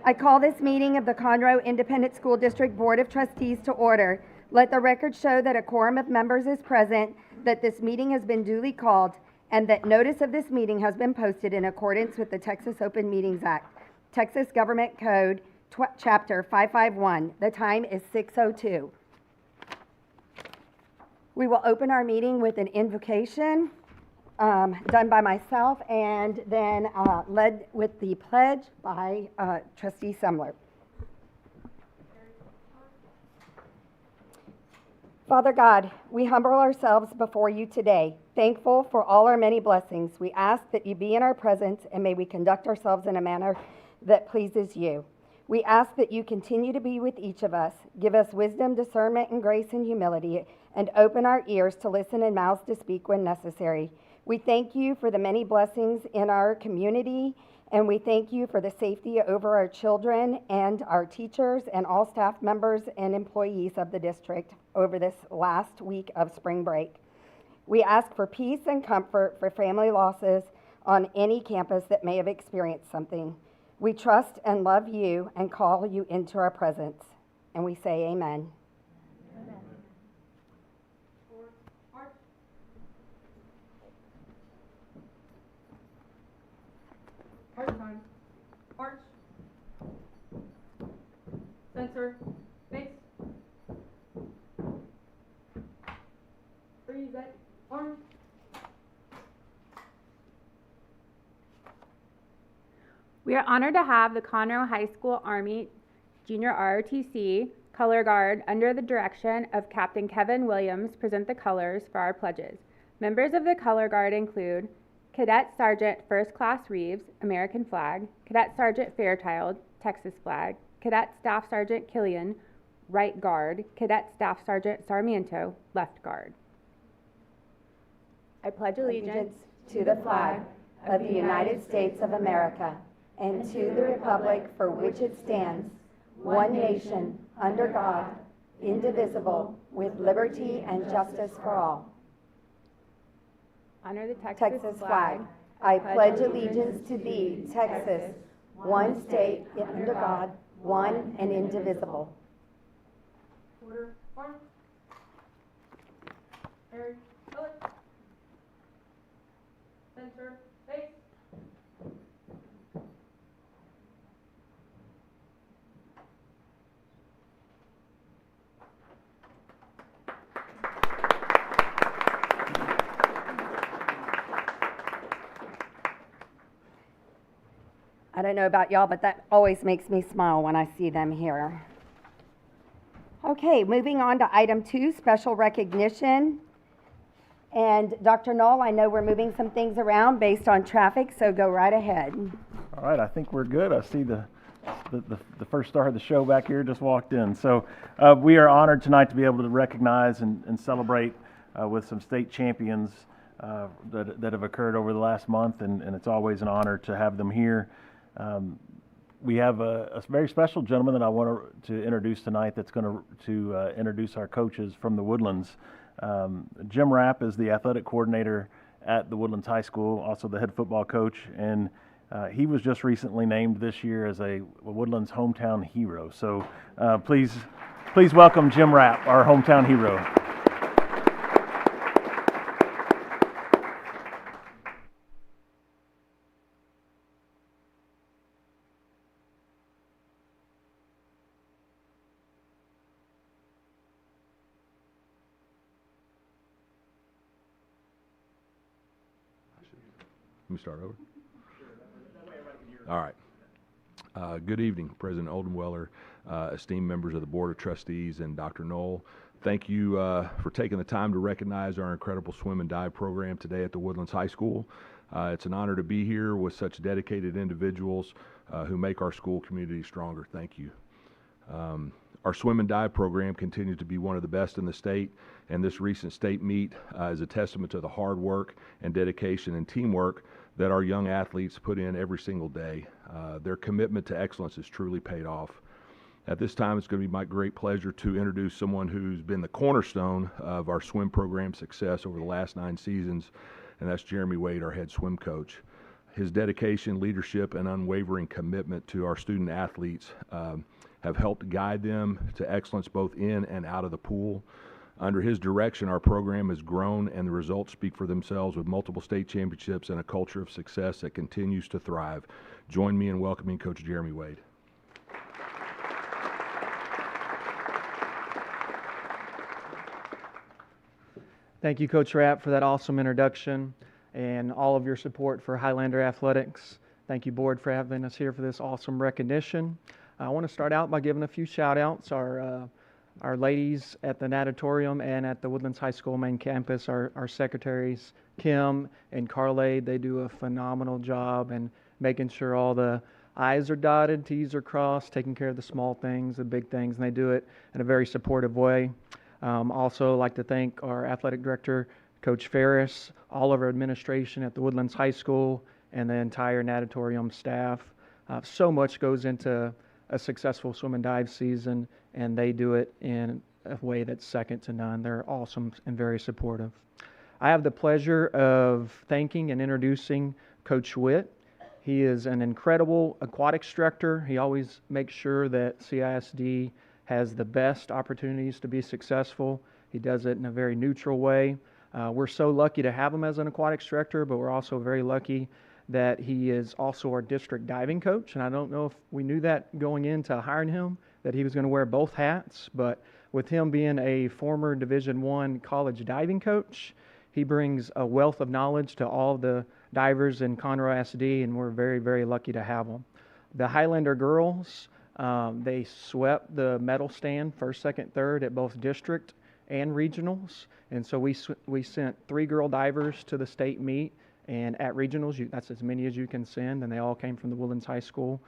I call this meeting of the Conroe Independent School District Board of Trustees to order. Let the record show that a quorum of members is present, that this meeting has been duly called, and that notice of this meeting has been posted in accordance with the Texas Open Meetings Act, Texas Government Code, Chapter 551. The time is 6:02. We will open our meeting with an invocation done by myself, and then led with the pledge by Trustee Semler. Father God, we humble ourselves before you today, thankful for all our many blessings. We ask that you be in our presence, and may we conduct ourselves in a manner that pleases you. We ask that you continue to be with each of us, give us wisdom, discernment, and grace and humility, and open our ears to listen and mouths to speak when necessary. We thank you for the many blessings in our community, and we thank you for the safety over our children and our teachers and all staff members and employees of the district over this last week of spring break. We ask for peace and comfort for family losses on any campus that may have experienced something. We trust and love you and call you into our presence. And we say amen. Amen. March time. March. Center. Face. Freeze. Arm. We are honored to have the Conroe High School Army Junior ROTC Color Guard under the direction of Captain Kevin Williams present the colors for our pledges. Members of the Color Guard include Cadet Sergeant First Class Reeves, American flag, Cadet Sergeant Fairchild, Texas flag, Cadet Staff Sergeant Killian, right guard, Cadet Staff Sergeant Sarmiento, left guard. I pledge allegiance to the flag of the United States of America and to the republic for which it stands, one nation, under God, indivisible, with liberty and justice for all. Honor the Texas flag. I pledge allegiance to thee, Texas, one state under God, one and indivisible. Order. Arm. Harry. Color. Center. Face. I don't know about y'all, but that always makes me smile when I see them here. Okay, moving on to item 2, special recognition. And Dr. Knoll, I know we're moving some things around based on traffic, so go right ahead. All right, I think we're good. I see the first star of the show back here just walked in. So we are honored tonight to be able to recognize and celebrate with some state champions that have occurred over the last month, and it's always an honor to have them here. We have a very special gentleman that I want to introduce tonight that's going to introduce our coaches from the Woodlands. Jim Rapp is the athletic coordinator at the Woodlands High School, also the head football coach, and he was just recently named this year as a Woodlands hometown hero. So please welcome Jim Rapp, our hometown hero. Let me start over. All right. Good evening, President Oldenweller, esteemed members of the Board of Trustees, and Dr. Knoll. Thank you for taking the time to recognize our incredible swim and dive program today at the Woodlands High School. It's an honor to be here with such dedicated individuals who make our school community stronger. Thank you. Our swim and dive program continues to be one of the best in the state, and this recent state meet is a testament to the hard work and dedication and teamwork that our young athletes put in every single day. Their commitment to excellence has truly paid off. At this time, it's going to be my great pleasure to introduce someone who's been the cornerstone of our swim program success over the last 9 seasons, and that's Jeremy Wade, our head swim coach. His dedication, leadership, and unwavering commitment to our student athletes have helped guide them to excellence both in and out of the pool. Under his direction, our program has grown, and the results speak for themselves with multiple state championships and a culture of success that continues to thrive. Join me in welcoming Coach Jeremy Wade. Thank you, Coach Rapp, for that awesome introduction and all of your support for Highlander Athletics. Thank you, Board, for having us here for this awesome recognition. I want to start out by giving a few shout-outs. Our ladies at the natatorium and at the Woodlands High School main campus, our secretaries, Kim and Carlade, they do a phenomenal job and making sure all the I's are dotted, T's are crossed, taking care of the small things, the big things, and they do it in a very supportive way. Also like to thank our athletic director, Coach Ferris, all of our administration at the Woodlands High School, and the entire natatorium staff. So much goes into a successful swim and dive season, and they do it in a way that's second to none. They're awesome and very supportive. I have the pleasure of thanking and introducing Coach Witt. He is an incredible aquatics instructor. He always makes sure that CISD has the best opportunities to be successful. He does it in a very neutral way. We're so lucky to have him as an aquatics instructor, but we're also very lucky that he is also our district diving coach. And I don't know if we knew that going into hiring him, that he was going to wear both hats, but with him being a former Division I college diving coach, he brings a wealth of knowledge to all the divers in Conroe ISD, and we're very, very lucky to have him. The Highlander girls, they swept the medal stand first, second, third at both district and regionals. And so we sent 3 girl divers to the state meet, and at regionals, that's as many as you can send, and they all came from the Woodlands High School.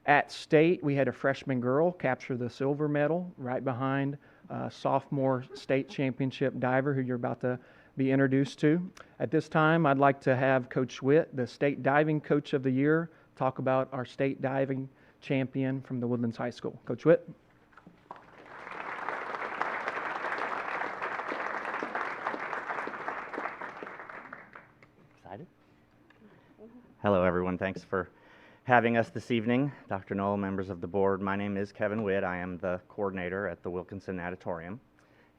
At state, we had a freshman girl capture the silver medal right behind a sophomore state championship diver who you're about to be introduced to. At this time, I'd like to have Coach Witt, the State Diving Coach of the Year, talk about our state diving champion from the Woodlands High School. Coach Witt. Excited? Hello, everyone. Thanks for having us this evening. Dr. Knoll, members of the board, my name is Kevin Witt. I am the coordinator at the Wilkinson Natatorium,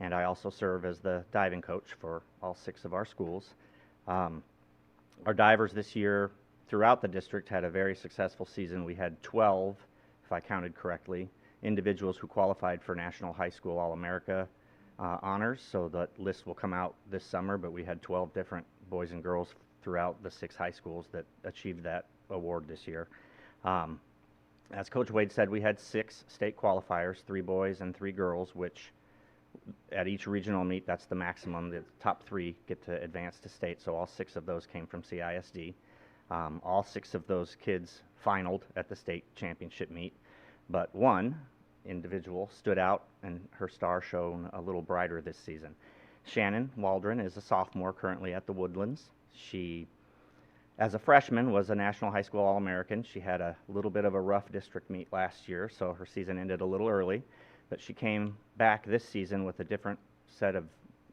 and I also serve as the diving coach for all 6 of our schools. Our divers this year throughout the district had a very successful season. We had 12, if I counted correctly, individuals who qualified for National High School All-America honors, so that list will come out this summer, but we had 12 different boys and girls throughout the 6 high schools that achieved that award this year. As Coach Wade said, we had 6 state qualifiers, 3 boys and 3 girls, which at each regional meet, that's the maximum. The top 3 get to advance to state, so all 6 of those came from CISD. All 6 of those kids finaled at the state championship meet, but 1 individual stood out, and her star shone a little brighter this season. Shannon Waldron is a sophomore currently at the Woodlands. She, as a freshman, was a National High School All-American. She had a little bit of a rough district meet last year, so her season ended a little early, but she came back this season with a different set of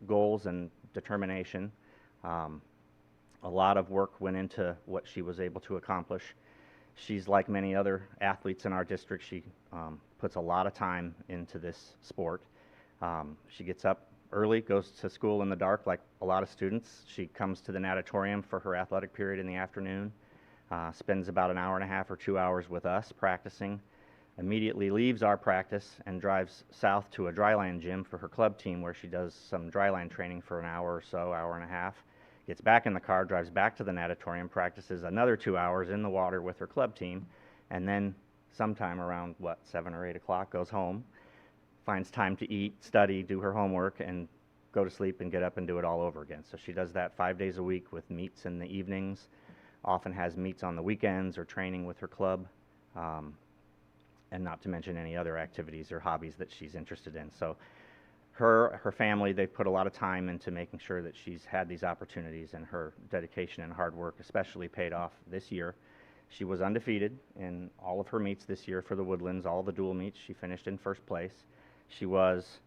goals and determination. A lot of work went into what she was able to accomplish. She's like many other athletes in our district. She puts a lot of time into this sport. She gets up early, goes to school in the dark like a lot of students. She comes to the natatorium for her athletic period in the afternoon, spends about an hour and a half or 2 hours with us practicing, immediately leaves our practice and drives south to a dryland gym for her club team where she does some dryland training for an hour or so, hour and a half. Gets back in the car, drives back to the natatorium, practices another 2 hours in the water with her club team, and then sometime around, 7 or 8 o'clock, goes home, finds time to eat, study, do her homework, and go to sleep and get up and do it all over again. So she does that 5 days a week with meets in the evenings, often has meets on the weekends or training with her club, and not to mention any other activities or hobbies that she's interested in. So her family, they've put a lot of time into making sure that she's had these opportunities, and her dedication and hard work especially paid off this year. She was undefeated in all of her meets this year for the Woodlands, all the dual meets. She finished in first place. She was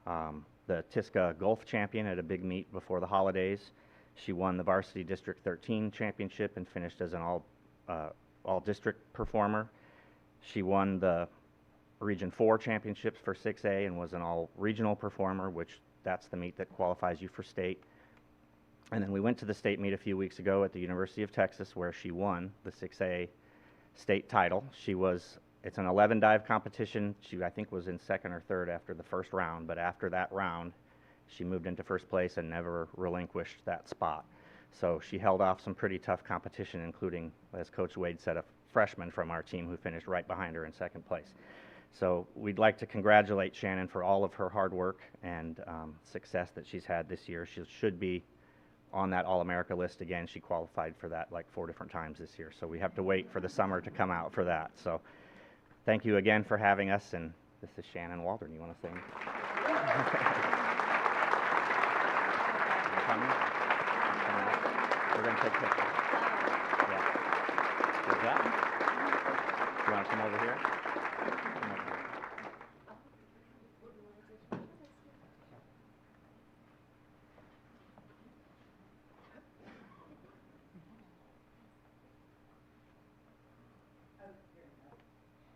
the TISCA Golf champion at a big meet before the holidays. She won the varsity District 13 championship and finished as an all-district performer. She won the Region 4 championships for 6A and was an all-regional performer, which that's the meet that qualifies you for state. And then we went to the state meet a few weeks ago at the University of Texas, where she won the 6A state title. It's an 11 dive competition. She, I think, was in second or third after the first round, but after that round, she moved into first place and never relinquished that spot. So she held off some pretty tough competition, including, as Coach Wade said, a freshman from our team who finished right behind her in second place. So we'd like to congratulate Shannon for all of her hard work and success that she's had this year. She should be on that All-America list again. She qualified for that like 4 different times this year. So we have to wait for the summer to come out for that. So thank you again for having us. And this is Shannon Waldron. You want to sing? We're going to take pictures. Yeah. Good job. You want to come over here? Come over here.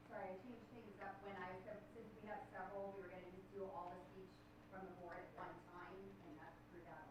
Sorry, I changed things up when I said, since we have several, we were going to just do all the speech from the board at one time, and that threw that off.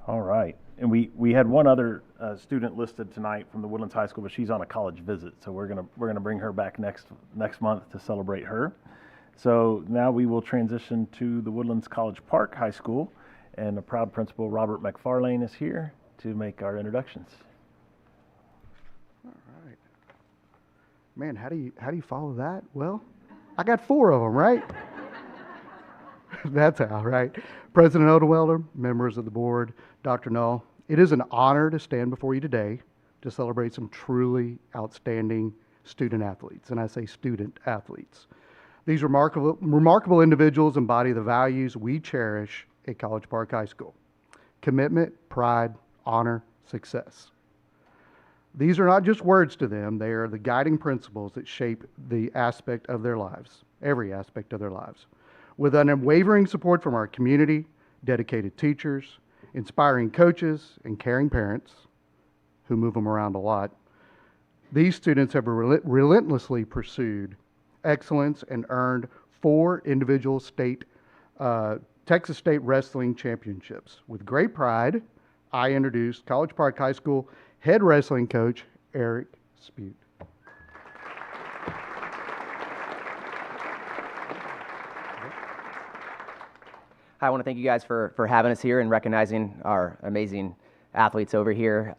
All right. And we had one other student listed tonight from the Woodlands High School, but she's on a college visit, so we're gonna bring her back next month to celebrate her. So now we will transition to the Woodlands College Park High School, and the proud principal Robert McFarlane is here to make our introductions. All right. Man, how do you follow that? Well, I got 4 of them, right? That's how, right? President Odenwelder, members of the board, Dr. Null, it is an honor to stand before you today to celebrate some truly outstanding student athletes, and I say student athletes. These remarkable individuals embody the values we cherish at College Park High School: commitment, pride, honor, success. These are not just words to them, they are the guiding principles that shape the aspect of their lives, every aspect of their lives. With unwavering support from our community, dedicated teachers, inspiring coaches, and caring parents, who move them around a lot, these students have relentlessly pursued excellence and earned 4 individual Texas State Wrestling Championships. With great pride, I introduce College Park High School head wrestling coach, Eric Spute. Hi, I want to thank you guys for having us here and recognizing our amazing athletes over here.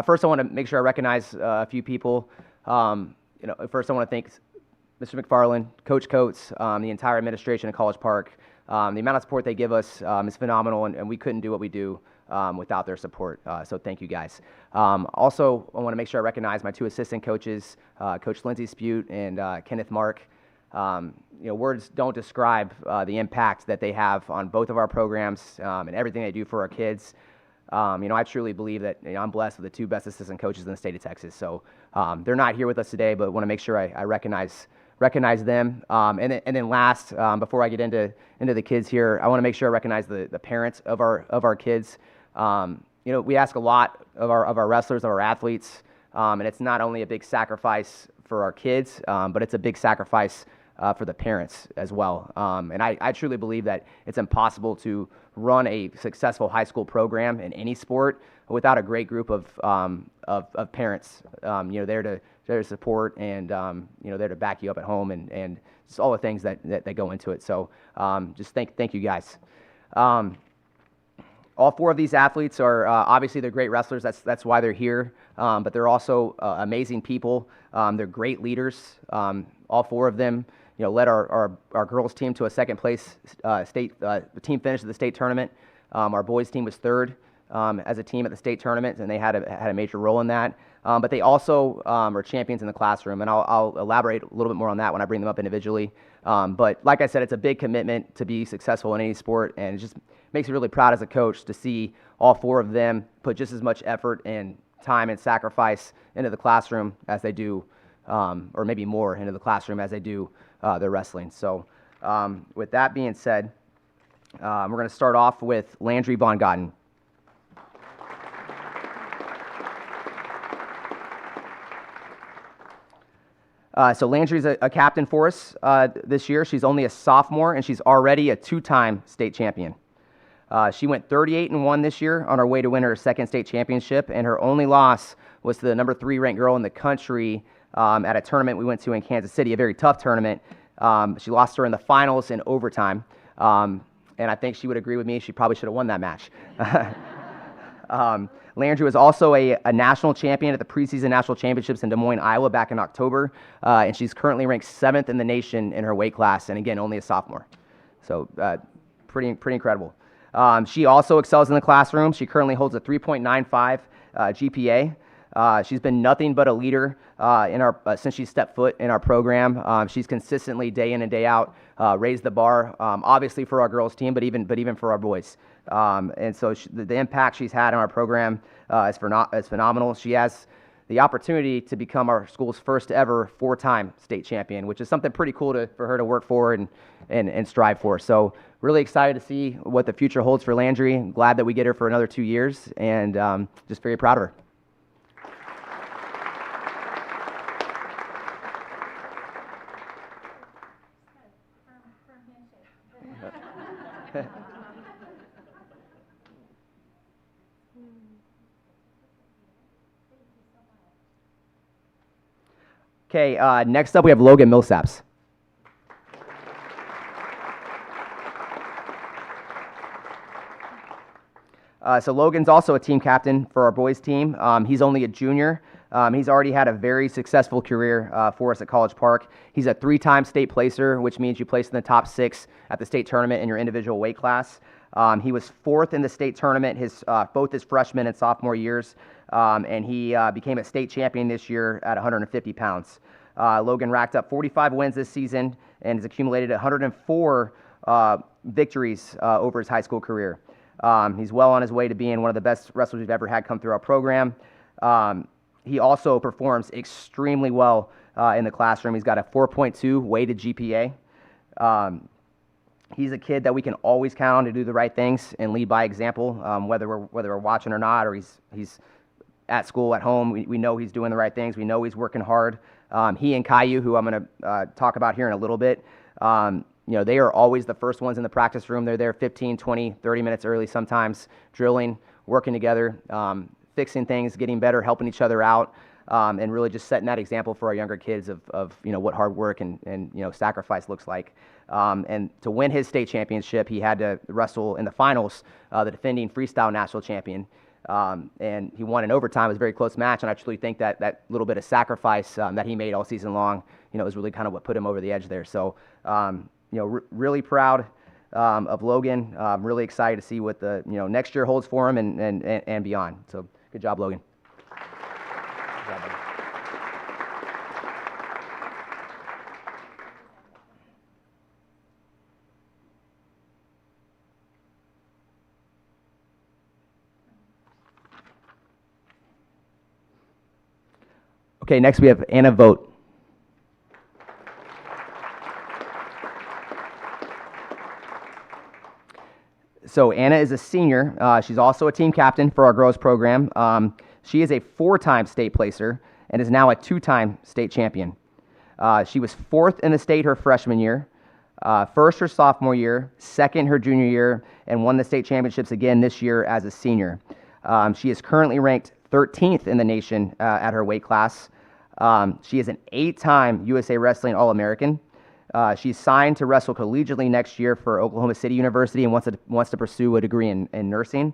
First, I want to make sure I recognize a few people. First, I want to thank Mr. McFarland, Coach Coates, the entire administration at College Park. The amount of support they give us is phenomenal, and we couldn't do what we do without their support. So thank you guys. Also, I want to make sure I recognize my 2 assistant coaches, Coach Lindsey Spute and Kenneth Mark. Words don't describe the impact that they have on both of our programs and everything they do for our kids. I truly believe that I'm blessed with the 2 best assistant coaches in the state of Texas. So they're not here with us today, but want to make sure I recognize them. And then last, before I get into the kids here, I want to make sure I recognize the parents of our kids. We ask a lot of our wrestlers, of our athletes, and it's not only a big sacrifice for our kids, but it's a big sacrifice for the parents as well. And I truly believe that it's impossible to run a successful high school program in any sport without a great group of parents, there to support and there to back you up at home and just all the things that go into it. So just thank you guys. All four of these athletes are obviously they're great wrestlers. That's why they're here. But they're also amazing people. They're great leaders. All four of them, led our girls team to a second place state team finish at the state tournament. Our boys team was third as a team at the state tournament, and they had a major role in that. But they also are champions in the classroom, and I'll elaborate a little bit more on that when I bring them up individually. But like I said, it's a big commitment to be successful in any sport, and it just makes me really proud as a coach to see all four of them put just as much effort and time and sacrifice into the classroom as they do, or maybe more into the classroom as they do their wrestling. So with that being said, we're going to start off with Landry Von Gotten. So Landry's a captain for us this year. She's only a sophomore, and she's already a two-time state champion. She went 38-1 this year on her way to win her second state championship, and her only loss was to the number 3 ranked girl in the country at a tournament we went to in Kansas City, a very tough tournament. She lost her in the finals in overtime, and I think she would agree with me. She probably should have won that match. Landry was also a national champion at the preseason national championships in Des Moines, Iowa back in October, and she's currently ranked 7th in the nation in her weight class, and again, only a sophomore. So pretty incredible. She also excels in the classroom. She currently holds a 3.95 GPA. She's been nothing but a leader since she stepped foot in our program. She's consistently, day in and day out, raised the bar, obviously for our girls team, but even for our boys. And so the impact she's had on our program is phenomenal. She has the opportunity to become our school's first ever 4-time state champion, which is something pretty cool for her to work for and strive for. So really excited to see what the future holds for Landry. Glad that we get her for another 2 years, and just very proud of her. Okay, next up we have Logan Millsaps. So Logan's also a team captain for our boys team. He's only a junior. He's already had a very successful career for us at College Park. He's a 3-time state placer, which means you place in the top 6 at the state tournament in your individual weight class. He was 4th in the state tournament both his freshman and sophomore years, and he became a state champion this year at 150 pounds. Logan racked up 45 wins this season and has accumulated 104 victories over his high school career. He's well on his way to being one of the best wrestlers we've ever had come through our program. He also performs extremely well in the classroom. He's got a 4.2 weighted GPA. He's a kid that we can always count on to do the right things and lead by example, whether we're watching or not, or he's at school, at home. We know he's doing the right things. We know he's working hard. He and Caillou, who I'm going to talk about here in a little bit, they are always the first ones in the practice room. They're there 15, 20, 30 minutes early sometimes, drilling, working together, fixing things, getting better, helping each other out, and really just setting that example for our younger kids of what hard work and sacrifice looks like. And to win his state championship, he had to wrestle in the finals, the defending freestyle national champion. And he won in overtime. It was a very close match, and I truly think that little bit of sacrifice that he made all season long, is really kind of what put him over the edge there. So, really proud of Logan. I'm really excited to see what the next year holds for him and beyond. So, good job, Logan. Good job, buddy. Okay, next we have Anna Vogt. So Anna is a senior. She's also a team captain for our girls program. She is a 4-time state placer and is now a 2-time state champion. She was 4th in the state her freshman year, 1st her sophomore year, 2nd her junior year, and won the state championships again this year as a senior. She is currently ranked 13th in the nation at her weight class. She is an 8-time USA Wrestling All-American. She's signed to wrestle collegiately next year for Oklahoma City University and wants to pursue a degree in nursing.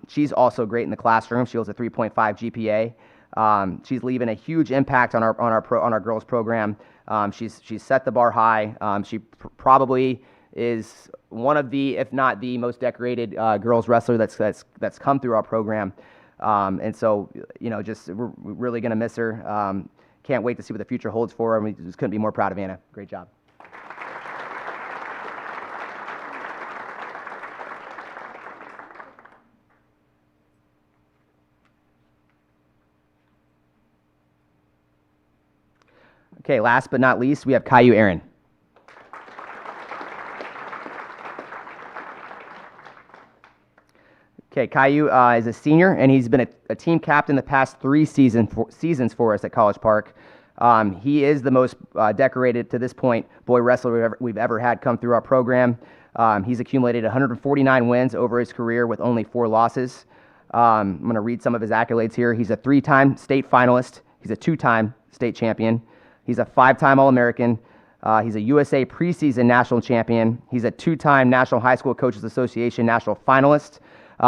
She's also great in the classroom. She holds a 3.5 GPA. She's leaving a huge impact on our girls program. She's set the bar high. She probably is one of the, if not the most decorated girls wrestler that's come through our program. And so, just we're really going to miss her. Can't wait to see what the future holds for her. We just couldn't be more proud of Anna. Great job. Okay, last but not least, we have Caillou Aaron. Okay, Caillou is a senior, and he's been a team captain the past 3 seasons for us at College Park. He is the most decorated, to this point, boy wrestler we've ever had come through our program. He's accumulated 149 wins over his career with only 4 losses. I'm going to read some of his accolades here. He's a 3-time state finalist. He's a 2-time state champion. He's a 5-time All-American. He's a USA preseason national champion. He's a 2-time National High School Coaches Association national finalist.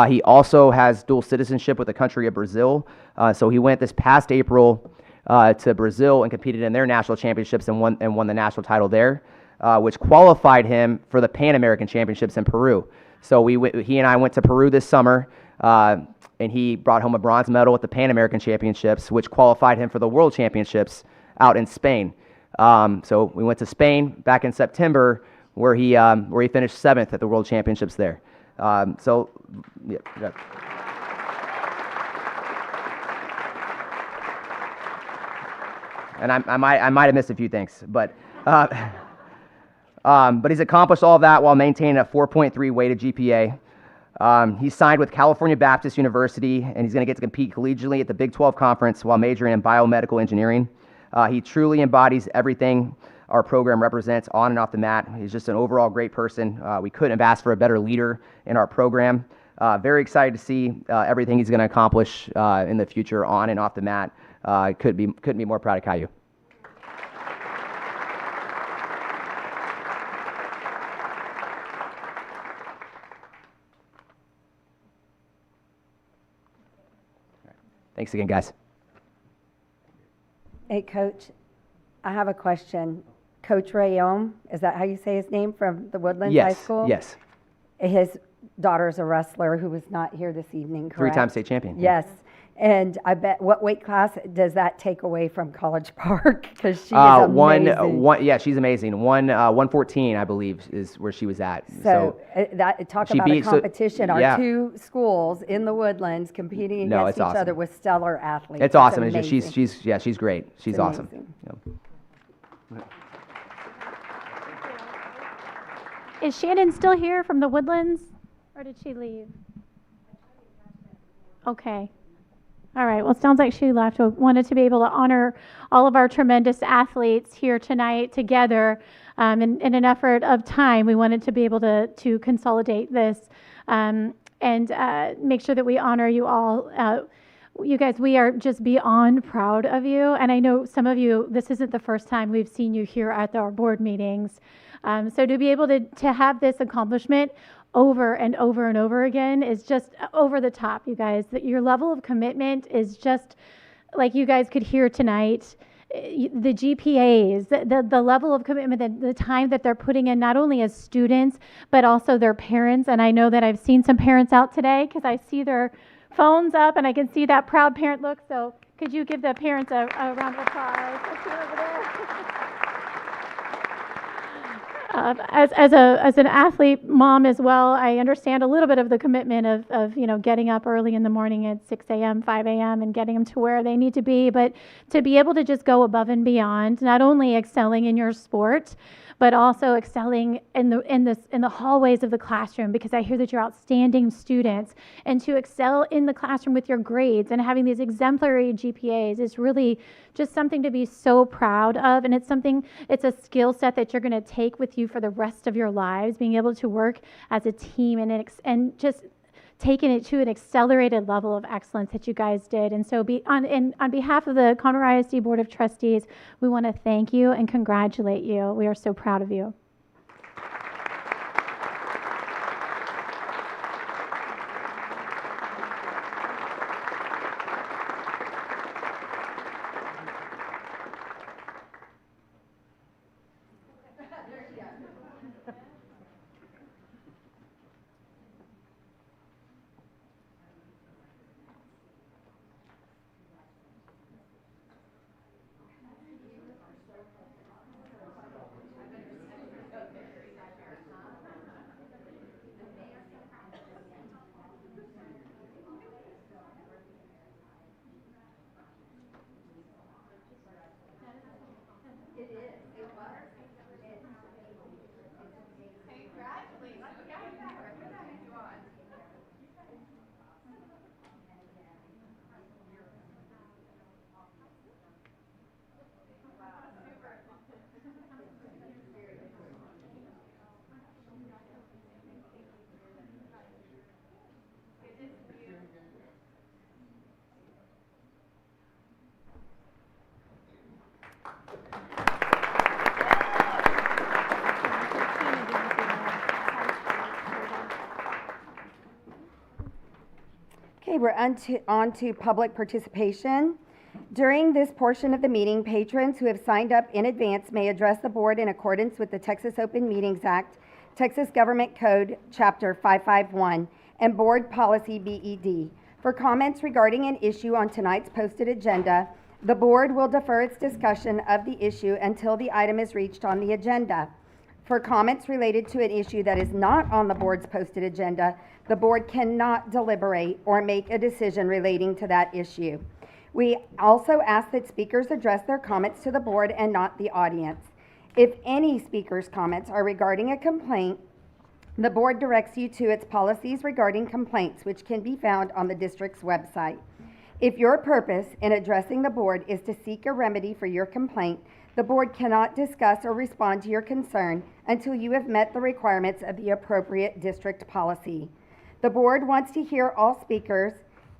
He also has dual citizenship with the country of Brazil. So he went this past April to Brazil and competed in their national championships and won the national title there, which qualified him for the Pan American Championships in Peru. So he and I went to Peru this summer, and he brought home a bronze medal at the Pan American Championships, which qualified him for the World Championships out in Spain. So we went to Spain back in September, where he finished 7th at the World Championships there. Yeah. And I might have missed a few things, but he's accomplished all that while maintaining a 4.3 weighted GPA. He's signed with California Baptist University, and he's going to get to compete collegially at the Big 12 Conference while majoring in biomedical engineering. He truly embodies everything our program represents on and off the mat. He's just an overall great person. We couldn't have asked for a better leader in our program. Very excited to see everything he's going to accomplish in the future on and off the mat. Couldn't be more proud of Caillou. Thanks again, guys. Hey, Coach, I have a question. Coach Rayom, is that how you say his name, from the Woodlands High School? Yes. His daughter's a wrestler who was not here this evening, correct? 3-time state champion. Yes. And I bet, what weight class does that take away from College Park? Because she is amazing. Yeah, she's amazing. 114, I believe, is where she was at. So talk about a competition. Yeah. Our 2 schools in the Woodlands competing against each other with stellar athletes. It's awesome. amazing. She's great. She's awesome. Yep. Is Shannon still here from the Woodlands, or did she leave? Okay. All right. Well, it sounds like she left. We wanted to be able to honor all of our tremendous athletes here tonight together. In an effort of time, we wanted to be able to consolidate this and make sure that we honor you all. You guys, we are just beyond proud of you. And I know some of you, this isn't the first time we've seen you here at our board meetings. So to be able to have this accomplishment over and over and over again is just over the top, you guys. Your level of commitment is just, like you guys could hear tonight, the GPAs, the level of commitment, the time that they're putting in, not only as students, but also their parents. And I know that I've seen some parents out today because I see their phones up and I can see that proud parent look. So could you give the parents a round of applause? Let's see over there. As an athlete mom as well, I understand a little bit of the commitment of getting up early in the morning at 6 a.m., 5 a.m. and getting them to where they need to be, but to be able to just go above and beyond, not only excelling in your sport, but also excelling in the hallways of the classroom, because I hear that you're outstanding students, and to excel in the classroom with your grades and having these exemplary GPAs is really just something to be so proud of. And it's a skill set that you're going to take with you for the rest of your lives, being able to work as a team and just taken it to an accelerated level of excellence that you guys did. And so on behalf of the Conroe ISD Board of Trustees, we want to thank you and congratulate you. We are so proud of you. Okay, we're on to public participation. During this portion of the meeting, patrons who have signed up in advance may address the board in accordance with the Texas Open Meetings Act, Texas Government Code, Chapter 551, and Board Policy BED. For comments regarding an issue on tonight's posted agenda, the board will defer its discussion of the issue until the item is reached on the agenda. For comments related to an issue that is not on the board's posted agenda, the board cannot deliberate or make a decision relating to that issue. We also ask that speakers address their comments to the board and not the audience. If any speaker's comments are regarding a complaint, the board directs you to its policies regarding complaints, which can be found on the district's website. If your purpose in addressing the board is to seek a remedy for your complaint, the board cannot discuss or respond to your concern until you have met the requirements of the appropriate district policy. The board wants to hear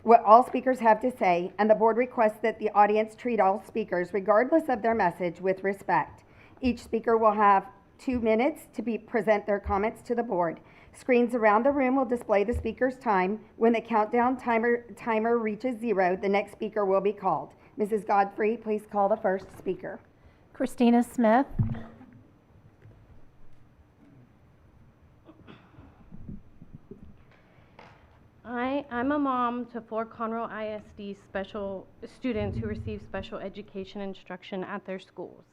what all speakers have to say, and the board requests that the audience treat all speakers, regardless of their message, with respect. Each speaker will have 2 minutes to present their comments to the board. Screens around the room will display the speaker's time. When the countdown timer reaches 0, the next speaker will be called. Mrs. Godfrey, please call the first speaker. Christina Smith. I'm a mom to 4 Conroe ISD special students who receive special education instruction at their schools.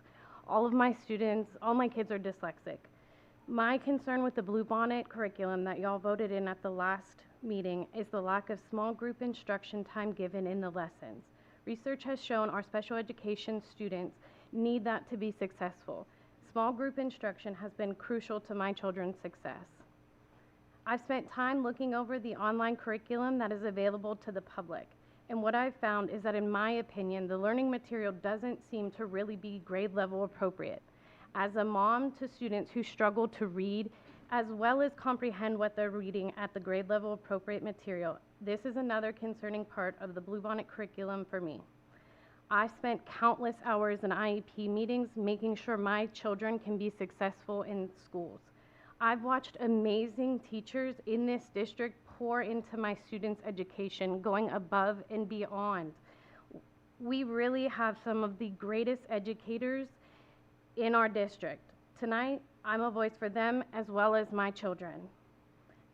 All my kids are dyslexic. My concern with the Bluebonnet curriculum that y'all voted in at the last meeting is the lack of small group instruction time given in the lessons. Research has shown our special education students need that to be successful. Small group instruction has been crucial to my children's success. I've spent time looking over the online curriculum that is available to the public, and what I've found is that, in my opinion, the learning material doesn't seem to really be grade level appropriate. As a mom to students who struggle to read as well as comprehend what they're reading at the grade level appropriate material, this is another concerning part of the Bluebonnet curriculum for me. I spent countless hours in IEP meetings making sure my children can be successful in schools. I've watched amazing teachers in this district pour into my students' education, going above and beyond. We really have some of the greatest educators in our district. Tonight, I'm a voice for them as well as my children.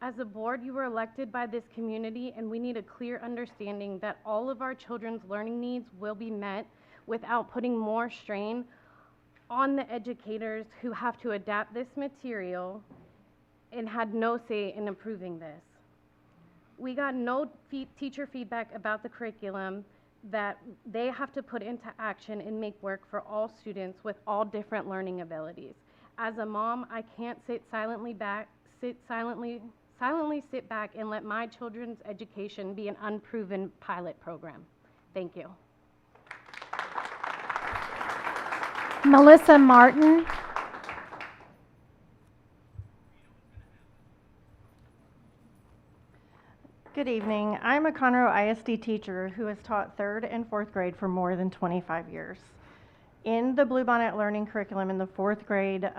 As a board, you were elected by this community, and we need a clear understanding that all of our children's learning needs will be met without putting more strain on the educators who have to adapt this material and had no say in approving this. We got no teacher feedback about the curriculum that they have to put into action and make work for all students with all different learning abilities. As a mom, I can't silently sit back and let my children's education be an unproven pilot program. Thank you. Melissa Martin. Good evening. I'm a Conroe ISD teacher who has taught 3rd and 4th grade for more than 25 years. In the Bluebonnet Learning Curriculum in the 4th grade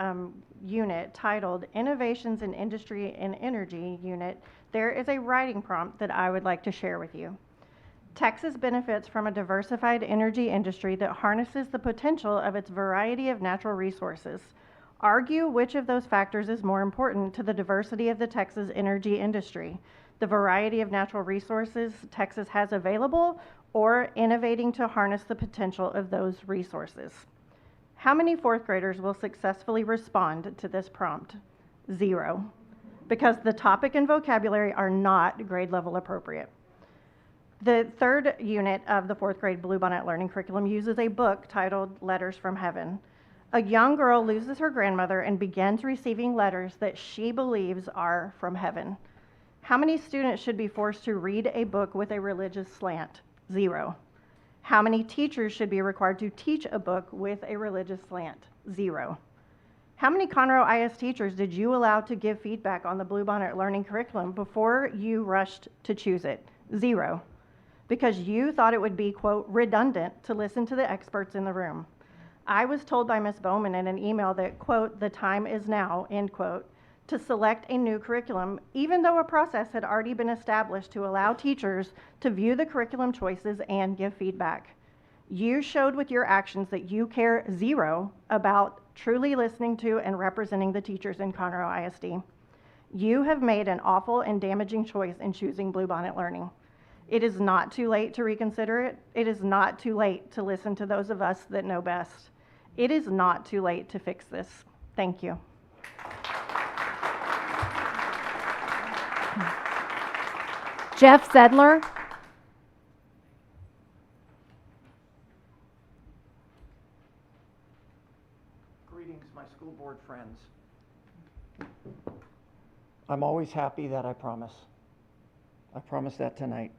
unit titled Innovations in Industry and Energy unit, there is a writing prompt that I would like to share with you. Texas benefits from a diversified energy industry that harnesses the potential of its variety of natural resources. Argue which of those factors is more important to the diversity of the Texas energy industry: the variety of natural resources Texas has available, or innovating to harness the potential of those resources. How many 4th graders will successfully respond to this prompt? 0, because the topic and vocabulary are not grade level appropriate. The 3rd unit of the 4th grade Bluebonnet Learning Curriculum uses a book titled Letters from Heaven. A young girl loses her grandmother and begins receiving letters that she believes are from heaven. How many students should be forced to read a book with a religious slant? 0. How many teachers should be required to teach a book with a religious slant? 0. How many Conroe IS teachers did you allow to give feedback on the Bluebonnet Learning Curriculum before you rushed to choose it? 0. Because you thought it would be, quote, redundant to listen to the experts in the room. I was told by Ms. Bowman in an email that, quote, the time is now, end quote, to select a new curriculum, even though a process had already been established to allow teachers to view the curriculum choices and give feedback. You showed with your actions that you care 0 about truly listening to and representing the teachers in Conroe ISD. You have made an awful and damaging choice in choosing Bluebonnet Learning. It is not too late to reconsider it. It is not too late to listen to those of us that know best. It is not too late to fix this. Thank you. Jeff Zedler. Greetings, my school board friends. I'm always happy that I promise. I promise that tonight.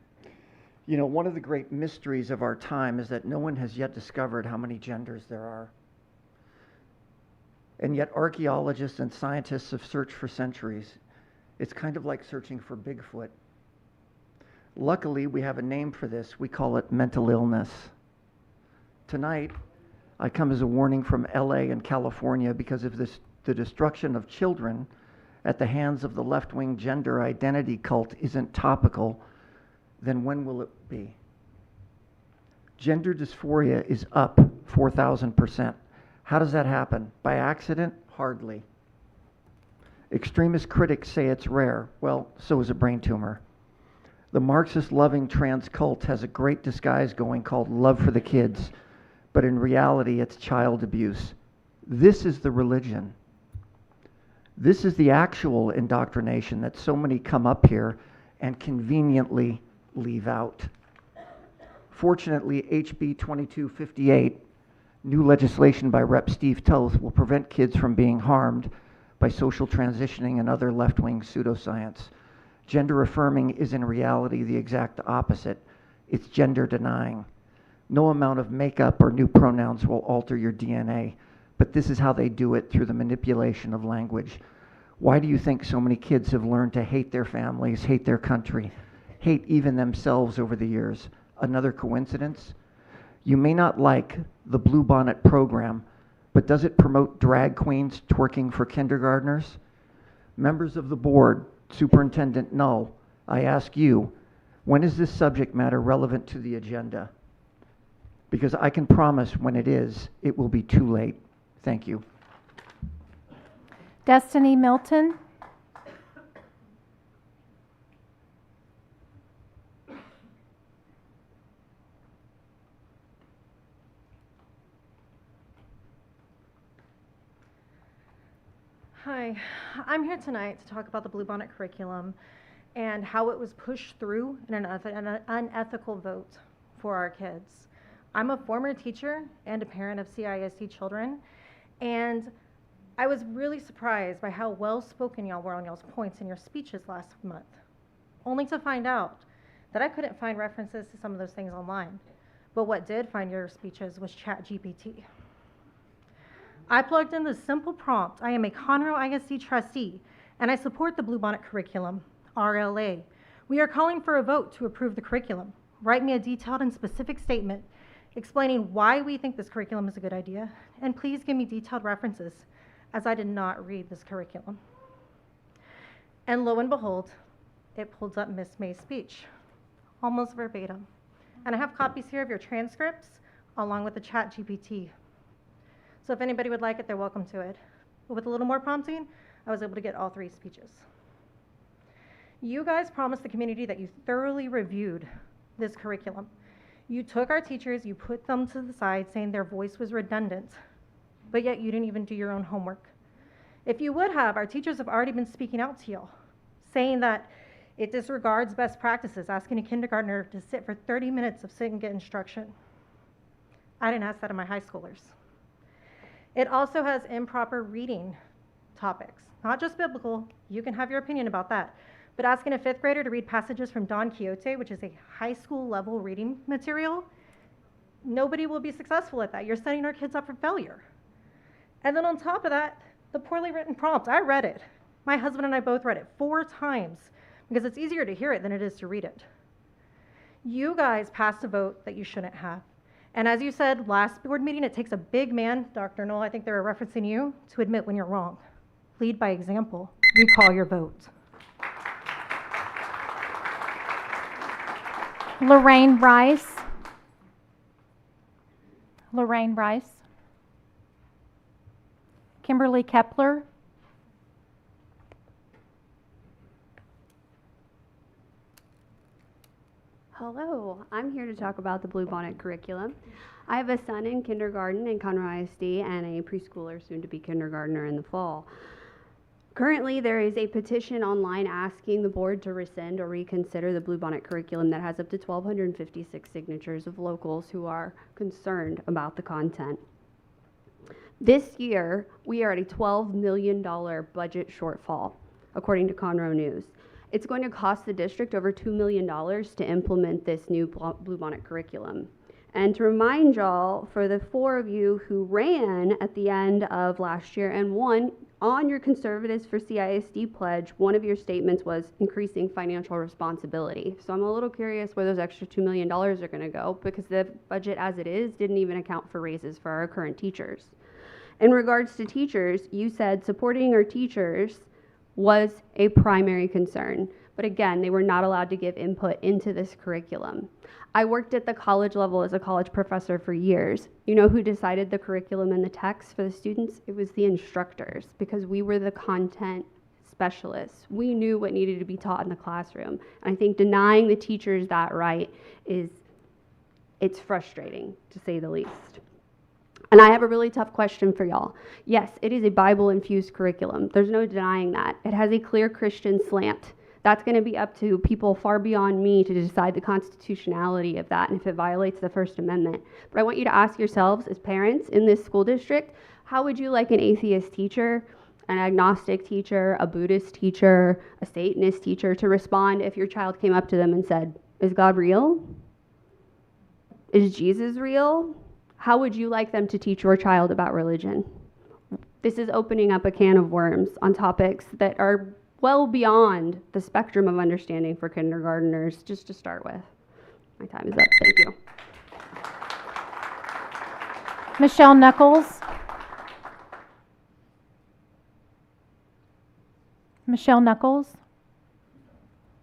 You know, one of the great mysteries of our time is that no one has yet discovered how many genders there are. And yet archaeologists and scientists have searched for centuries. It's kind of like searching for Bigfoot. Luckily, we have a name for this. We call it mental illness. Tonight, I come as a warning from LA and California because of the destruction of children at the hands of the left-wing gender identity cult isn't topical, then when will it be? Gender dysphoria is up 4,000%. How does that happen? By accident? Hardly. Extremist critics say it's rare. Well, so is a brain tumor. The Marxist-loving trans cult has a great disguise going called love for the kids, but in reality, it's child abuse. This is the religion. This is the actual indoctrination that so many come up here and conveniently leave out. Fortunately, HB 2258, new legislation by Rep. Steve Toth, will prevent kids from being harmed by social transitioning and other left-wing pseudoscience. Gender affirming is in reality the exact opposite. It's gender denying. No amount of makeup or new pronouns will alter your DNA, but this is how they do it, through the manipulation of language. Why do you think so many kids have learned to hate their families, hate their country, hate even themselves over the years? Another coincidence? You may not like the Bluebonnet program, but does it promote drag queens twerking for kindergartners? Members of the board, Superintendent Null, I ask you, when is this subject matter relevant to the agenda? Because I can promise when it is, it will be too late. Thank you. Destiny Milton. Hi, I'm here tonight to talk about the Bluebonnet curriculum and how it was pushed through in an unethical vote for our kids. I'm a former teacher and a parent of CISD children, and I was really surprised by how well spoken y'all were on y'all's points in your speeches last month, only to find out that I couldn't find references to some of those things online. But what did find your speeches was ChatGPT. I plugged in the simple prompt: I am a Conroe ISD trustee, and I support the Bluebonnet curriculum, RLA, We are calling for a vote to approve the curriculum. Write me a detailed and specific statement explaining why we think this curriculum is a good idea, and please give me detailed references, as I did not read this curriculum. And lo and behold, it pulls up Miss May's speech, almost verbatim. And I have copies here of your transcripts, along with the chat GPT. So if anybody would like it, they're welcome to it. But with a little more prompting, I was able to get all 3 speeches. You guys promised the community that you thoroughly reviewed this curriculum. You took our teachers, you put them to the side saying their voice was redundant, but yet you didn't even do your own homework. If you would have, our teachers have already been speaking out to y'all, saying that it disregards best practices, asking a kindergartner to sit for 30 minutes of sit and get instruction. I didn't ask that of my high schoolers. It also has improper reading topics, not just biblical, you can have your opinion about that, but asking a 5th grader to read passages from Don Quixote, which is a high school level reading material, nobody will be successful at that. You're setting our kids up for failure. And then on top of that, the poorly written prompt, I read it. My husband and I both read it 4 times because it's easier to hear it than it is to read it. You guys passed a vote that you shouldn't have. And as you said last board meeting, it takes a big man, Dr. Knoll, I think they were referencing you, to admit when you're wrong. Lead by example. Recall your vote. Lorraine Rice. Lorraine Rice. Kimberly Kepler. Hello, I'm here to talk about the Bluebonnet curriculum. I have a son in kindergarten in Conroe ISD and a preschooler, soon to be kindergartner in the fall. Currently, there is a petition online asking the board to rescind or reconsider the Bluebonnet curriculum that has up to 1,256 signatures of locals who are concerned about the content. This year, we are at a $12 million budget shortfall, according to Conroe News. It's going to cost the district over $2 million to implement this new Bluebonnet curriculum. And to remind y'all, for the 4 of you who ran at the end of last year and won on your Conservatives for CISD pledge, one of your statements was increasing financial responsibility. So I'm a little curious where those extra $2 million are going to go, because the budget as it is didn't even account for raises for our current teachers. In regards to teachers, you said supporting our teachers was a primary concern. But again, they were not allowed to give input into this curriculum. I worked at the college level as a college professor for years. You know who decided the curriculum and the text for the students? It was the instructors, because we were the content specialists. We knew what needed to be taught in the classroom. And I think denying the teachers that right it's frustrating, to say the least. And I have a really tough question for y'all. Yes, it is a Bible-infused curriculum. There's no denying that. It has a clear Christian slant. That's going to be up to people far beyond me to decide the constitutionality of that and if it violates the First Amendment. But I want you to ask yourselves, as parents in this school district, how would you like an atheist teacher, an agnostic teacher, a Buddhist teacher, a Satanist teacher to respond if your child came up to them and said, "Is God real? Is Jesus real?" How would you like them to teach your child about religion? This is opening up a can of worms on topics that are well beyond the spectrum of understanding for kindergartners, just to start with. My time is up. Thank you. Michelle Knuckles. Michelle Knuckles.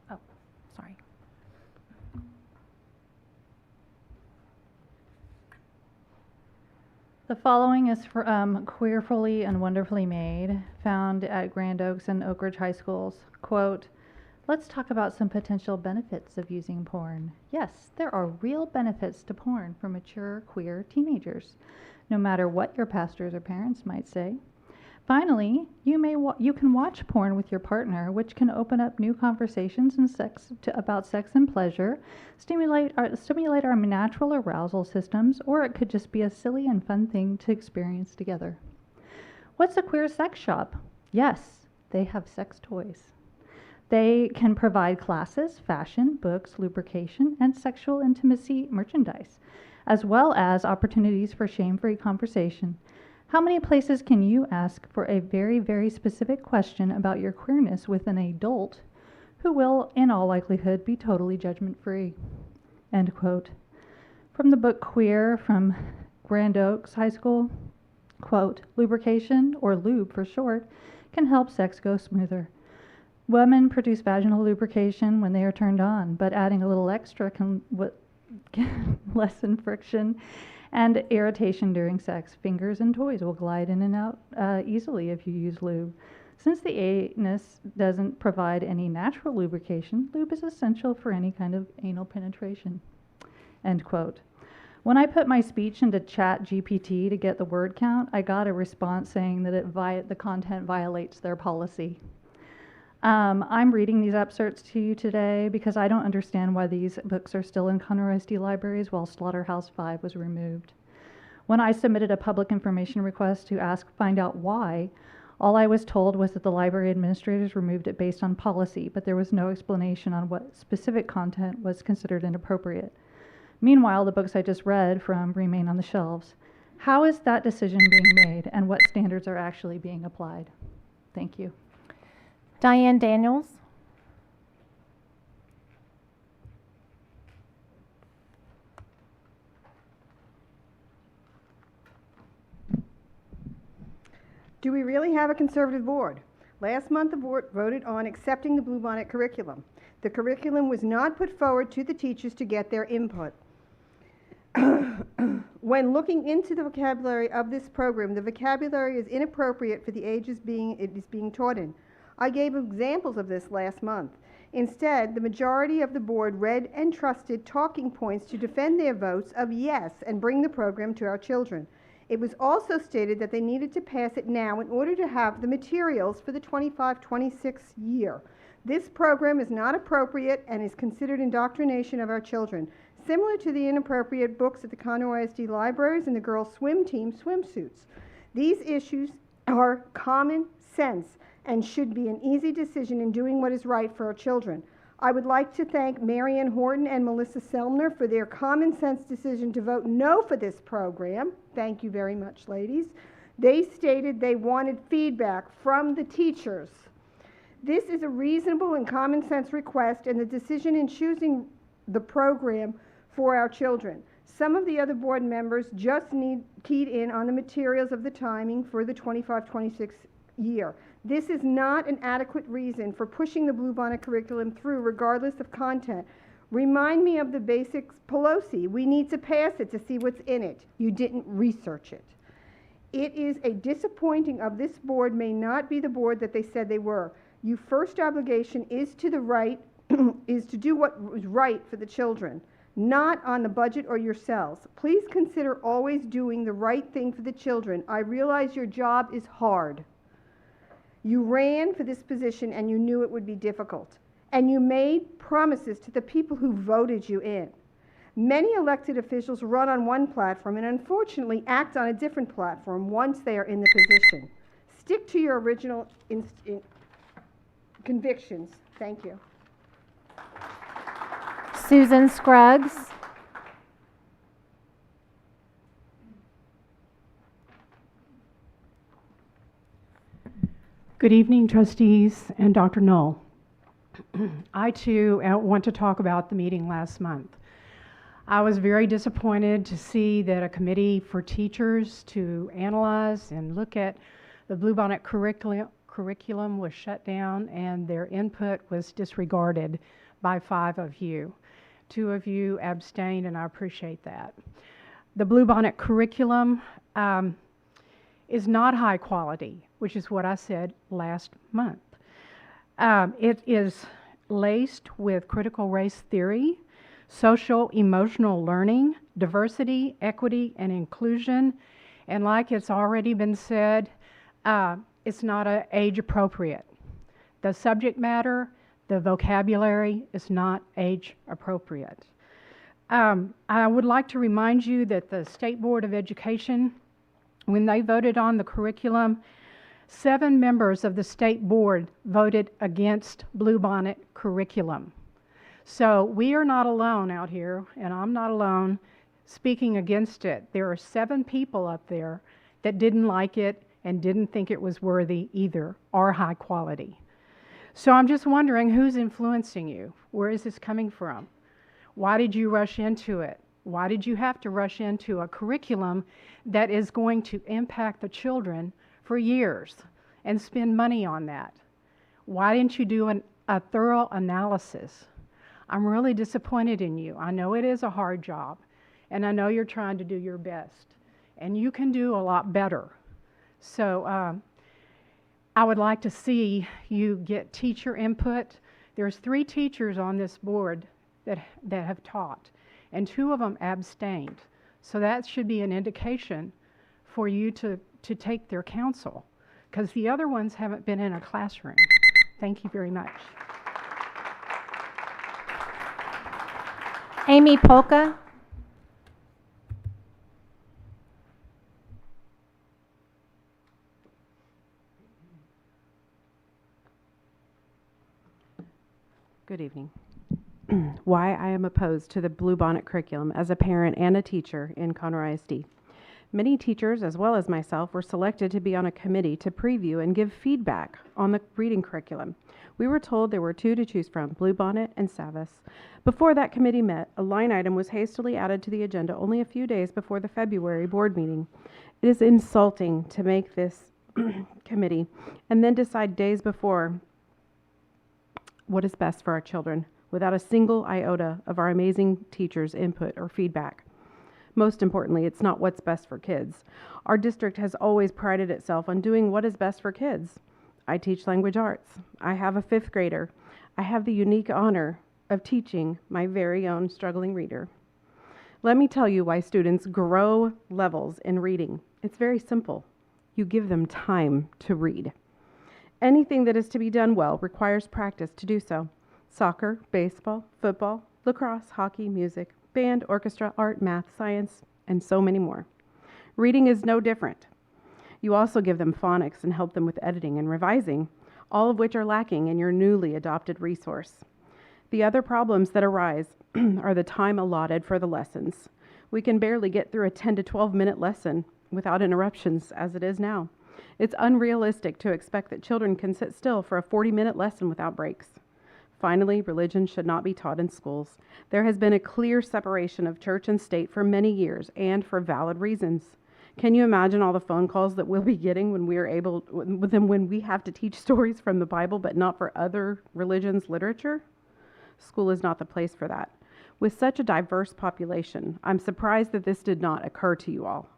Oh, sorry. The following is from Queerfully and Wonderfully Made, found at Grand Oaks and Oak Ridge High Schools. Quote, "Let's talk about some potential benefits of using porn. Yes, there are real benefits to porn for mature queer teenagers, no matter what your pastors or parents might say. Finally, you can watch porn with your partner, which can open up new conversations about sex and pleasure, stimulate our natural arousal systems, or it could just be a silly and fun thing to experience together. What's a queer sex shop? Yes, they have sex toys. They can provide classes, fashion, books, lubrication, and sexual intimacy merchandise, as well as opportunities for shame-free conversation. How many places can you ask for a very, very specific question about your queerness with an adult who will, in all likelihood, be totally judgment-free. End quote. From the book Queer from Grand Oaks High School, quote, lubrication, or lube for short, can help sex go smoother. Women produce vaginal lubrication when they are turned on, but adding a little extra can lessen friction and irritation during sex. Fingers and toys will glide in and out easily if you use lube. Since the anus doesn't provide any natural lubrication, lube is essential for any kind of anal penetration. End quote. When I put my speech into ChatGPT to get the word count, I got a response saying that the content violates their policy. I'm reading these excerpts to you today because I don't understand why these books are still in Conroe ISD libraries while Slaughterhouse-5 was removed. When I submitted a public information request to find out why, all I was told was that the library administrators removed it based on policy, but there was no explanation on what specific content was considered inappropriate. Meanwhile, the books I just read from remain on the shelves. How is that decision being made, and what standards are actually being applied? Thank you. Diane Daniels. Do we really have a conservative board? Last month, the board voted on accepting the Bluebonnet curriculum. The curriculum was not put forward to the teachers to get their input. When looking into the vocabulary of this program, the vocabulary is inappropriate for the ages it is being taught in. I gave examples of this last month. Instead, the majority of the board read and trusted talking points to defend their votes of yes and bring the program to our children. It was also stated that they needed to pass it now in order to have the materials for the 25-26 year. This program is not appropriate and is considered indoctrination of our children, similar to the inappropriate books at the Conroe ISD libraries and the girls' swim team swimsuits. These issues are common sense and should be an easy decision in doing what is right for our children. I would like to thank Marianne Horton and Melissa Selmner for their common sense decision to vote no for this program. Thank you very much, ladies. They stated they wanted feedback from the teachers. This is a reasonable and common sense request, and the decision in choosing the program for our children. Some of the other board members just keyed in on the materials of the timing for the 25-26 year. This is not an adequate reason for pushing the Bluebonnet curriculum through regardless of content. Remind me of the basics Pelosi. We need to pass it to see what's in it. You didn't research it. It is a disappointing of this board may not be the board that they said they were. Your first obligation is to do what is right for the children, not on the budget or yourselves. Please consider always doing the right thing for the children. I realize your job is hard. You ran for this position and you knew it would be difficult. And you made promises to the people who voted you in. Many elected officials run on one platform and unfortunately act on a different platform once they are in the position. Stick to your original convictions. Thank you. Susan Scruggs. Good evening, trustees and Dr. Knoll. I too want to talk about the meeting last month. I was very disappointed to see that a committee for teachers to analyze and look at the Bluebonnet curriculum was shut down and their input was disregarded by 5 of you. 2 of you abstained, and I appreciate that. The Bluebonnet curriculum is not high quality, which is what I said last month. It is laced with critical race theory, social emotional learning, diversity, equity, and inclusion. And like it's already been said, it's not age appropriate. The subject matter, the vocabulary is not age appropriate. I would like to remind you that the State Board of Education, when they voted on the curriculum, 7 members of the state board voted against Bluebonnet curriculum. So we are not alone out here, and I'm not alone speaking against it. There are 7 people up there that didn't like it and didn't think it was worthy either, or high quality. So I'm just wondering who's influencing you? Where is this coming from? Why did you rush into it? Why did you have to rush into a curriculum that is going to impact the children for years and spend money on that? Why didn't you do a thorough analysis? I'm really disappointed in you. I know it is a hard job, and I know you're trying to do your best, and you can do a lot better. So I would like to see you get teacher input. There's 3 teachers on this board that have taught, and 2 of them abstained. So that should be an indication for you to take their counsel, because the other ones haven't been in a classroom. Thank you very much. Amy Polka. Good evening. Why I am opposed to the Bluebonnet curriculum as a parent and a teacher in Conroe ISD. Many teachers, as well as myself, were selected to be on a committee to preview and give feedback on the reading curriculum. We were told there were 2 to choose from, Bluebonnet and Savas. Before that committee met, a line item was hastily added to the agenda only a few days before the February board meeting. It is insulting to make this committee and then decide days before what is best for our children without a single iota of our amazing teachers' input or feedback. Most importantly, it's not what's best for kids. Our district has always prided itself on doing what is best for kids. I teach language arts. I have a 5th grader. I have the unique honor of teaching my very own struggling reader. Let me tell you why students grow levels in reading. It's very simple. You give them time to read. Anything that is to be done well requires practice to do so. Soccer, baseball, football, lacrosse, hockey, music, band, orchestra, art, math, science, and so many more. Reading is no different. You also give them phonics and help them with editing and revising, all of which are lacking in your newly adopted resource. The other problems that arise are the time allotted for the lessons. We can barely get through a 10 to 12 minute lesson without interruptions as it is now. It's unrealistic to expect that children can sit still for a 40-minute lesson without breaks. Finally, religion should not be taught in schools. There has been a clear separation of church and state for many years, and for valid reasons. Can you imagine all the phone calls that we'll be getting when we have to teach stories from the Bible but not for other religions' literature? School is not the place for that. With such a diverse population, I'm surprised that this did not occur to you all.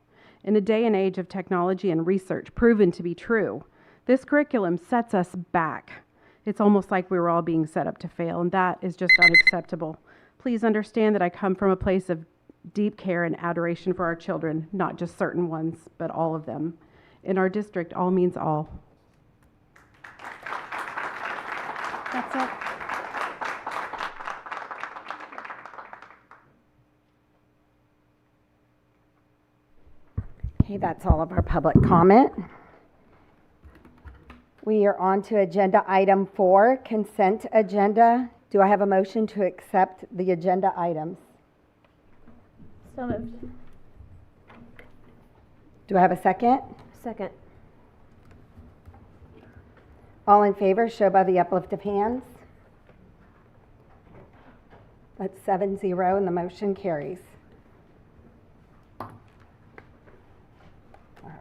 In a day and age of technology and research proven to be true, this curriculum sets us back. It's almost like we were all being set up to fail, and that is just unacceptable. Please understand that I come from a place of deep care and adoration for our children, not just certain ones, but all of them. In our district, all means all. That's it. Okay, that's all of our public comment. We are on to agenda item 4, consent agenda. Do I have a motion to accept the agenda items? So moved. Do I have a second? Second. All in favor, show by the uplift of hands. That's 7-0 and the motion carries.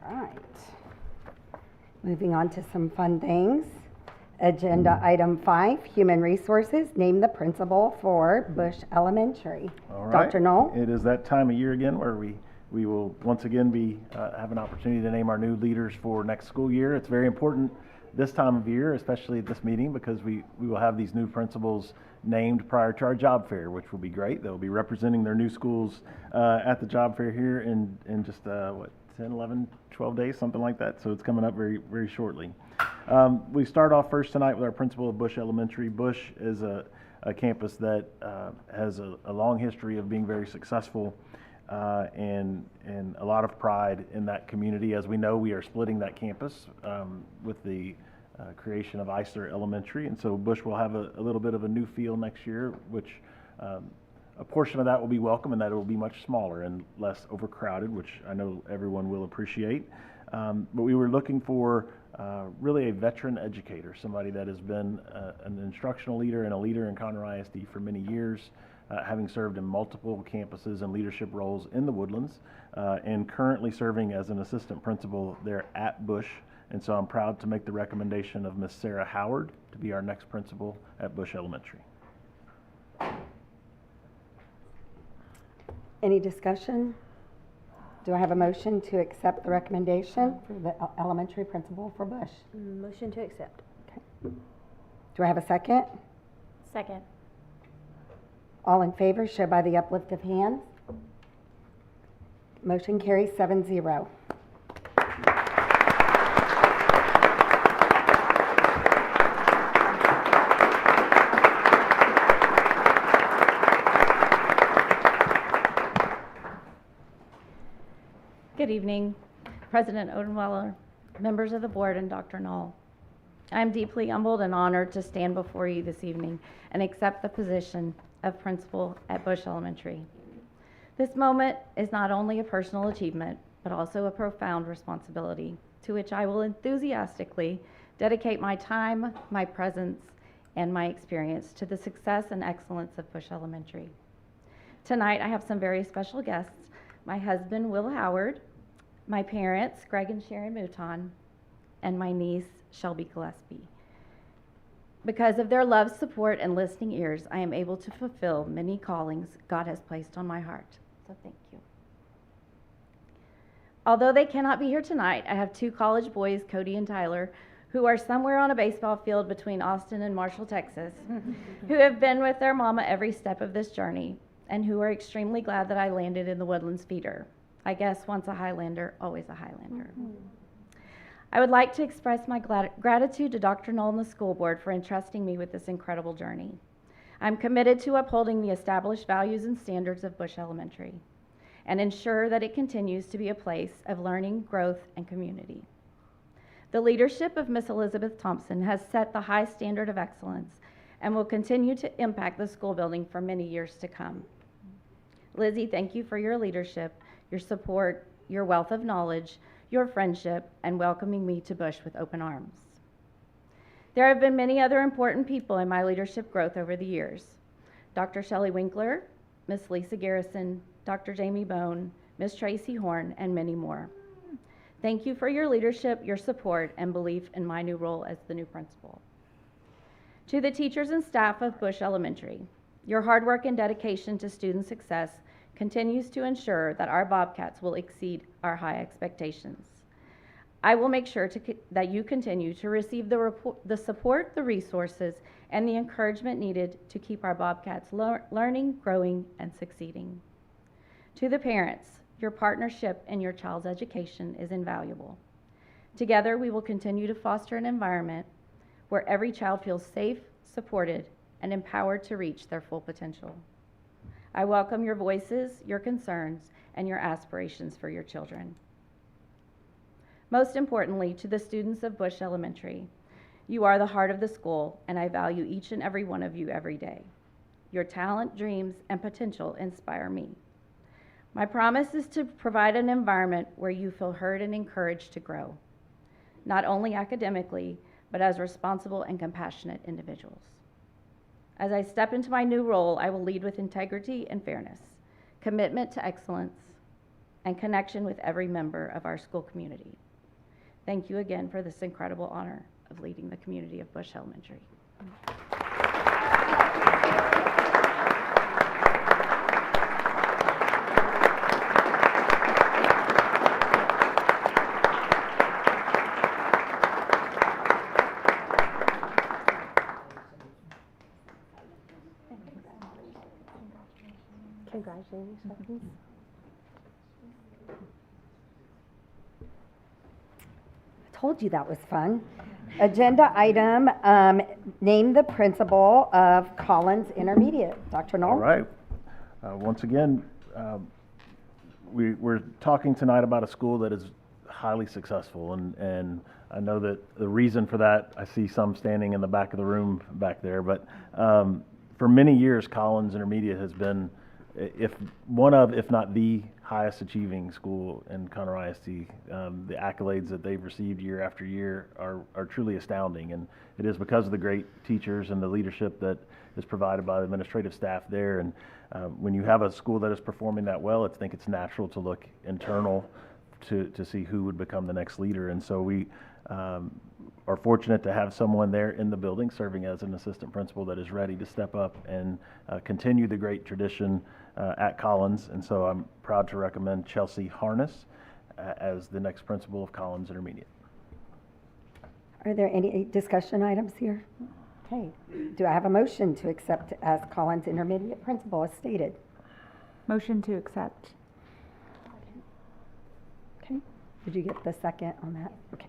All right. Moving on to some fun things. Agenda item 5, human resources. Name the principal for Bush Elementary. All right. Dr. Knoll? It is that time of year again where we will once again have an opportunity to name our new leaders for next school year. It's very important this time of year, especially at this meeting, because we will have these new principals named prior to our job fair, which will be great. They'll be representing their new schools at the job fair here in just 10, 11, 12 days, something like that. So it's coming up very, very shortly. We start off first tonight with our principal of Bush Elementary. Bush is a campus that has a long history of being very successful and a lot of pride in that community. As we know, we are splitting that campus with the creation of Eisler Elementary, and so Bush will have a little bit of a new feel next year, which a portion of that will be welcome, and that it will be much smaller and less overcrowded, which I know everyone will appreciate. But we were looking for really a veteran educator, somebody that has been an instructional leader and a leader in Conroe ISD for many years, having served in multiple campuses and leadership roles in the Woodlands, and currently serving as an assistant principal there at Bush. And so I'm proud to make the recommendation of Ms. Sarah Howard to be our next principal at Bush Elementary. Any discussion? Do I have a motion to accept the recommendation for the elementary principal for Bush? Motion to accept. Okay. Do I have a second? Second. All in favor, show by the uplift of hands. Motion carries 7-0. Good evening, President Odenweller, members of the board, and Dr. Knoll. I'm deeply humbled and honored to stand before you this evening and accept the position of principal at Bush Elementary. This moment is not only a personal achievement, but also a profound responsibility to which I will enthusiastically dedicate my time, my presence, and my experience to the success and excellence of Bush Elementary. Tonight, I have some very special guests: my husband, Will Howard, my parents, Greg and Sharon Mouton, and my niece, Shelby Gillespie. Because of their love, support, and listening ears, I am able to fulfill many callings God has placed on my heart. So thank you. Although they cannot be here tonight, I have two college boys, Cody and Tyler, who are somewhere on a baseball field between Austin and Marshall, Texas, who have been with their mama every step of this journey, and who are extremely glad that I landed in the Woodlands feeder. I guess once a Highlander, always a Highlander. I would like to express my gratitude to Dr. Knoll and the school board for entrusting me with this incredible journey. I'm committed to upholding the established values and standards of Bush Elementary and ensure that it continues to be a place of learning, growth, and community. The leadership of Miss Elizabeth Thompson has set the high standard of excellence and will continue to impact the school building for many years to come. Lizzie, thank you for your leadership, your support, your wealth of knowledge, your friendship, and welcoming me to Bush with open arms. There have been many other important people in my leadership growth over the years: Dr. Shelley Winkler, Miss Lisa Garrison, Dr. Jamie Bone, Miss Tracy Horn, and many more. Thank you for your leadership, your support, and belief in my new role as the new principal. To the teachers and staff of Bush Elementary, your hard work and dedication to student success continues to ensure that our Bobcats will exceed our high expectations. I will make sure that you continue to receive the support, the resources, and the encouragement needed to keep our Bobcats learning, growing, and succeeding. To the parents, your partnership in your child's education is invaluable. Together, we will continue to foster an environment where every child feels safe, supported, and empowered to reach their full potential. I welcome your voices, your concerns, and your aspirations for your children. Most importantly, to the students of Bush Elementary, you are the heart of the school, and I value each and every one of you every day. Your talent, dreams, and potential inspire me. My promise is to provide an environment where you feel heard and encouraged to grow, not only academically, but as responsible and compassionate individuals. As I step into my new role, I will lead with integrity and fairness, commitment to excellence, and connection with every member of our school community. Thank you again for this incredible honor of leading the community of Bush Elementary. Congratulations. I told you that was fun. Agenda item, name the principal of Collins Intermediate. Dr. Knoll? All right. Once again, we're talking tonight about a school that is highly successful, and I know that the reason for that, I see some standing in the back of the room back there, but for many years, Collins Intermediate has been if one of, if not the highest achieving school in Conroe ISD. The accolades that they've received year after year are truly astounding, and it is because of the great teachers and the leadership that is provided by the administrative staff there. And when you have a school that is performing that well, I think it's natural to look internal to see who would become the next leader. And so we are fortunate to have someone there in the building serving as an assistant principal that is ready to step up and continue the great tradition at Collins. And so I'm proud to recommend Chelsea Harness as the next principal of Collins Intermediate. Are there any discussion items here? Okay. Do I have a motion to accept as Collins Intermediate Principal as stated? Motion to accept. Okay. Did you get the second on that? Okay.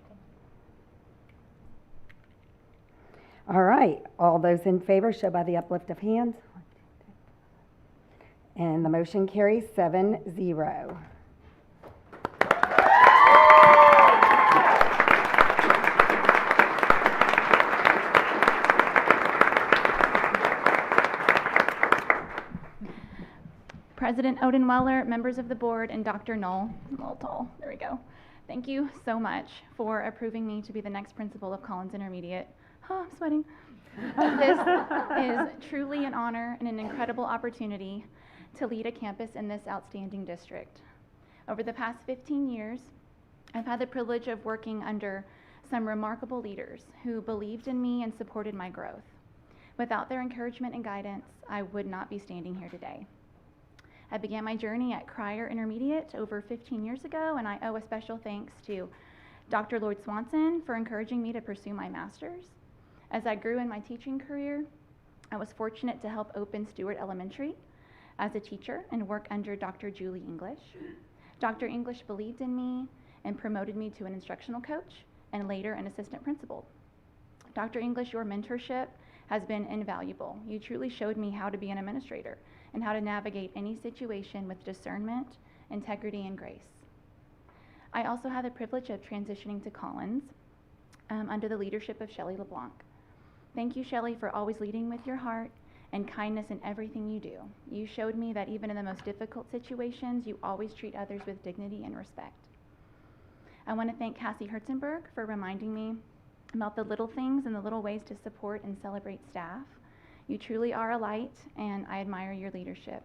All right. All those in favor show by the uplift of hands. And the motion carries 7-0. President Odenweller, members of the board, and Dr. Knoll, I'm a little tall, there we go. Thank you so much for approving me to be the next principal of Collins Intermediate. Oh, I'm sweating. This is truly an honor and an incredible opportunity to lead a campus in this outstanding district. Over the past 15 years, I've had the privilege of working under some remarkable leaders who believed in me and supported my growth. Without their encouragement and guidance, I would not be standing here today. I began my journey at Crier Intermediate over 15 years ago, and I owe a special thanks to Dr. Lloyd Swanson for encouraging me to pursue my master's. As I grew in my teaching career, I was fortunate to help open Stewart Elementary as a teacher and work under Dr. Julie English. Dr. English believed in me and promoted me to an instructional coach and later an assistant principal. Dr. English, your mentorship has been invaluable. You truly showed me how to be an administrator and how to navigate any situation with discernment, integrity, and grace. I also had the privilege of transitioning to Collins under the leadership of Shelley LeBlanc. Thank you, Shelley, for always leading with your heart and kindness in everything you do. You showed me that even in the most difficult situations, you always treat others with dignity and respect. I want to thank Cassie Herzenberg for reminding me about the little things and the little ways to support and celebrate staff. You truly are a light, and I admire your leadership.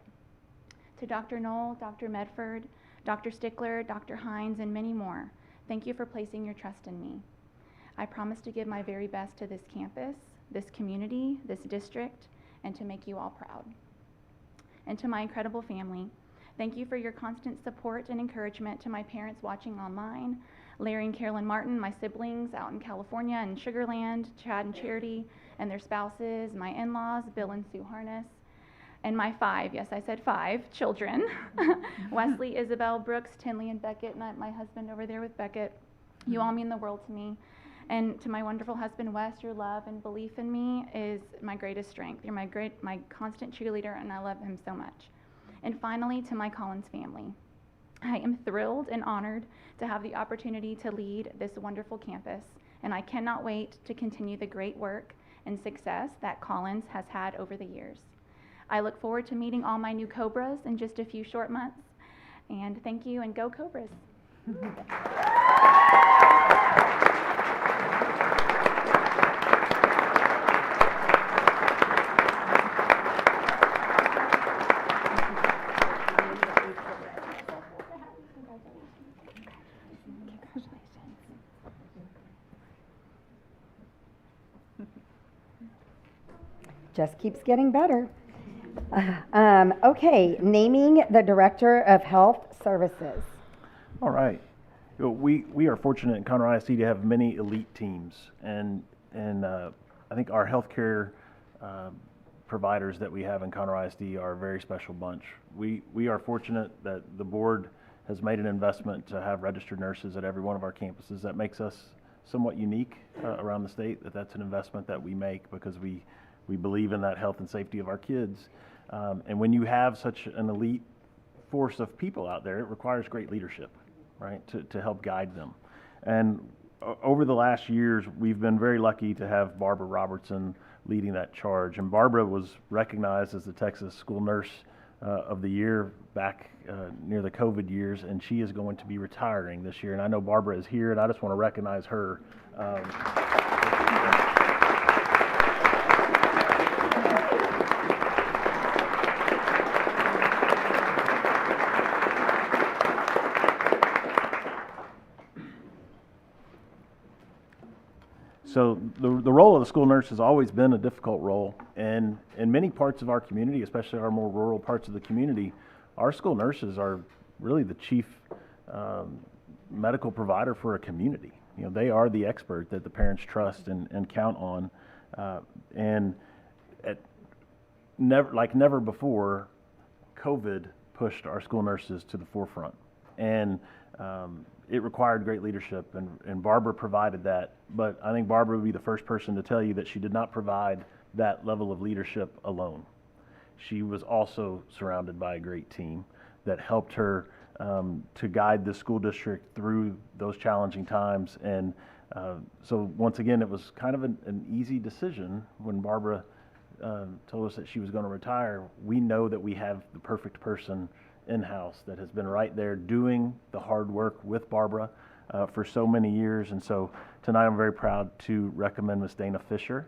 To Dr. Knoll, Dr. Medford, Dr. Stickler, Dr. Hines, and many more, thank you for placing your trust in me. I promise to give my very best to this campus, this community, this district, and to make you all proud. And to my incredible family, thank you for your constant support and encouragement. To my parents watching online, Larry and Carolyn Martin, my siblings out in California and Sugar Land, Chad and Charity, and their spouses, my in-laws, Bill and Sue Harness, and my 5, yes, I said 5 children, Wesley, Isabel, Brooks, Tinley, and Beckett, and my husband over there with Beckett. You all mean the world to me. And to my wonderful husband, Wes, your love and belief in me is my greatest strength. You're my constant cheerleader, and I love him so much. And finally, to my Collins family. I am thrilled and honored to have the opportunity to lead this wonderful campus, and I cannot wait to continue the great work and success that Collins has had over the years. I look forward to meeting all my new Cobras in just a few short months, and thank you, and go Cobras. Just keeps getting better. Okay, naming the Director of Health Services. All right. We are fortunate in Conroe ISD to have many elite teams, and I think our healthcare providers that we have in Conroe ISD are a very special bunch. We are fortunate that the board has made an investment to have registered nurses at every one of our campuses. That makes us somewhat unique around the state. That's an investment that we make because we believe in that health and safety of our kids. And when you have such an elite force of people out there, it requires great leadership, right, to help guide them. And over the last years, we've been very lucky to have Barbara Robertson leading that charge. And Barbara was recognized as the Texas School Nurse of the year back near the COVID years, and she is going to be retiring this year. And I know Barbara is here, and I just want to recognize her. So the role of the school nurse has always been a difficult role, and in many parts of our community, especially our more rural parts of the community, our school nurses are really the chief medical provider for a community. You know, they are the expert that the parents trust and count on, and never before, COVID pushed our school nurses to the forefront, and it required great leadership, and Barbara provided that. But I think Barbara would be the first person to tell you that she did not provide that level of leadership alone. She was also surrounded by a great team that helped her to guide the school district through those challenging times. And so once again, it was kind of an easy decision when Barbara told us that she was going to retire. We know that we have the perfect person in-house that has been right there doing the hard work with Barbara for so many years. And so tonight I'm very proud to recommend Ms. Dana Fisher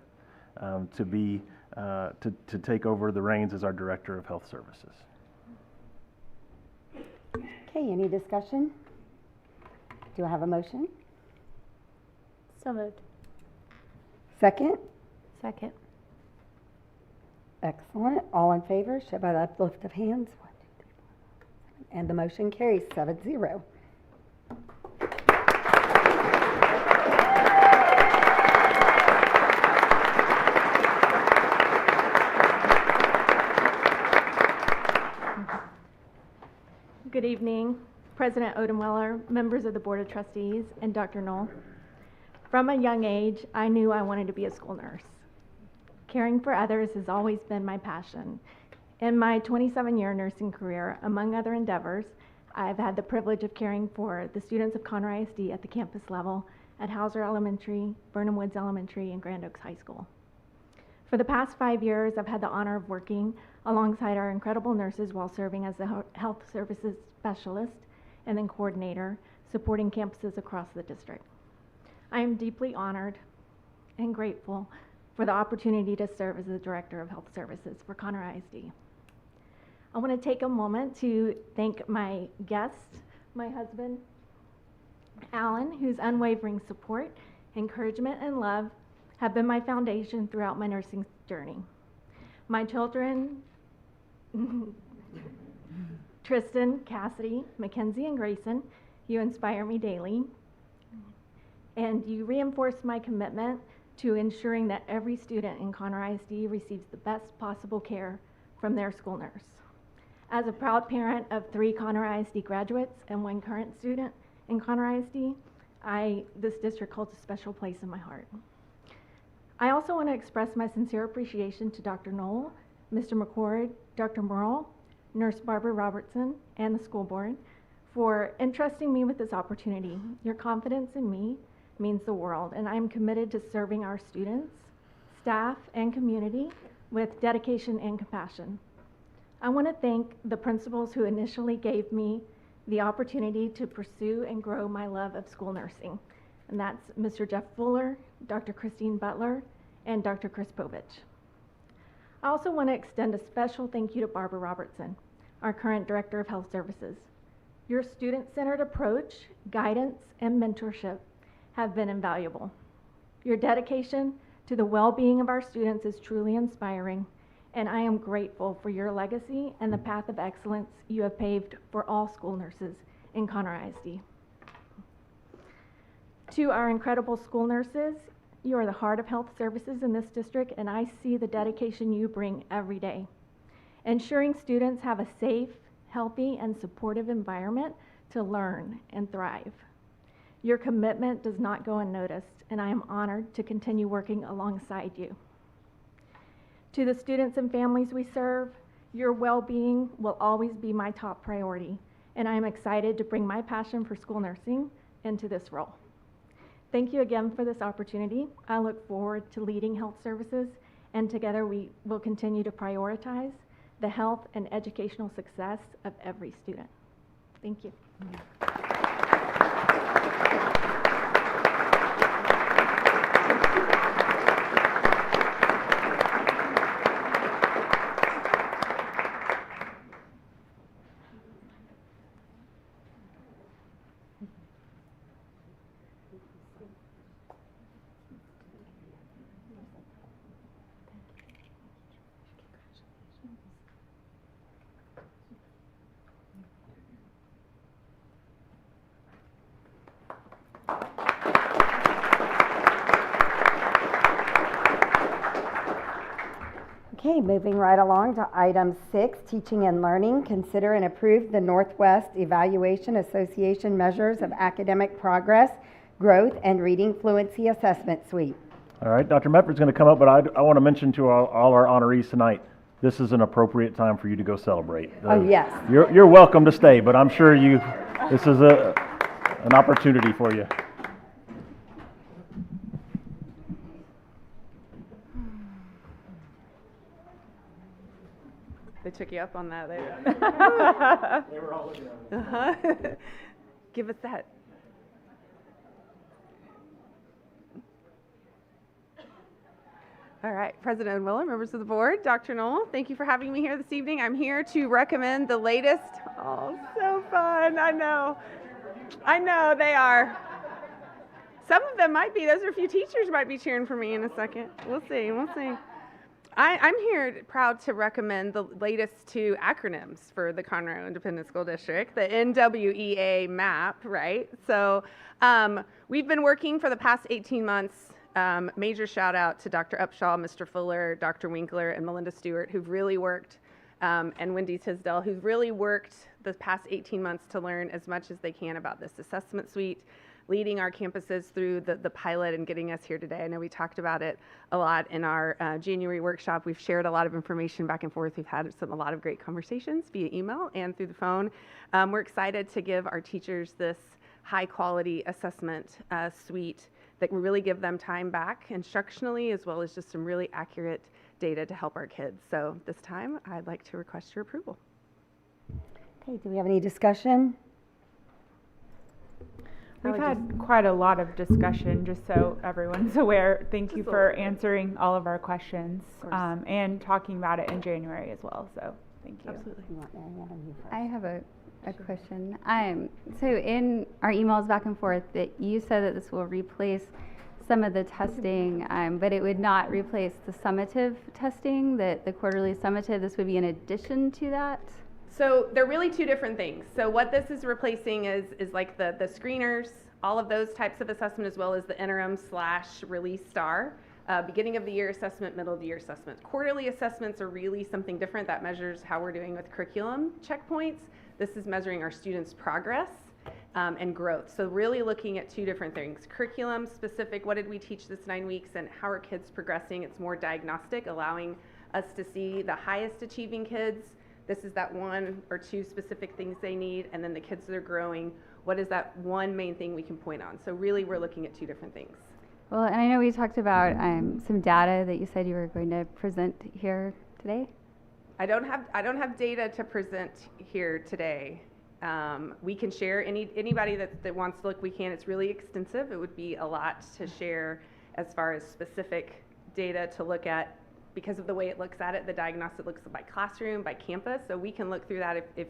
to take over the reins as our Director of Health Services. Okay, any discussion? Do I have a motion? So moved. Second? Second. Excellent. All in favor, show by the uplift of hands. 1, 2, 3, 4, 5, 6. And the motion carries 7-0. Good evening, President Odenweller, members of the Board of Trustees, and Dr. Knoll. From a young age, I knew I wanted to be a school nurse. Caring for others has always been my passion. In my 27-year nursing career, among other endeavors, I've had the privilege of caring for the students of Conroe ISD at the campus level at Hauser Elementary, Burnham Woods Elementary, and Grand Oaks High School. For the past 5 years, I've had the honor of working alongside our incredible nurses while serving as the health services specialist and then coordinator, supporting campuses across the district. I am deeply honored and grateful for the opportunity to serve as the Director of Health Services for Conroe ISD. I want to take a moment to thank my guest, my husband, Alan, whose unwavering support, encouragement, and love have been my foundation throughout my nursing journey. My children, Tristan, Cassidy, Mackenzie, and Grayson, you inspire me daily, and you reinforce my commitment to ensuring that every student in Conroe ISD receives the best possible care from their school nurse. As a proud parent of 3 Conroe ISD graduates and 1 current student in Conroe ISD, this district holds a special place in my heart. I also want to express my sincere appreciation to Dr. Knoll, Mr. McCord, Dr. Merle, Nurse Barbara Robertson, and the school board for entrusting me with this opportunity. Your confidence in me means the world, and I am committed to serving our students, staff, and community with dedication and compassion. I want to thank the principals who initially gave me the opportunity to pursue and grow my love of school nursing, and that's Mr. Jeff Fuller, Dr. Christine Butler, and Dr. Chris Povich. I also want to extend a special thank you to Barbara Robertson, our current Director of Health Services. Your student-centered approach, guidance, and mentorship have been invaluable. Your dedication to the well-being of our students is truly inspiring, and I am grateful for your legacy and the path of excellence you have paved for all school nurses in Conroe ISD. To our incredible school nurses, you are the heart of health services in this district, and I see the dedication you bring every day. Ensuring students have a safe, healthy, and supportive environment to learn and thrive. Your commitment does not go unnoticed, and I am honored to continue working alongside you. To the students and families we serve, your well-being will always be my top priority, and I am excited to bring my passion for school nursing into this role. Thank you again for this opportunity. I look forward to leading health services, and together we will continue to prioritize the health and educational success of every student. Thank you. Okay, moving right along to item 6, teaching and learning. Consider and approve the Northwest Evaluation Association measures of academic progress, growth, and reading fluency assessment suite. All right, Dr. Medford's going to come up, but I want to mention to all our honorees tonight, this is an appropriate time for you to go celebrate. Oh, yes. You're welcome to stay, but I'm sure this is an opportunity for you. They took you up on that. They were all looking at me. Uh-huh. Give us that. All right, President Miller, members of the board, Dr. Knoll, thank you for having me here this evening. I'm here to recommend the latest. Oh, so fun. I know they are. Some of them might be. Those are a few teachers might be cheering for me in a second. We'll see. I'm here proud to recommend the latest 2 acronyms for the Conroe Independent School District, the NWEA MAP, right? So we've been working for the past 18 months. Major shout out to Dr. Upshaw, Mr. Fuller, Dr. Winkler, and Melinda Stewart, who've really worked, and Wendy Tisdale, who've really worked the past 18 months to learn as much as they can about this assessment suite, leading our campuses through the pilot and getting us here today. I know we talked about it a lot in our January workshop. We've shared a lot of information back and forth. We've had a lot of great conversations via email and through the phone. We're excited to give our teachers this high quality assessment suite that will really give them time back instructionally, as well as just some really accurate data to help our kids. So this time, I'd like to request your approval. Okay, do we have any discussion? We've had quite a lot of discussion, just so everyone's aware. Thank you for answering all of our questions and talking about it in January as well. So thank you. Absolutely. I have a question. So in our emails back and forth, that you said that this will replace some of the testing, but it would not replace the summative testing, the quarterly summative. This would be in addition to that? So they're really 2 different things. So what this is replacing is like the screeners, all of those types of assessment, as well as the interim / release star, beginning of the year assessment, middle of the year assessment. Quarterly assessments are really something different that measures how we're doing with curriculum checkpoints. This is measuring our students' progress and growth. So really looking at 2 different things. Curriculum specific, what did we teach this 9 weeks, and how are kids progressing? It's more diagnostic, allowing us to see the highest achieving kids. This is that 1 or 2 specific things they need, and then the kids that are growing, what is that one main thing we can point on? So really we're looking at 2 different things. Well, and I know we talked about some data that you said you were going to present here today. I don't have data to present here today. We can share anybody that wants to look. We can. It's really extensive. It would be a lot to share as far as specific data to look at because of the way it looks at it. The diagnostic looks by classroom, by campus. So we can look through that if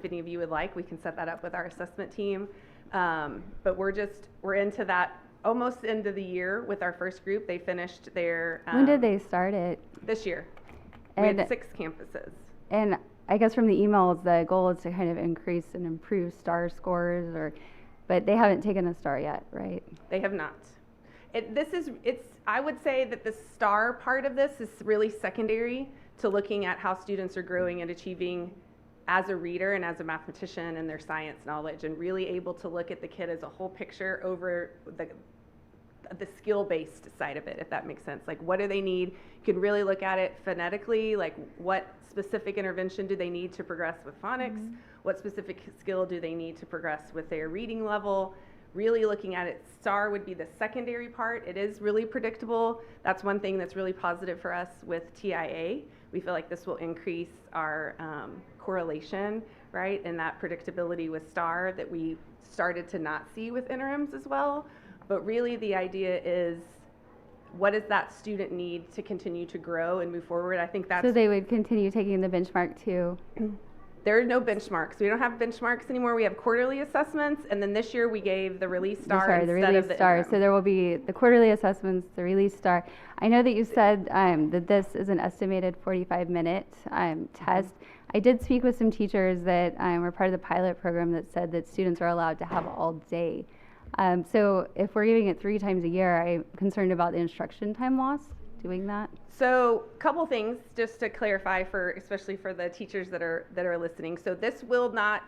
any of you would like. We can set that up with our assessment team. But we're into that almost end of the year with our first group. They finished their. When did they start it? This year. We had 6 campuses. And I guess from the emails, the goal is to kind of increase and improve STAR scores, but they haven't taken a STAR yet, right? They have not. I would say that the STAR part of this is really secondary to looking at how students are growing and achieving as a reader and as a mathematician and their science knowledge, and really able to look at the kid as a whole picture over the skill-based side of it, if that makes sense. Like, what do they need? You can really look at it phonetically, like what specific intervention do they need to progress with phonics? What specific skill do they need to progress with their reading level? Really looking at it, STAR would be the secondary part. It is really predictable. That's one thing that's really positive for us with TIA. We feel like this will increase our correlation, right, and that predictability with STAR that we started to not see with interims as well. But really the idea is, what does that student need to continue to grow and move forward? I think that's... So they would continue taking the benchmark too? There are no benchmarks. We don't have benchmarks anymore. We have quarterly assessments, and then this year we gave the release STAR the instead release of the STAR. interim. So there will be the quarterly assessments, the release STAR. I know that you said that this is an estimated 45-minute test. I did speak with some teachers that were part of the pilot program that said that students are allowed to have all day. So if we're giving it 3 times a year, I'm concerned about the instruction time loss doing that. So a couple things just to clarify, for especially for the teachers that are listening. So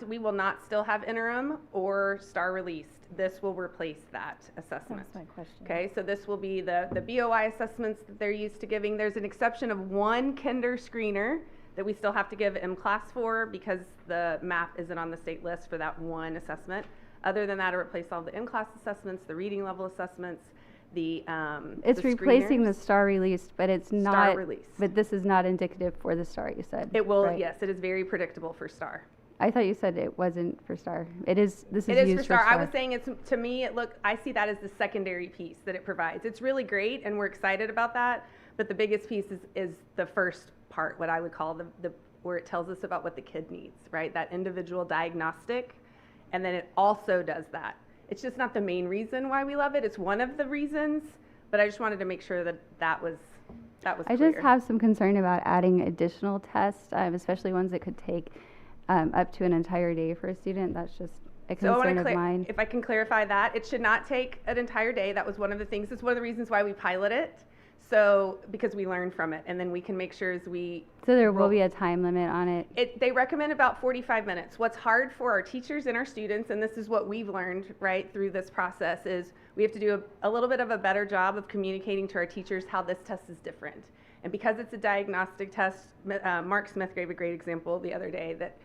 we will not still have interim or STAR released. This will replace that assessment. That's my question. Okay, so this will be the BOI assessments that they're used to giving. There's an exception of one kinder screener that we still have to give M-class for because the MAP isn't on the state list for that one assessment. Other than that, it'll replace all the M-class assessments, the reading level assessments, it's the replacing the screeners. STAR released, but it's not. STAR released. But this is not indicative for the STAR, you said. It will, right? yes, it is very predictable for STAR. I thought you said it wasn't for STAR. It is. This is It is used for STAR. I was saying to me, I see that as the secondary piece that it provides. It's really great, and we're excited about that. But the biggest piece is the first part, what I would call the where it tells us about what the kid needs, right? That individual diagnostic, and then it also does that. It's just not the main reason why we love it. It's one of the reasons, but I just wanted to make sure that was clear. I just have some concern about adding additional tests, especially ones that could take up to an entire day for a student. That's just a concern of mine. If I can clarify that, it should not take an entire day. That was one of the things. It's one of the reasons why we pilot it. So, because we learn from it, and then we can make sure as we... So there will be a time limit on it? They recommend about 45 minutes. What's hard for our teachers and our students, and this is what we've learned, right, through this process, is we have to do a little bit of a better job of communicating to our teachers how this test is different. And because it's a diagnostic test, Mark Smith gave a great example the other day that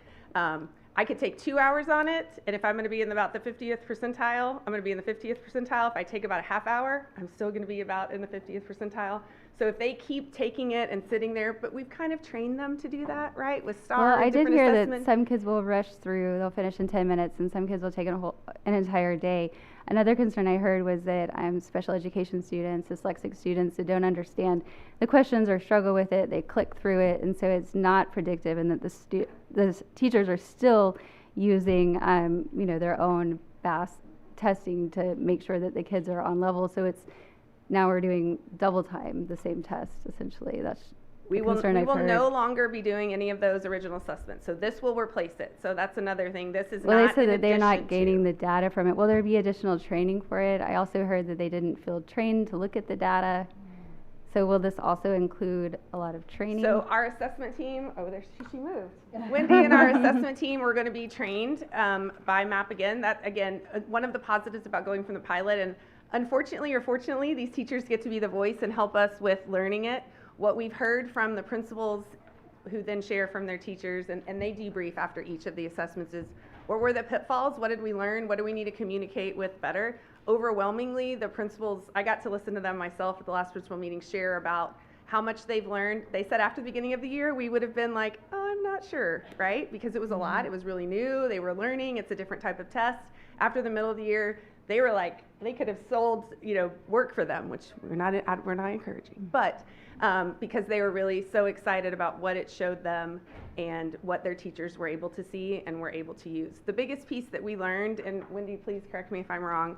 I could take 2 hours on it, and if I'm going to be in about the 50th percentile, I'm going to be in the 50th percentile. If I take about a half hour, I'm still going to be about in the 50th percentile. So if they keep taking it and sitting there, but we've kind of trained them to do that, right, with STAR. Well, I did hear assessment. that some kids will rush through, they'll finish in 10 minutes, and some kids will take an entire day. Another concern I heard was that special education students, dyslexic students that don't understand the questions or struggle with it, they click through it, and so it's not predictive, and that the teachers are still using their own fast testing to make sure that the kids are on level. So now we're doing double time the same test, essentially. That's we will no longer be doing any of those original assessments. So this will replace it. So that's another thing. This is Well, they said that they're not gaining the data from it. Will there be additional training for it? I also heard that they didn't feel trained to look at the data. So will this also include a lot of training? So our assessment team, she moved. Wendy and our assessment team, we're going to be trained by MAP again. That, again, one of the positives about going from the pilot, and unfortunately or fortunately, these teachers get to be the voice and help us with learning it. What we've heard from the principals who then share from their teachers, and they debrief after each of the assessments, is what were the pitfalls? What did we learn? What do we need to communicate with better? Overwhelmingly, the principals, I got to listen to them myself at the last principal meeting, share about how much they've learned. They said after the beginning of the year, we would have been like, oh, I'm not sure, right? Because it was a lot. It was really new. They were learning. It's a different type of test. After the middle of the year, they were like, they could have sold, work for them, which we're not encouraging. But because they were really so excited about what it showed them and what their teachers were able to see and were able to use. The biggest piece that we learned, and Wendy, please correct me if I'm wrong,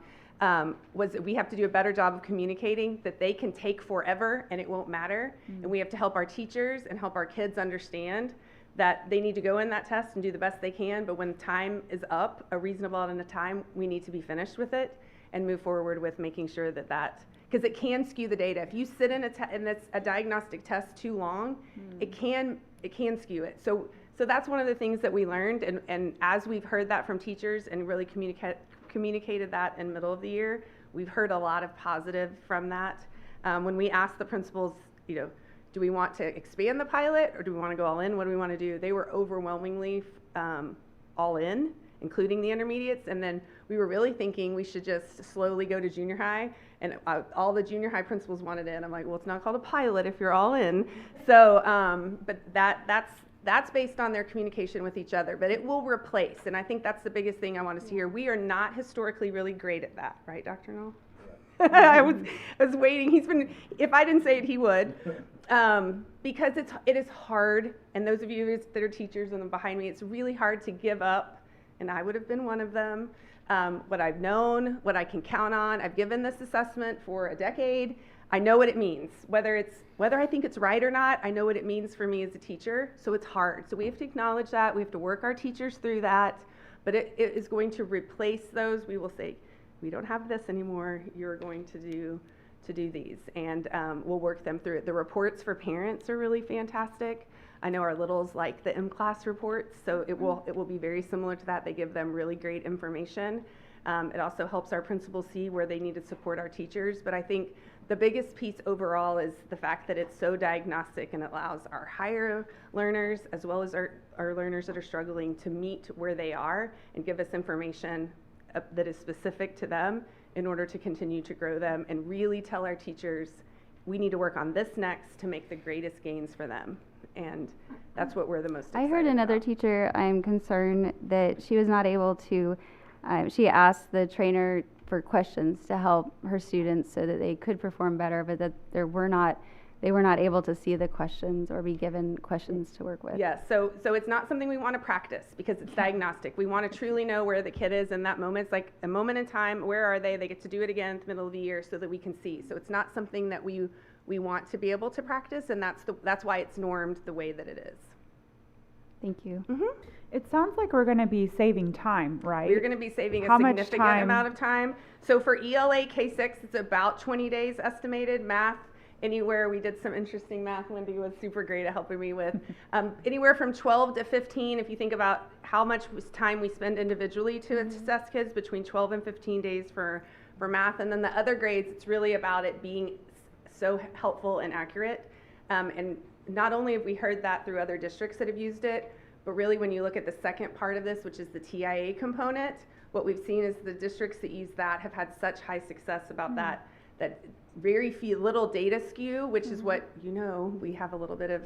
was that we have to do a better job of communicating that they can take forever and it won't matter. And we have to help our teachers and help our kids understand that they need to go in that test and do the best they can, but when time is up, a reasonable amount of time, we need to be finished with it and move forward with making sure that because it can skew the data. If you sit in a diagnostic test too long, it can skew it. So that's one of the things that we learned, and as we've heard that from teachers and really communicated that in the middle of the year, we've heard a lot of positive from that. When we asked the principals, do we want to expand the pilot or do we want to go all in? What do we want to do? They were overwhelmingly all in, including the intermediates. And then we were really thinking we should just slowly go to junior high. And all the junior high principals wanted in. I'm like, well, it's not called a pilot if you're all in. So, but that's based on their communication with each other, but it will replace. And I think that's the biggest thing I want us to hear. We are not historically really great at that, right, Dr. Knoll? I was waiting. He's been, if I didn't say it, he would. Because it is hard, and those of you that are teachers and behind me, it's really hard to give up, and I would have been one of them. What I've known, what I can count on. I've given this assessment for a decade. I know what it means. Whether I think it's right or not, I know what it means for me as a teacher. So it's hard. So we have to acknowledge that. We have to work our teachers through that. But it is going to replace those. We will say, we don't have this anymore. You're going to do these, and we'll work them through it. The reports for parents are really fantastic. I know our littles like the M-Class reports, so it will be very similar to that. They give them really great information. It also helps our principals see where they need to support our teachers. But I think the biggest piece overall is the fact that it's so diagnostic and allows our higher learners as well as our learners that are struggling to meet where they are and give us information that is specific to them in order to continue to grow them and really tell our teachers we need to work on this next to make the greatest gains for them. And that's what we're the most excited I heard another about. teacher, I'm concerned that she was not able to, she asked the trainer for questions to help her students so that they could perform better, but that they were not able to see the questions or be given questions to work with. Yes, so it's not something we want to practice because it's diagnostic. We want to truly know where the kid is in that moment. It's like a moment in time, where are they? They get to do it again in the middle of the year so that we can see. So it's not something that we want to be able to practice, and that's why it's normed the way that it is. Thank you. Mm-hmm. It sounds like we're going to be saving time, right? We're going to be saving How a much significant time? amount of time. So for ELA K6, it's about 20 days estimated. Math, anywhere, we did some interesting math. Wendy was super great at helping me with. Anywhere from 12 to 15, if you think about how much time we spend individually to assess kids, between 12 and 15 days for math. And then the other grades, it's really about it being so helpful and accurate. And not only have we heard that through other districts that have used it, but really when you look at the second part of this, which is the TIA component, what we've seen is the districts that use that have had such high success about that very little data skew, which is what, we have a little bit of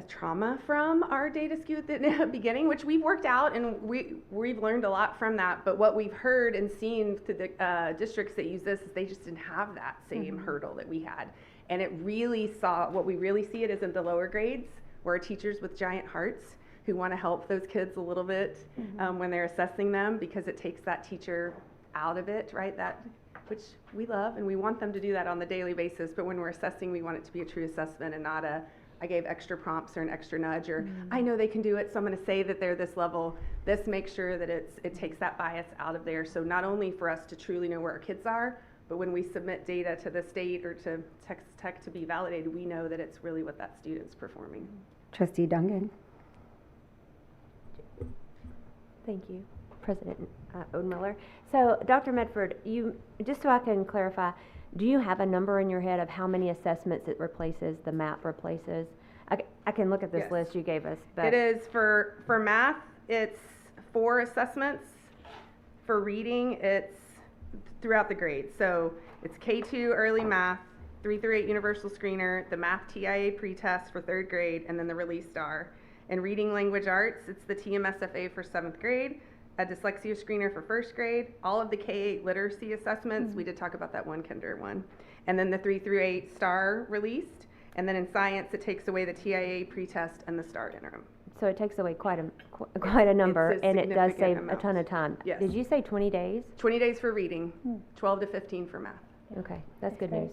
trauma from our data skew at the beginning, which we've worked out, and we've learned a lot from that. But what we've heard and seen to the districts that use this is they just didn't have that same hurdle that we had. And what we really see it is in the lower grades, where our teachers with giant hearts who want to help those kids a little bit when they're assessing them, because it takes that teacher out of it, right? Which we love, and we want them to do that on the daily basis. But when we're assessing, we want it to be a true assessment and not I gave extra prompts or an extra nudge, or I know they can do it, so I'm going to say that they're this level. This makes sure that it takes that bias out of there. So not only for us to truly know where our kids are, but when we submit data to the state or to Texas Tech to be validated, we know that it's really what that student's performing. Trustee Dungan. Thank you, President Odenweiler. So, Dr. Medford, just so I can clarify, do you have a number in your head of how many assessments it replaces, the map replaces? I can look at this Yes. list you gave us. But It is for math, it's 4 assessments. For reading, it's throughout the grade. So it's K2 early math, 3 through 8 universal screener, the math TIA pretest for 3rd grade, and then the release star. In reading language arts, it's the TMSFA for 7th grade, a dyslexia screener for 1st grade, all of the K8 literacy assessments. We did talk about that one kinder one. And then the 3 through 8 star released. And then in science, it takes away the TIA pretest and the star interim. so it takes away quite a number, It's a and it does significant save amount. a ton of time. Yes. Did you say 20 days? 20 days for reading, 12 to 15 for math. Okay, that's good news.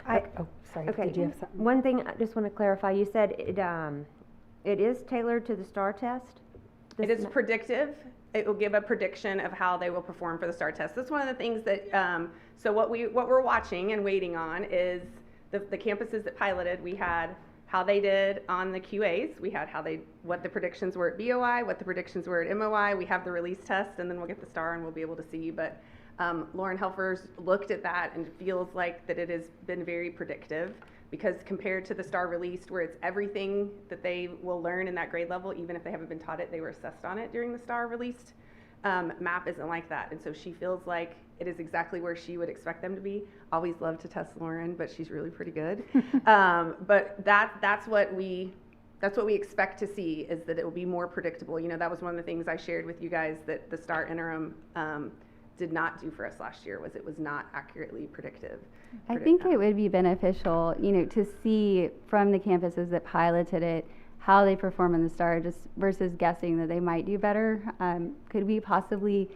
Sorry, Okay, did you have something? one thing I just want to clarify, you said it is tailored to the STAR test? It is predictive. It will give a prediction of how they will perform for the STAR test. That's one of the things that, so what we're watching and waiting on is the campuses that piloted. We had how they did on the QAs. We had what the predictions were at BOI, what the predictions were at MOI. We have the release test, and then we'll get the STAR and we'll be able to see. But Lauren Helfers looked at that and feels like that it has been very predictive because compared to the STAR released, where it's everything that they will learn in that grade level, even if they haven't been taught it, they were assessed on it during the STAR released. MAP isn't like that, and so she feels like it is exactly where she would expect them to be. Always love to test Lauren, but she's really pretty good. But that's what we expect to see, is that it will be more predictable. You know, that was one of the things I shared with you guys that the STAR interim did not do for us last year, was it was not accurately predictive. I think it would be beneficial, you know, to see from the campuses that piloted it how they perform in the STAR, just versus guessing that they might do better. Could we possibly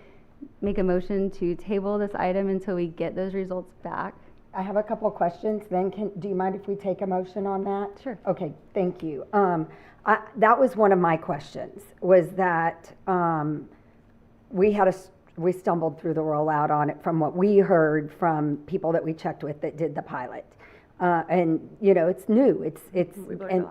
make a motion to table this item until we get those results back? I have a couple of questions. Then do you mind if we take a motion on that? Sure. Okay, thank you. That was one of my questions, was that we stumbled through the rollout on it from what we heard from people that we checked with that did the pilot. And you know, it's new,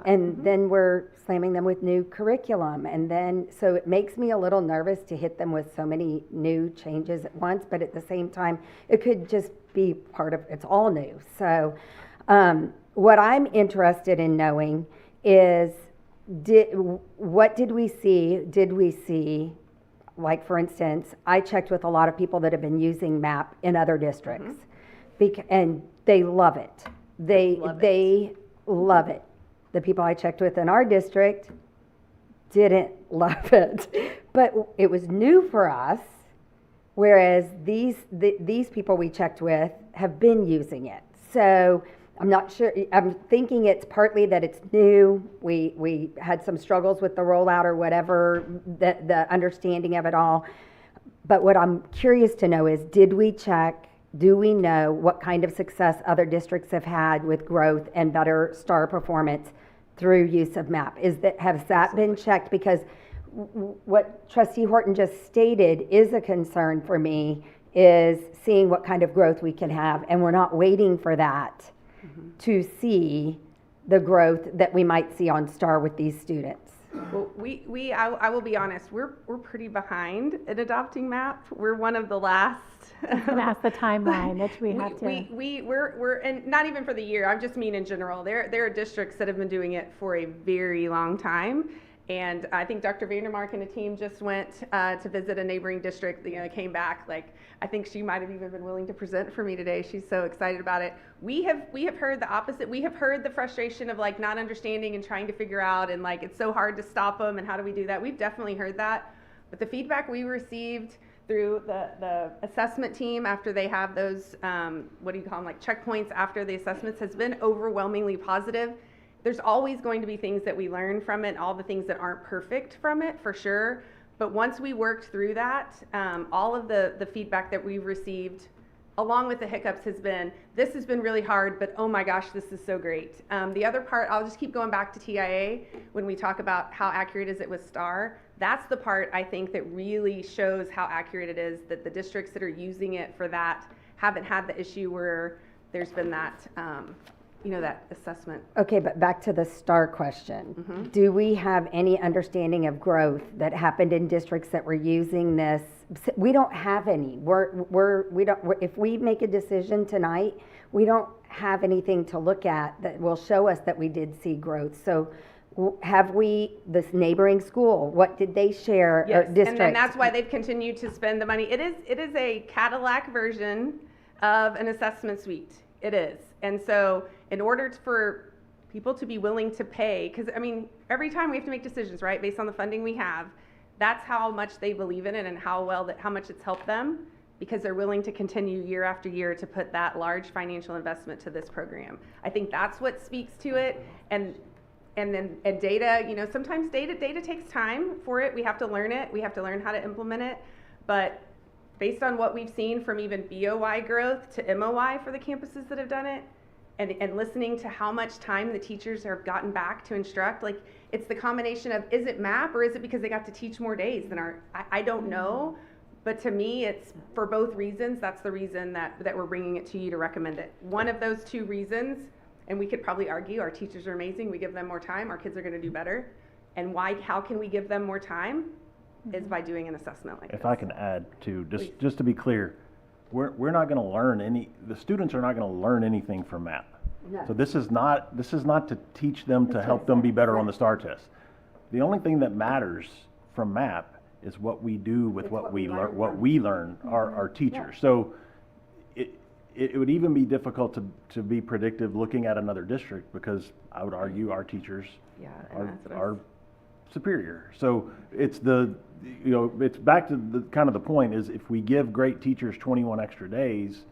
and then we're slamming them with new curriculum, and then, so it makes me a little nervous to hit them with so many new changes at once, but at the same time, it could just be part of, it's all new. So what I'm interested in knowing is, what did we see, like for instance, I checked with a lot of people that have been using MAP in other districts, and they love it. They love it. The people I checked with in our district didn't love it, but it was new for us, whereas these people we checked with have been using it. So I'm not sure, I'm thinking it's partly that it's new. We had some struggles with the rollout or whatever, the understanding of it all. But what I'm curious to know is, did we check? Do we know what kind of success other districts have had with growth and better STAR performance through use of MAP? Has that been checked? Because what Trustee Horton just stated is a concern for me, is seeing what kind of growth we can have, and we're not waiting for that to see the growth that we might see on STAR with these students. Well, I will be honest, we're pretty behind in adopting MAP. We're one of the last. I was going to ask the timeline that we have to. We're, and not even for the year, I just mean in general. There are districts that have been doing it for a very long time. And I think Dr. Vandermark and the team just went to visit a neighboring district, you know, came back. Like, I think she might have even been willing to present for me today. She's so excited about it. We have heard the opposite. We have heard the frustration of like not understanding and trying to figure out, and like it's so hard to stop them, and how do we do that? We've definitely heard that. But the feedback we received through the assessment team after they have those, what do you call them, like checkpoints after the assessments, has been overwhelmingly positive. There's always going to be things that we learn from it, all the things that aren't perfect from it, for sure. But once we worked through that, all of the feedback that we've received, along with the hiccups, has been, this has been really hard, but oh my gosh, this is so great. The other part, I'll just keep going back to TIA when we talk about how accurate is it with STAR. That's the part I think that really shows how accurate it is, that the districts that are using it for that haven't had the issue where there's been that, you know, that assessment. Okay, but back to the STAR question. Do we have any understanding of growth that happened in districts that were using this? We don't have any. If we make a decision tonight, we don't have anything to look at that will show us that we did see growth. So have we, this neighboring school, what did they share? Yes, District? and that's why they've continued to spend the money. It is a Cadillac version of an assessment suite. It is. And so in order for people to be willing to pay, because I mean, every time we have to make decisions, right, based on the funding we have, that's how much they believe in it and how much it's helped them, because they're willing to continue year after year to put that large financial investment to this program. I think that's what speaks to it. And data, you know, sometimes data takes time for it. We have to learn it. We have to learn how to implement it. But based on what we've seen from even BOY growth to MOY for the campuses that have done it, and listening to how much time the teachers have gotten back to instruct, like, it's the combination of, is it MAP or is it because they got to teach more days than I don't know, but to me it's for both reasons. That's the reason that we're bringing it to you to recommend it. One of those two reasons, and we could probably argue our teachers are amazing, we give them more time, our kids are going to do better. And how can we give them more time? Is by doing an assessment like this. If I can add to, just to be clear, we're not going to learn the students are not going to learn anything from MAP. No. So this is not to teach them to help them be better on the STAR test. The only thing that matters from MAP is what we do with what we learn, our teachers. So it would even be difficult to be predictive looking at another district, because I would argue our teachers are superior. So it's it's back to the kind of the point is, if we give great teachers 21 extra days,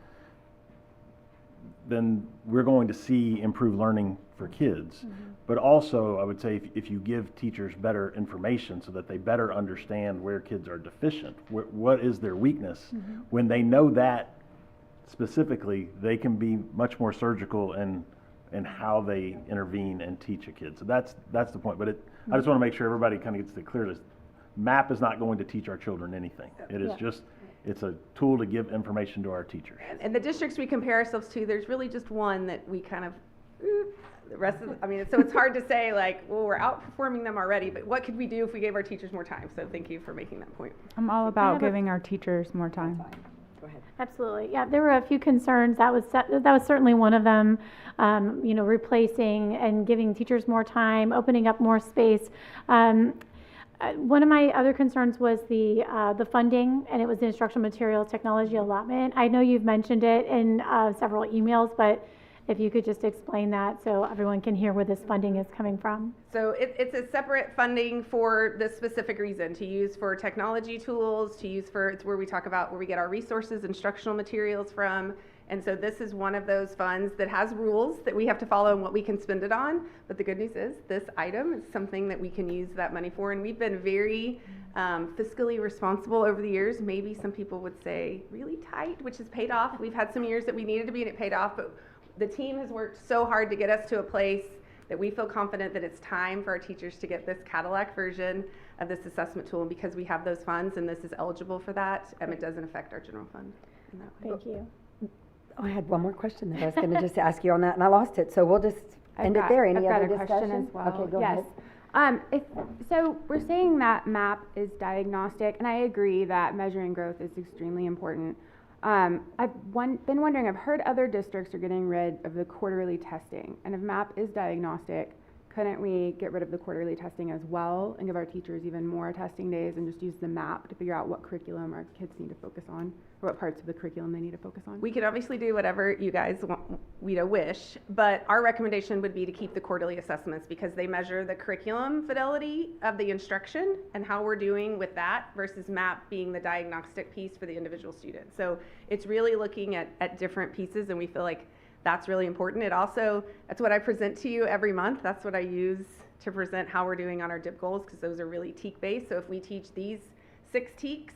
then we're going to see improved learning for kids. But also, I would say, if you give teachers better information so that they better understand where kids are deficient, what is their weakness, when they know that specifically, they can be much more surgical in how they intervene and teach a kid. So that's the point. But I just want to make sure everybody kind of gets it clear. MAP is not going to teach our children anything. It is just, it's a tool to give information to our teachers. And the districts we compare ourselves to, there's really just one that we kind of, the rest of, so it's hard to say like, well, we're outperforming them already, but what could we do if we gave our teachers more time? So thank you for making that point. I'm all about giving our teachers more time. Go ahead. Absolutely. Yeah, there were a few concerns. That was certainly one of them. Replacing and giving teachers more time, opening up more space. One of my other concerns was the funding, and it was the instructional materials technology allotment. I know you've mentioned it in several emails, but if you could just explain that so everyone can hear where this funding is coming from. So it's a separate funding for this specific reason, to use for technology tools, to use for, it's where we talk about where we get our resources, instructional materials from. And so this is one of those funds that has rules that we have to follow and what we can spend it on. But the good news is this item is something that we can use that money for. And we've been very fiscally responsible over the years. Maybe some people would say really tight, which has paid off. We've had some years that we needed to be and it paid off. But the team has worked so hard to get us to a place that we feel confident that it's time for our teachers to get this Cadillac version of this assessment tool. And because we have those funds and this is eligible for that, it doesn't affect our general fund in that way. Thank you. Oh, I had one more question that I was going to just ask you on that, and I lost it. So we'll just end it there. Any other discussion? I've got a question as well. Okay, go yes. ahead. So we're saying that MAP is diagnostic, and I agree that measuring growth is extremely important. I've been wondering, I've heard other districts are getting rid of the quarterly testing, and if MAP is diagnostic, couldn't we get rid of the quarterly testing as well and give our teachers even more testing days and just use the MAP to figure out what curriculum our kids need to focus on, or what parts of the curriculum they need to focus on? We could obviously do whatever you guys wish, but our recommendation would be to keep the quarterly assessments because they measure the curriculum fidelity of the instruction and how we're doing with that versus MAP being the diagnostic piece for the individual student. So it's really looking at different pieces, and we feel like that's really important. It also, that's what I present to you every month. That's what I use to present how we're doing on our DIP goals, because those are really TEAC based. So if we teach these 6 TEACs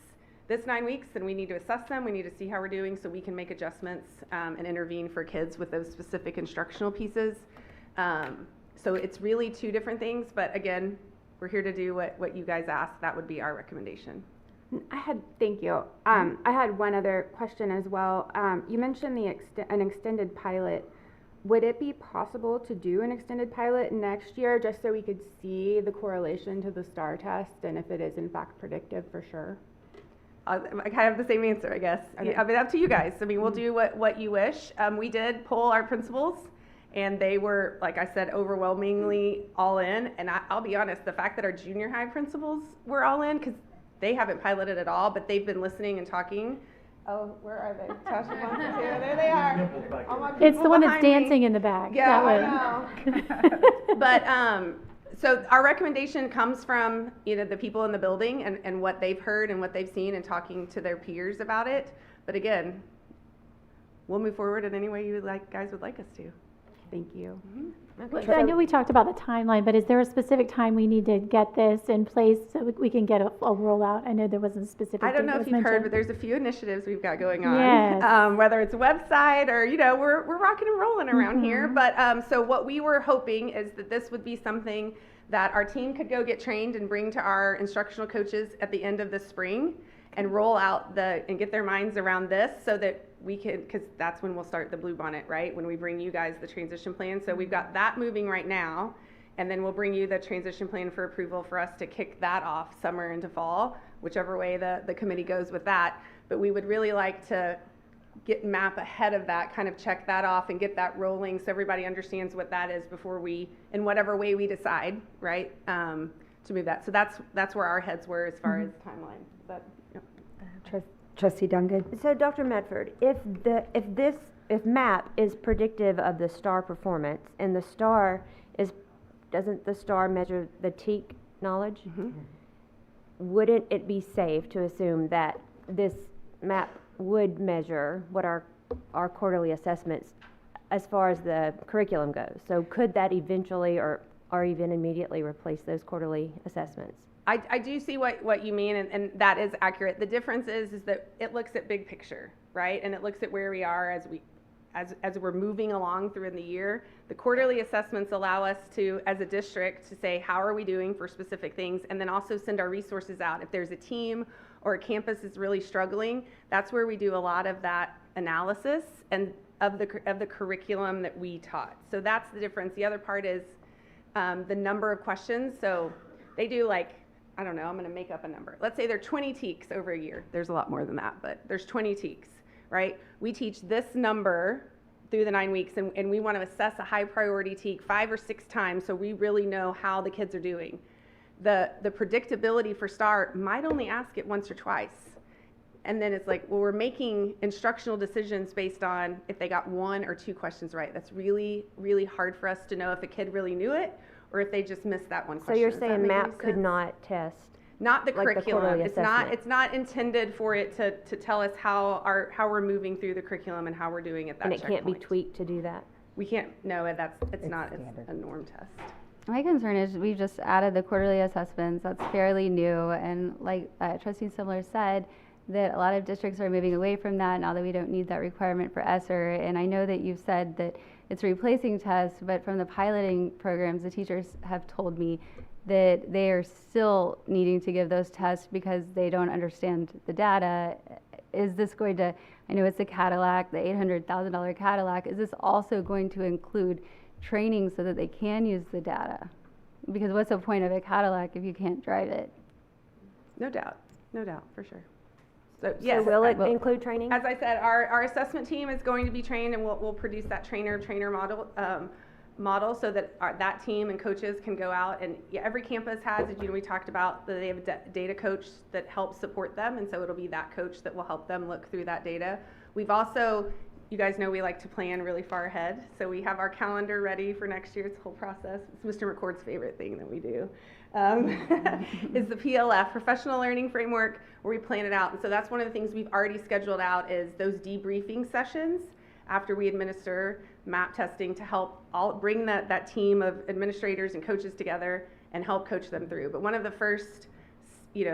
this 9 weeks, then we need to assess them. We need to see how we're doing so we can make adjustments and intervene for kids with those specific instructional pieces. So it's really 2 different things, but again, we're here to do what you guys asked. That would be our recommendation. Thank you. I had one other question as well. You mentioned an extended pilot. Would it be possible to do an extended pilot next year just so we could see the correlation to the STAR test and if it is in fact predictive for sure? I kind of have the same answer, I guess. Okay. Up to you guys. We'll do what you wish. We did poll our principals, and they were, like I said, overwhelmingly all in. And I'll be honest, the fact that our junior high principals were all in, because they haven't piloted at all, but they've been listening and talking. Oh, where are they? Tasha wants to. There they are. All my It's the one that's behind me. dancing in the back. Yeah, That I know. But so our recommendation comes from the people in the building and what they've heard and what they've seen and talking to their peers about it. But again, we'll move forward in any way you guys would like us to. Thank you. So I know we talked about the timeline, but is there a specific time we need to get this in place so we can get a rollout? I know there wasn't a specific I don't date know that if was you've heard, mentioned. but there's a few initiatives we've got going on. Yes. Whether it's a website or, we're rocking and rolling around here. But so what we were hoping is that this would be something that our team could go get trained and bring to our instructional coaches at the end of the spring and roll out and get their minds around this so that we could, because that's when we'll start the Bluebonnet, right? When we bring you guys the transition plan. So we've got that moving right now, and then we'll bring you the transition plan for approval for us to kick that off summer into fall, whichever way the committee goes with that. But we would really like to get MAP ahead of that, kind of check that off and get that rolling so everybody understands what that is before we, in whatever way we decide, right, to move that. So that's where our heads were as far as timeline. But, yep. Trustee Duncan? So Dr. Medford, if MAP is predictive of the STAR performance, and the STAR doesn't the STAR measure the TEAC knowledge? Wouldn't it be safe to assume that this MAP would measure what our quarterly assessments as far as the curriculum goes? So could that eventually or even immediately replace those quarterly assessments? I do see what you mean, and that is accurate. The difference is that it looks at big picture, right? And it looks at where we are as we're moving along through the year. The quarterly assessments allow us to, as a district, to say how are we doing for specific things, and then also send our resources out. If there's a team or a campus is really struggling, that's where we do a lot of that analysis and of the curriculum that we taught. So that's the difference. The other part is the number of questions. So they do, like, I don't know, I'm going to make up a number. Let's say there are 20 TEACs over a year. There's a lot more than that, but there's 20 TEACs, right? We teach this number through the 9 weeks, and we want to assess a high priority TEAC 5 or 6 times so we really know how the kids are doing. The predictability for STAR might only ask it once or twice. And then it's like, well, we're making instructional decisions based on if they got 1 or 2 questions right. That's really, really hard for us to know if a kid really knew it or if they just missed that one question. So you're saying MAP could not test? Not the like curriculum. The It's not intended for it to tell us how we're moving through the curriculum and how we're doing at that checkpoint. And it can't be tweaked to do that? We can't, no, it's a norm test. My concern is we just added the quarterly assessments. That's fairly new, and like Trustee Simler said, that a lot of districts are moving away from that now that we don't need that requirement for ESSER. And I know that you've said that it's replacing tests, but from the piloting programs, the teachers have told me that they are still needing to give those tests because they don't understand the data. Is this going to, I know it's a Cadillac, the $800,000 Cadillac, is this also going to include training so that they can use the data? Because what's the point of a Cadillac if you can't drive it? No doubt, for sure. So yes, will it include training? As I said, our assessment team is going to be trained, and we'll produce that trainer model so that that team and coaches can go out, and every campus has, we talked about that they have a data coach that helps support them, and so it'll be that coach that will help them look through that data. We've also, you guys know we like to plan really far ahead, so we have our calendar ready for next year. It's a whole process. It's Mr. McCord's favorite thing that we do. Is the PLF, Professional Learning Framework, where we plan it out. And so that's one of the things we've already scheduled out is those debriefing sessions after we administer MAP testing to help bring that team of administrators and coaches together and help coach them through. But one of the first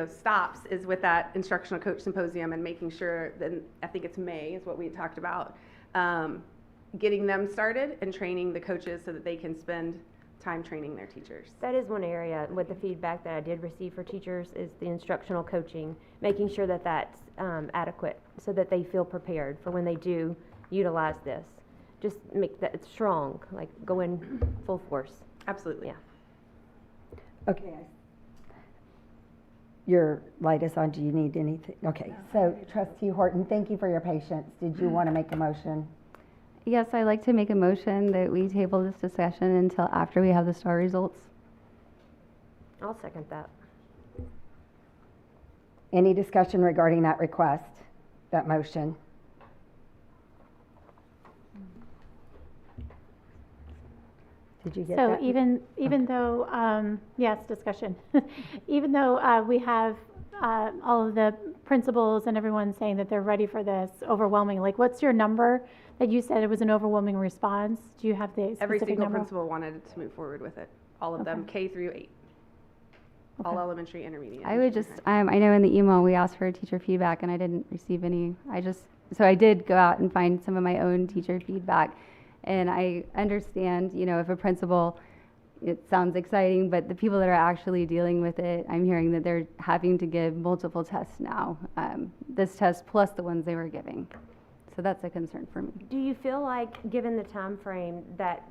stops is with that instructional coach symposium and making sure that, I think it's May is what we had talked about, getting them started and training the coaches so that they can spend time training their teachers. That is one area with the feedback that I did receive for teachers is the instructional coaching, making sure that that's adequate so that they feel prepared for when they do utilize this. Just make that it's strong, like go in full force. Absolutely. Yeah. Okay. Your light is on. Do you need anything? Okay. So Trustee Horton, thank you for your patience. Did you want to make a motion? Yes, I'd like to make a motion that we table this discussion until after we have the STAR results. I'll second that. Any discussion regarding that request, that motion? Did you get that? So even though, yes, discussion. Even though we have all of the principals and everyone saying that they're ready for this overwhelming, like what's your number that you said it was an overwhelming response? Do you have the specific Every single number? principal wanted to move forward with it. All of them, K through 8. All elementary, intermediate. I would just, I know in the email we asked for teacher feedback and I didn't receive any. So I did go out and find some of my own teacher feedback. And I understand, if a principal, it sounds exciting, but the people that are actually dealing with it, I'm hearing that they're having to give multiple tests now. This test plus the ones they were giving. So that's a concern for me. Do you feel like, given the time frame, that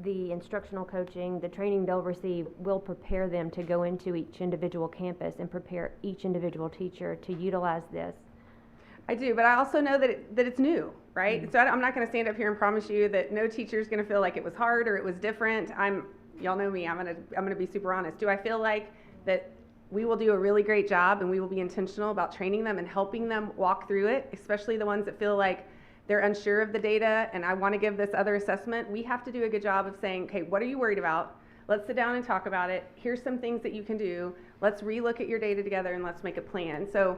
the instructional coaching, the training they'll receive, will prepare them to go into each individual campus and prepare each individual teacher to utilize this? I do, but I also know that it's new, right? So I'm not going to stand up here and promise you that no teacher is going to feel like it was hard or it was different. Y'all know me. I'm going to be super honest. Do I feel like that we will do a really great job and we will be intentional about training them and helping them walk through it, especially the ones that feel like they're unsure of the data and I want to give this other assessment? We have to do a good job of saying, okay, what are you worried about? Let's sit down and talk about it. Here's some things that you can do. Let's relook at your data together and let's make a plan. So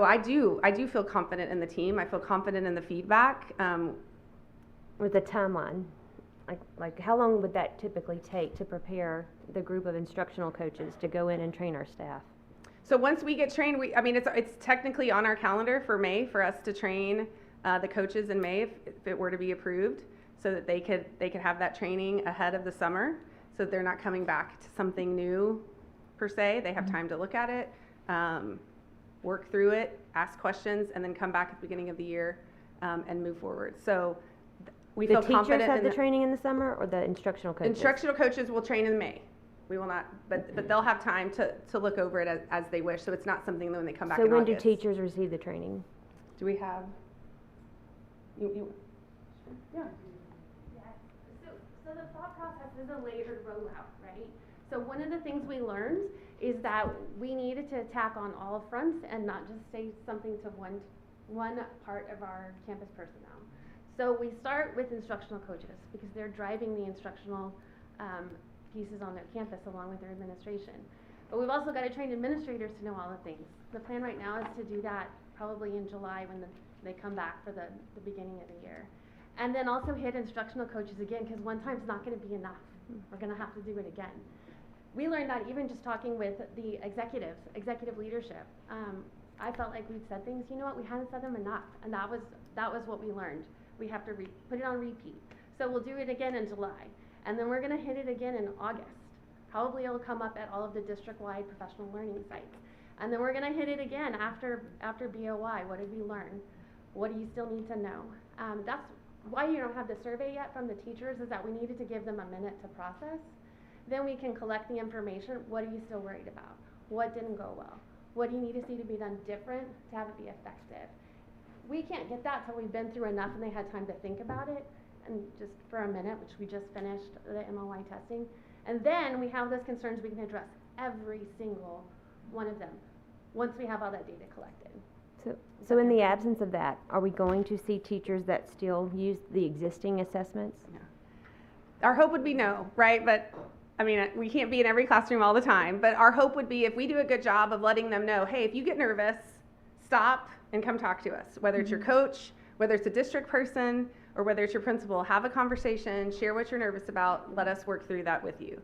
I do feel confident in the team. I feel confident in the feedback. With the timeline, like how long would that typically take to prepare the group of instructional coaches to go in and train our staff? So once we get trained, it's technically on our calendar for May for us to train the coaches in May if it were to be approved, so that they could have that training ahead of the summer, so that they're not coming back to something new per se. They have time to look at it, work through it, ask questions, and then come back at the beginning of the year and move forward. So we feel confident. The teachers have the training in the summer, or the instructional coaches? Instructional coaches will train in May. We will not, but they'll have time to look over it as they wish. So it's not something that when they come back in So when August. do teachers receive the training? Do we have? Yeah. So the thought process is a layered rollout, right? So one of the things we learned is that we needed to attack on all fronts and not just say something to one part of our campus personnel. So we start with instructional coaches because they're driving the instructional pieces on their campus along with their administration. But we've also got to train administrators to know all the things. The plan right now is to do that probably in July when they come back for the beginning of the year. And then also hit instructional coaches again, because one time's not going to be enough. We're going to have to do it again. We learned that even just talking with the executive leadership. I felt like we'd said things, you know what, we hadn't said them enough. And that was what we learned. We have to put it on repeat. So we'll do it again in July. And then we're going to hit it again in August. Probably it'll come up at all of the district-wide professional learning sites. And then we're going to hit it again after BOI. What did we learn? What do you still need to know? That's why you don't have the survey yet from the teachers, is that we needed to give them a minute to process. Then we can collect the information. What are you still worried about? What didn't go well? What do you need to see to be done different to have it be effective? We can't get that till we've been through enough and they had time to think about it, and just for a minute, which we just finished the MOI testing. And then we have those concerns, we can address every single one of them once we have all that data collected. So in the absence of that, are we going to see teachers that still use the existing assessments? Yeah. Our hope would be no, right? But we can't be in every classroom all the time, but our hope would be if we do a good job of letting them know, hey, if you get nervous, stop and come talk to us. Whether it's your coach, whether it's a district person, or whether it's your principal, have a conversation, share what you're nervous about, let us work through that with you.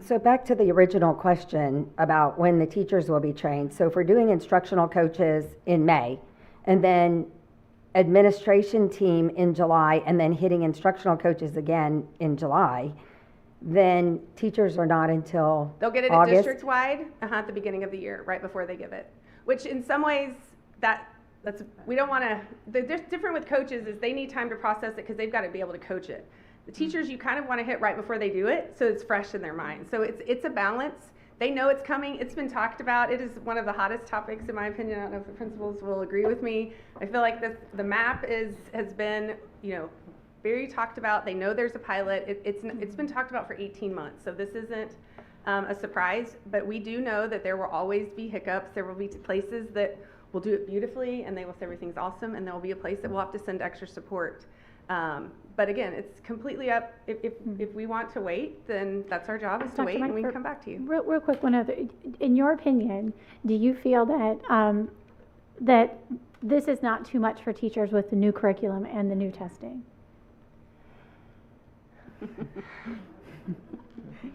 So back to the original question about when the teachers will be trained. So if we're doing instructional coaches in May, and then administration team in July, and then hitting instructional coaches again in July, then teachers are not until they'll get it August. District-wide at the beginning of the year, right before they give it. Which in some ways, we don't want to, the different with coaches is they need time to process it because they've got to be able to coach it. The teachers, you kind of want to hit right before they do it, so it's fresh in their mind. So it's a balance. They know it's coming. It's been talked about. It is one of the hottest topics, in my opinion. I don't know if the principals will agree with me. I feel like the map has been, very talked about. They know there's a pilot. It's been talked about for 18 months, so this isn't a surprise. But we do know that there will always be hiccups. There will be places that will do it beautifully, and they will say everything's awesome, and there will be a place that we'll have to send extra support. But again, it's completely up. If we want to wait, then that's our job, is to wait, and we can come back to you. Real quick, one other. In your opinion, do you feel that that this is not too much for teachers with the new curriculum and the new testing?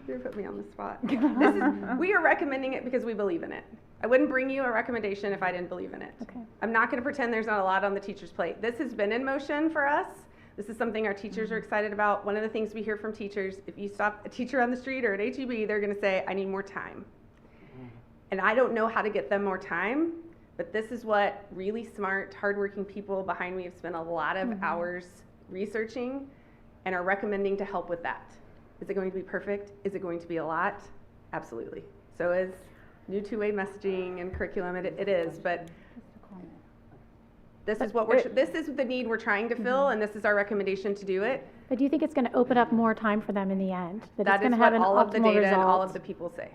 You put me on the spot. We are recommending it because we believe in it. I wouldn't bring you a recommendation if I didn't believe in it. Okay. I'm not going to pretend there's not a lot on the teacher's plate. This has been in motion for us. This is something our teachers are excited about. One of the things we hear from teachers, if you stop a teacher on the street or at HEB, they're going to say, I need more time. And I don't know how to get them more time, but this is what really smart, hardworking people behind me have spent a lot of hours researching and are recommending to help with that. Is it going to be perfect? Is it going to be a lot? Absolutely. So is new two-way messaging and curriculum, it is, but This is what this is the need we're trying to fill, and this is our recommendation to do it. But do you think it's going to open up more time for them in the end? That it's is going to what have an all of the optimal data and all result? of the people say.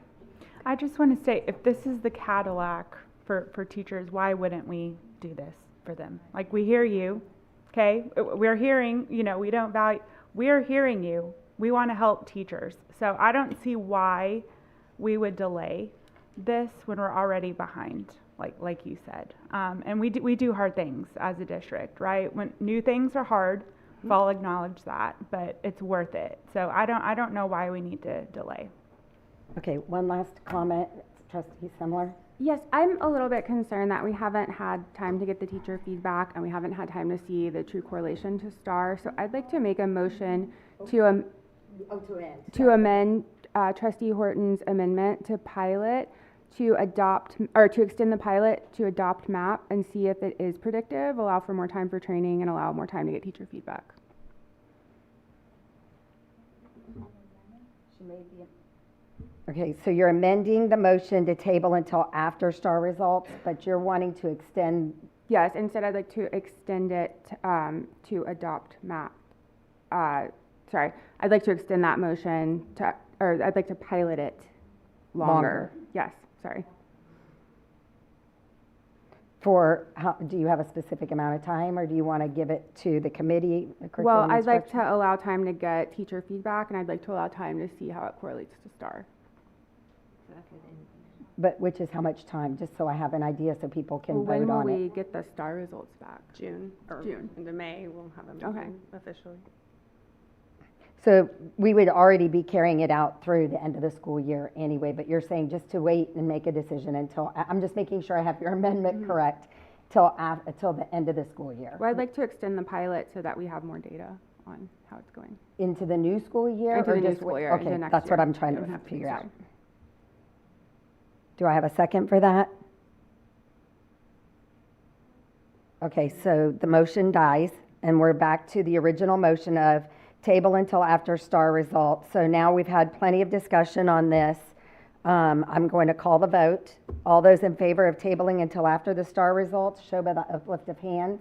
I just want to say, if this is the Cadillac for teachers, why wouldn't we do this for them? Like, we hear you, okay? We're hearing, we don't value, we're hearing you. We want to help teachers. So I don't see why we would delay this when we're already behind, like you said. And we do hard things as a district, right? When new things are hard, I'll acknowledge that, but it's worth it. So I don't know why we need to delay. Okay, one last comment, Trustee Semler. Yes, I'm a little bit concerned that we haven't had time to get the teacher feedback and we haven't had time to see the true correlation to STAR. So I'd like to make a motion to amend Trustee Horton's amendment to pilot, to adopt, or to extend the pilot to adopt MAP and see if it is predictive, allow for more time for training, and allow more time to get teacher feedback. Okay, so you're amending the motion to table until after STAR results, but you're wanting to extend. Yes, instead I'd like to extend it to adopt MAP. Sorry, I'd like to extend that motion to, or I'd like to pilot it longer. Yes, sorry. For how, do you have a specific amount of time, or do you want to give it to the committee? Well, I'd like to allow time to get teacher feedback, and I'd like to allow time to see how it correlates to STAR. But which is how much time, just so I have an idea so people can vote on it. When will we get the STAR results back? June, or June. Into May, we'll have a meeting officially. So we would already be carrying it out through the end of the school year anyway, but you're saying just to wait and make a decision until, I'm just making sure I have your amendment correct, till the end of the school year. Well, I'd like to extend the pilot so that we have more data on how it's going. Into the new school year? Into or the new just school year, Okay, into next that's what year. I'm trying Don't to have to figure be out. sorry. Do I have a second for that? Okay, so the motion dies, and we're back to the original motion of table until after STAR results. So now we've had plenty of discussion on this. I'm going to call the vote. All those in favor of tabling until after the STAR results, show by the uplift of hands.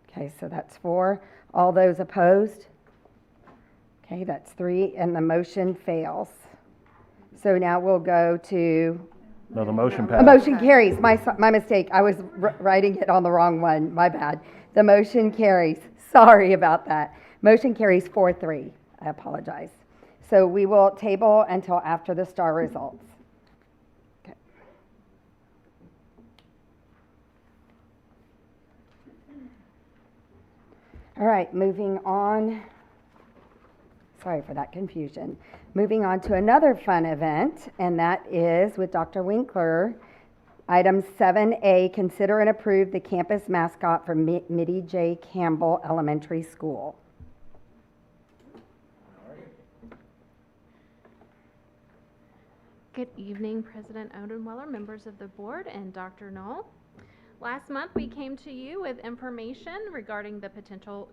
Okay, so that's 4. All those opposed? Okay, that's 3, and the motion fails. So now we'll go to... No, the motion A passed. motion carries. My mistake. I was writing it on the wrong one. My bad. The motion carries. Sorry about that. Motion carries 4-3. I apologize. So we will table until after the STAR results. Okay. All right, moving on. Sorry for that confusion. Moving on to another fun event, and that is with Dr. Winkler. Item 7A, consider and approve the campus mascot for Mittie J. Campbell Elementary School. Good evening, President Odenweller, members of the board, and Dr. Knoll. Last month, we came to you with information regarding the potential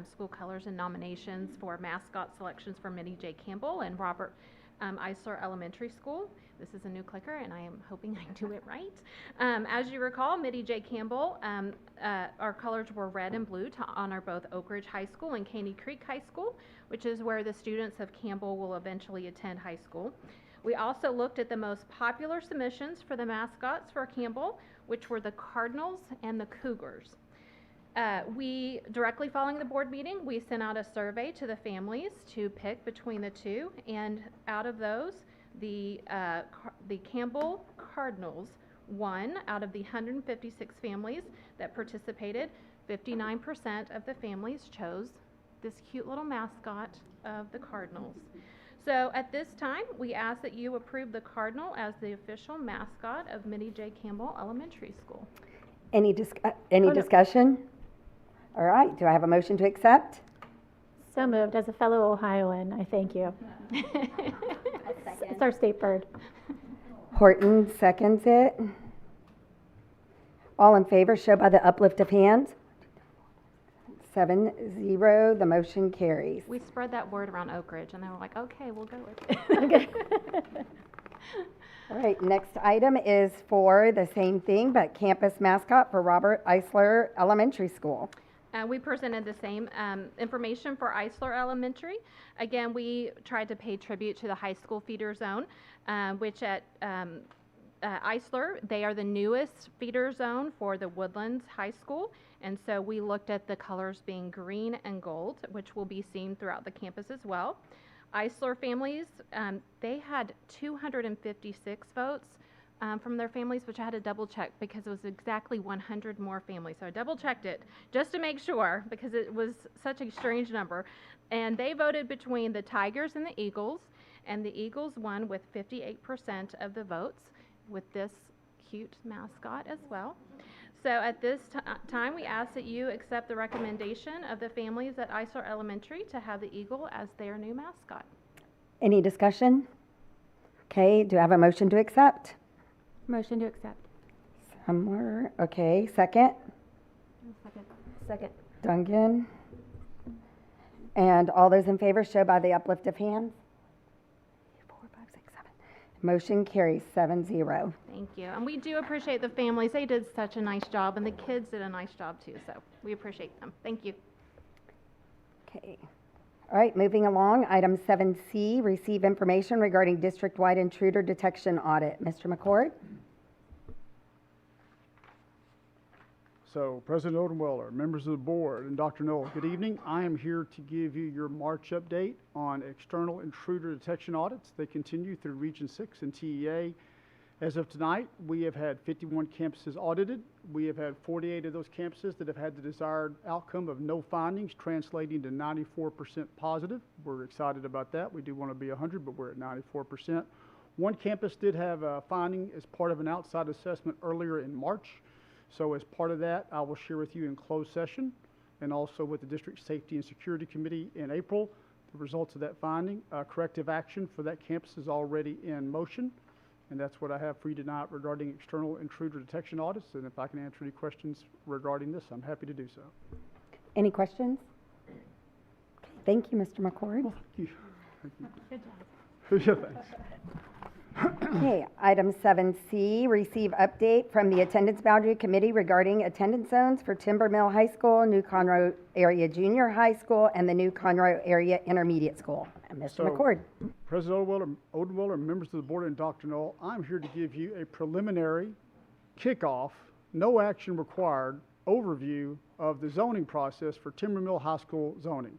school colors and nominations for mascot selections for Mittie J. Campbell and Robert Eisler Elementary School. This is a new clicker, and I am hoping I do it right. As you recall, Mittie J. Campbell, our colors were red and blue to honor both Oak Ridge High School and Caney Creek High School, which is where the students of Campbell will eventually attend high school. We also looked at the most popular submissions for the mascots for Campbell, which were the Cardinals and the Cougars. We, directly following the board meeting, we sent out a survey to the families to pick between the two, and out of those, the Campbell Cardinals won. Out of the 156 families that participated, 59% of the families chose this cute little mascot of the Cardinals. So at this time, we ask that you approve the Cardinal as the official mascot of Mittie J. Campbell Elementary School. Any discussion? All right, do I have a motion to accept? So moved. As a fellow Ohioan, I thank you. It's our state bird. Horton seconds it. All in favor, show by the uplift of hands. 7-0, the motion carries. We spread that word around Oak Ridge, and they were like, okay, we'll go with it. All right, next item is for the same thing, but campus mascot for Robert Eisler Elementary School. We presented the same information for Eisler Elementary. Again, we tried to pay tribute to the high school feeder zone, which at Eisler, they are the newest feeder zone for the Woodlands High School. And so we looked at the colors being green and gold, which will be seen throughout the campus as well. Eisler families, they had 256 votes from their families, which I had to double check because it was exactly 100 more families. So I double checked it just to make sure because it was such a strange number. And they voted between the Tigers and the Eagles, and the Eagles won with 58% of the votes with this cute mascot as well. So at this time, we ask that you accept the recommendation of the families at Eisler Elementary to have the eagle as their new mascot. Any discussion? Okay, do I have a motion to accept? Motion to accept. Somewhere, okay, second? Second. Duncan. And all those in favor show by the uplift of hands. 4, 5, 6, 7. Motion carries 7-0. Thank you. And we do appreciate the families. They did such a nice job, and the kids did a nice job too. So we appreciate them. Thank you. Okay. All right, moving along. Item 7C, receive information regarding district-wide intruder detection audit. Mr. McCord? So, President Odenweller, members of the board, and Dr. Noel, good evening. I am here to give you your March update on external intruder detection audits. They continue through Region 6 and TEA. As of tonight, we have had 51 campuses audited. We have had 48 of those campuses that have had the desired outcome of no findings, translating to 94% positive. We're excited about that. We do want to be 100, but we're at 94%. One campus did have a finding as part of an outside assessment earlier in March. So as part of that, I will share with you in closed session and also with the District Safety and Security Committee in April the results of that finding. Corrective action for that campus is already in motion. And that's what I have for you tonight regarding external intruder detection audits. And if I can answer any questions regarding this, I'm happy to do so. Any questions? Okay, thank you, Mr. McCord. Well, thank you. Thank you. Good job. Yeah, thanks. Okay, item 7C, receive update from the Attendance Boundary Committee regarding attendance zones for Timber Mill High School, New Conroe Area Junior High School, and the New Conroe Area Intermediate School. And Mr. McCord. President Odenweller, members of the board, and Dr. Knoll, I'm here to give you a preliminary kickoff, no action required overview of the zoning process for Timber Mill High School zoning.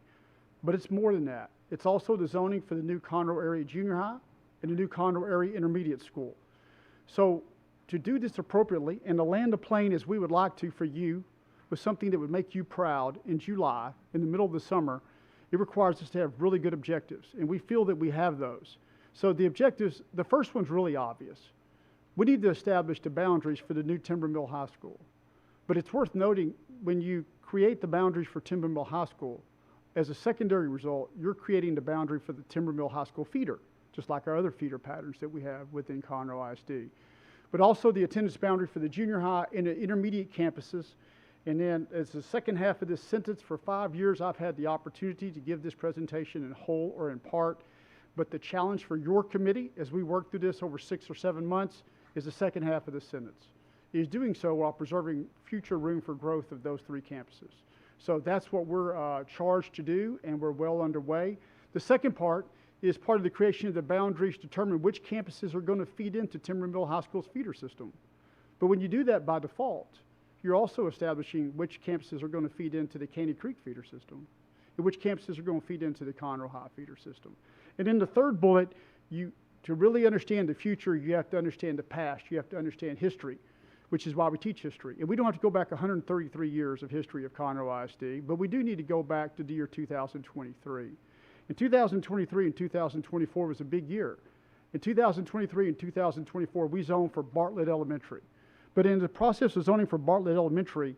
But it's more than that. It's also the zoning for the New Conroe Area Junior High and the New Conroe Area Intermediate School. So to do this appropriately and to land the plane as we would like to for you with something that would make you proud in July, in the middle of the summer, it requires us to have really good objectives, and we feel that we have those. So the objectives, the first one's really obvious. We need to establish the boundaries for the new Timber Mill High School. But it's worth noting, when you create the boundaries for Timber Mill High School, as a secondary result, you're creating the boundary for the Timber Mill High School feeder, just like our other feeder patterns that we have within Conroe ISD. But also the attendance boundary for the junior high and the intermediate campuses. And then as the second half of this sentence, for 5 years, I've had the opportunity to give this presentation in whole or in part. But the challenge for your committee, as we work through this over 6 or 7 months, is the second half of this sentence. Is doing so while preserving future room for growth of those 3 campuses. So that's what we're charged to do, and we're well underway. The second part is part of the creation of the boundaries to determine which campuses are going to feed into Timber Mill High School's feeder system. But when you do that by default, you're also establishing which campuses are going to feed into the Caney Creek feeder system and which campuses are going to feed into the Conroe High feeder system. And in the third bullet, to really understand the future, you have to understand the past. You have to understand history, which is why we teach history. And we don't have to go back 133 years of history of Conroe ISD, but we do need to go back to the year 2023. In 2023 and 2024 was a big year. In 2023 and 2024, we zoned for Bartlett Elementary. But in the process of zoning for Bartlett Elementary,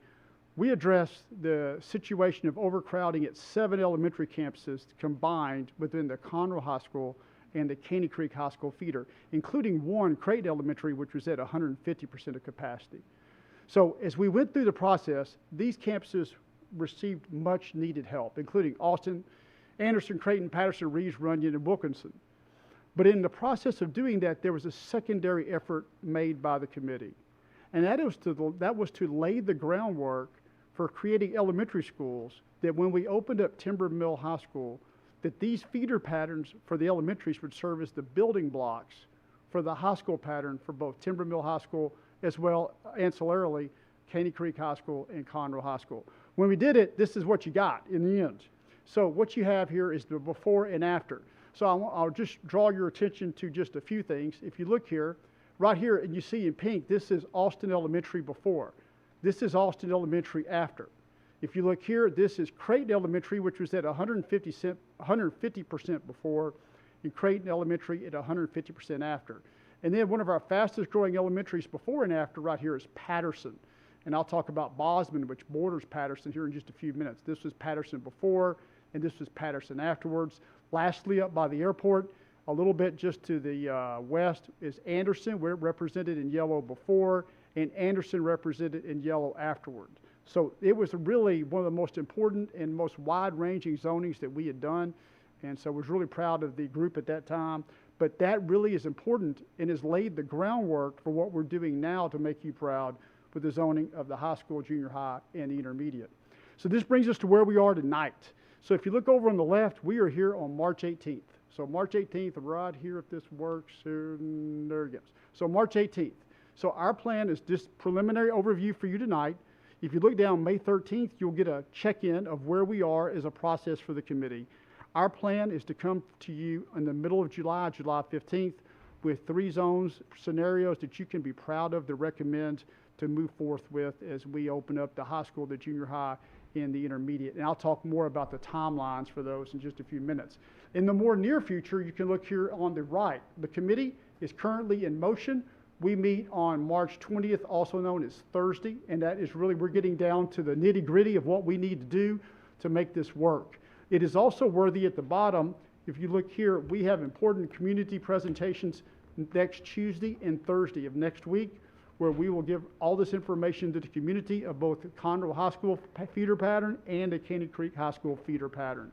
we addressed the situation of overcrowding at 7 elementary campuses combined within the Conroe High School and the Caney Creek High School feeder, including one Creighton Elementary, which was at 150% of capacity. So as we went through the process, these campuses received much needed help, including Austin, Anderson, Creighton, Patterson, Reeves, Runyon, and Wilkinson. But in the process of doing that, there was a secondary effort made by the committee. And that was to lay the groundwork for creating elementary schools that when we opened up Timber Mill High School, that these feeder patterns for the elementaries would serve as the building blocks for the high school pattern for both Timber Mill High School as well, ancillarily, Caney Creek High School and Conroe High School. When we did it, this is what you got in the end. So what you have here is the before and after. So I'll just draw your attention to just a few things. If you look here, right here, and you see in pink, this is Austin Elementary before. This is Austin Elementary after. If you look here, this is Creighton Elementary, which was at 150% before, and Creighton Elementary at 150% after. And then one of our fastest growing elementaries before and after right here is Patterson. And I'll talk about Bosman, which borders Patterson here in just a few minutes. This was Patterson before, and this was Patterson afterwards. Lastly, up by the airport, a little bit just to the west is Anderson, where it represented in yellow before, and Anderson represented in yellow afterward. So it was really one of the most important and most wide-ranging zonings that we had done. And so I was really proud of the group at that time. But that really is important and has laid the groundwork for what we're doing now to make you proud with the zoning of the high school, junior high, and the intermediate. So this brings us to where we are tonight. So if you look over on the left, we are here on March 18th. So March 18th, right here, if this works, there it goes. So March 18th. So our plan is this preliminary overview for you tonight. If you look down May 13th, you'll get a check-in of where we are as a process for the committee. Our plan is to come to you in the middle of July, July 15th, with 3 zones, scenarios that you can be proud of, to recommend to move forth with as we open up the high school, the junior high, and the intermediate. And I'll talk more about the timelines for those in just a few minutes. In the more near future, you can look here on the right. The committee is currently in motion. We meet on March 20th, also known as Thursday, and that is really, we're getting down to the nitty-gritty of what we need to do to make this work. It is also worthy at the bottom, if you look here, we have important community presentations next Tuesday and Thursday of next week, where we will give all this information to the community of both the Conroe High School feeder pattern and the Caney Creek High School feeder pattern.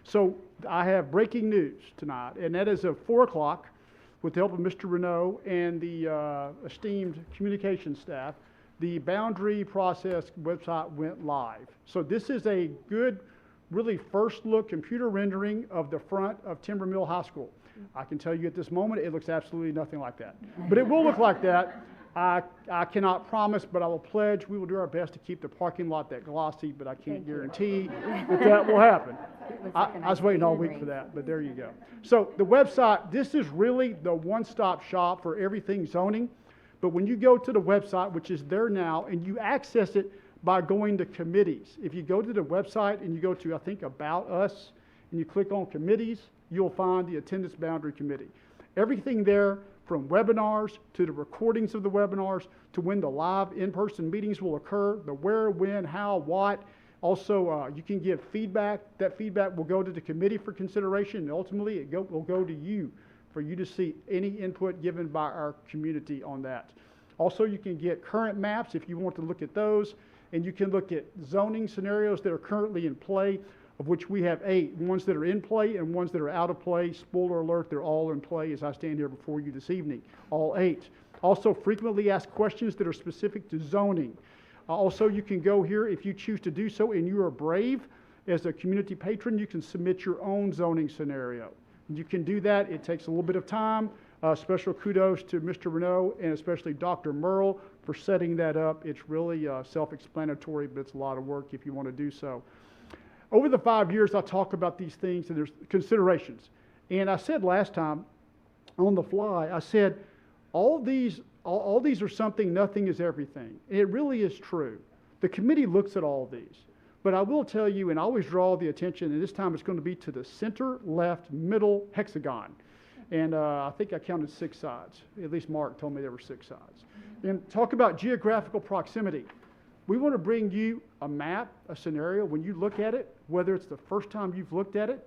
So I have breaking news tonight, and that is at 4 o'clock, with the help of Mr. Renault and the esteemed communication staff, the boundary process website went live. So this is a good, really first look computer rendering of the front of Timber Mill High School. I can tell you at this moment, it looks absolutely nothing like that. But it will look like that. I cannot promise, but I will pledge we will do our best to keep the parking lot that glossy, but I can't guarantee that will happen. I was waiting all week for that, but there you go. So the website, this is really the one-stop shop for everything zoning. But when you go to the website, which is there now, and you access it by going to committees. If you go to the website and you go to, I think, About Us, and you click on committees, you'll find the Attendance Boundary Committee. Everything there, from webinars to the recordings of the webinars to when the live in-person meetings will occur, the where, when, how, what. Also, you can give feedback. That feedback will go to the committee for consideration, and ultimately it will go to you for you to see any input given by our community on that. Also, you can get current maps if you want to look at those, and you can look at zoning scenarios that are currently in play, of which we have 8, ones that are in play and ones that are out of play. Spoiler alert, they're all in play as I stand here before you this evening, all 8. Also, frequently asked questions that are specific to zoning. Also, you can go here if you choose to do so and you are brave. As a community patron, you can submit your own zoning scenario. You can do that. It takes a little bit of time. Special kudos to Mr. Renault and especially Dr. Merle for setting that up. It's really self-explanatory, but it's a lot of work if you want to do so. Over the 5 years, I talk about these things, and there's considerations. And I said last time, on the fly, I said, all these are something, nothing is everything. And it really is true. The committee looks at all these. But I will tell you, and I always draw the attention, and this time it's going to be to the center, left, middle hexagon. And I think I counted 6 sides. At least Mark told me there were 6 sides. And talk about geographical proximity. We want to bring you a map, a scenario, when you look at it, whether it's the first time you've looked at it,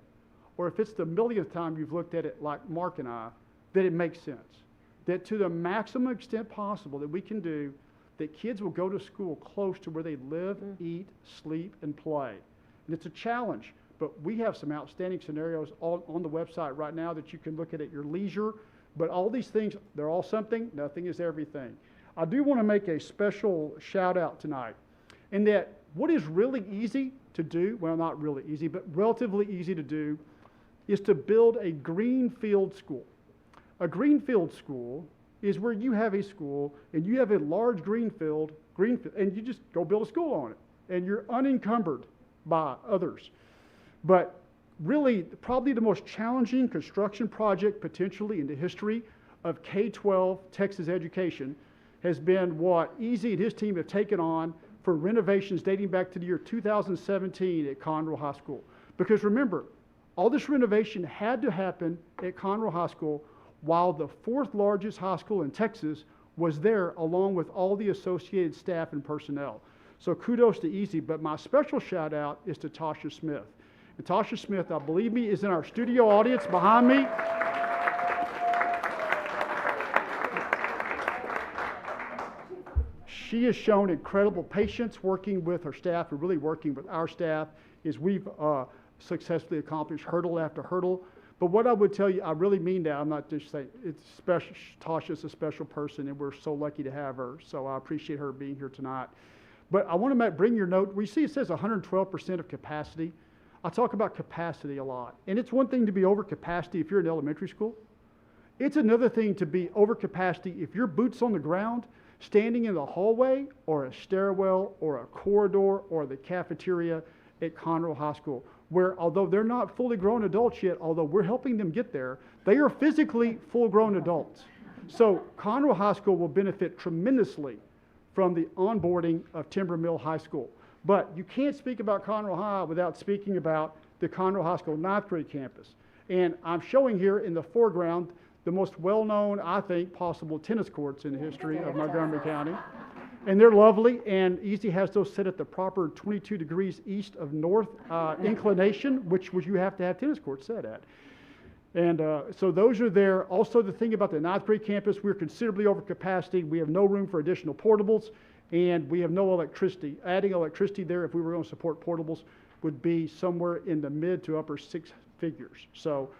or if it's the millionth time you've looked at it like Mark and I, that it makes sense. That to the maximum extent possible that we can do, that kids will go to school close to where they live, eat, sleep, and play. And it's a challenge, but we have some outstanding scenarios on the website right now that you can look at your leisure. But all these things, they're all something, nothing is everything. I do want to make a special shout out tonight in that what is really easy to do, well, not really easy, but relatively easy to do, is to build a greenfield school. A greenfield school is where you have a school and you have a large greenfield, and you just go build a school on it, and you're unencumbered by others. But really, probably the most challenging construction project potentially in the history of K-12 Texas education has been what Easy and his team have taken on for renovations dating back to the year 2017 at Conroe High School. Because remember, all this renovation had to happen at Conroe High School while the fourth largest high school in Texas was there, along with all the associated staff and personnel. So kudos to Easy, but my special shout out is to Tasha Smith. And Tasha Smith, I believe me, is in our studio audience behind me. She has shown incredible patience working with her staff and really working with our staff as we've successfully accomplished hurdle after hurdle. But what I would tell you, I really mean that. I'm not just saying it's special. Tasha's a special person, and we're so lucky to have her. So I appreciate her being here tonight. But I want to bring your note. We see it says 112% of capacity. I talk about capacity a lot. And it's one thing to be over capacity if you're in elementary school. It's another thing to be over capacity if your boots on the ground, standing in the hallway or a stairwell or a corridor or the cafeteria at Conroe High School, where although they're not fully grown adults yet, although we're helping them get there, they are physically full-grown adults. So Conroe High School will benefit tremendously from the onboarding of Timber Mill High School. But you can't speak about Conroe High without speaking about the Conroe High School ninth grade campus. And I'm showing here in the foreground the most well-known, I think, possible tennis courts in the history of Montgomery County. And they're lovely, and Easy has those set at the proper 22 degrees east of north inclination, which you have to have tennis courts set at. And so those are there. Also, the thing about the ninth grade campus, we're considerably over capacity. We have no room for additional portables, and we have no electricity. Adding electricity there, if we were going to support portables, would be somewhere in the mid to upper six figures. So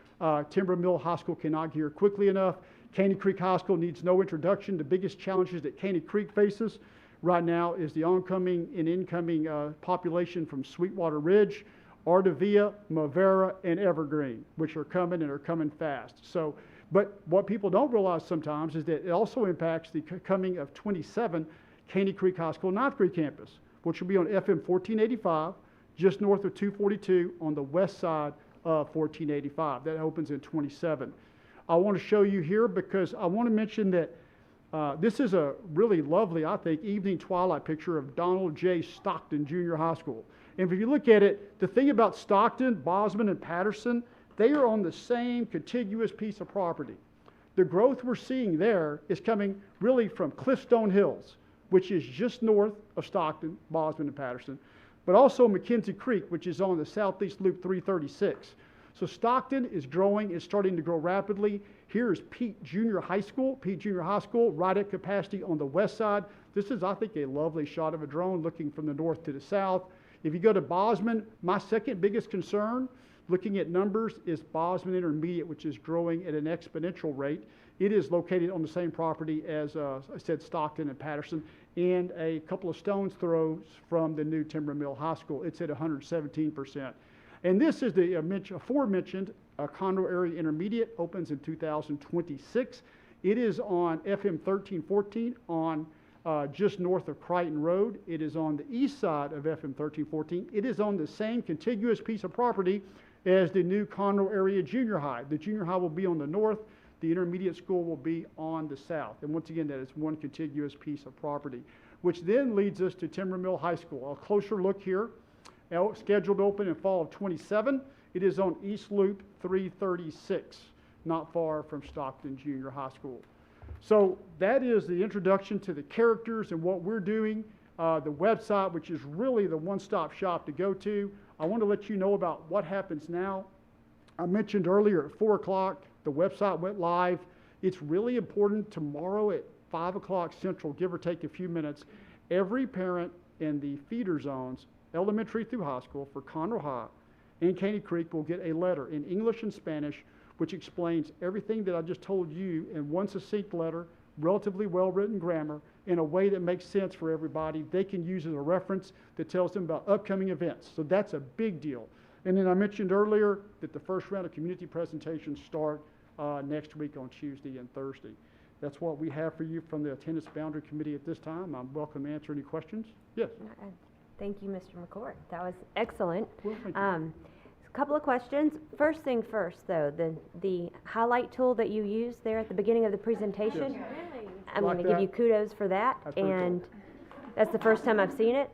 Timber Mill High School cannot get here quickly enough. Caney Creek High School needs no introduction. The biggest challenges that Caney Creek faces right now is the oncoming and incoming population from Sweetwater Ridge, Ardavia, Mavera, and Evergreen, which are coming and are coming fast. So, but what people don't realize sometimes is that it also impacts the coming of 27 Caney Creek High School ninth grade campus, which will be on FM 1485, just north of 242 on the west side of 1485. That opens in 27. I want to show you here because I want to mention that this is a really lovely, I think, evening twilight picture of Donald J. Stockton Junior High School. And if you look at it, the thing about Stockton, Bosman, and Patterson, they are on the same contiguous piece of property. The growth we're seeing there is coming really from Cliffstone Hills, which is just north of Stockton, Bosman, and Patterson, but also McKenzie Creek, which is on the southeast loop 336. So Stockton is growing, it's starting to grow rapidly. Here is Pete Junior High School, right at capacity on the west side. This is, I think, a lovely shot of a drone looking from the north to the south. If you go to Bosman, my second biggest concern, looking at numbers, is Bosman Intermediate, which is growing at an exponential rate. It is located on the same property as, I said, Stockton and Patterson, and a couple of stone's throws from the new Timber Mill High School. It's at 117%. And this is the aforementioned Conroe Area Intermediate, opens in 2026. It is on FM 1314 on just north of Crichton Road. It is on the east side of FM 1314. It is on the same contiguous piece of property as the new Conroe Area Junior High. The junior high will be on the north. The intermediate school will be on the south. And once again, that is one contiguous piece of property, which then leads us to Timber Mill High School. A closer look here. Scheduled to open in fall of 27. It is on East Loop 336, not far from Stockton Junior High School. So that is the introduction to the characters and what we're doing. The website, which is really the one-stop shop to go to. I want to let you know about what happens now. I mentioned earlier at 4 o'clock, the website went live. It's really important tomorrow at 5 o'clock Central, give or take a few minutes. Every parent in the feeder zones, elementary through high school for Conroe High, and Caney Creek will get a letter in English and Spanish which explains everything that I just told you in one succinct letter, relatively well-written grammar, in a way that makes sense for everybody. They can use as a reference that tells them about upcoming events. So that's a big deal. And then I mentioned earlier that the first round of community presentations start next week on Tuesday and Thursday. That's what we have for you from the Attendance Boundary Committee at this time. I'm welcome to answer any questions. Yes? Thank you, Mr. McCord. That was excellent. Well, thank you. A couple of questions. First thing first, though, the highlight tool that you used there at the beginning of the presentation, Yes. I'm Like going to give that? you kudos for that. That's pretty cool. And that's the first time I've seen it.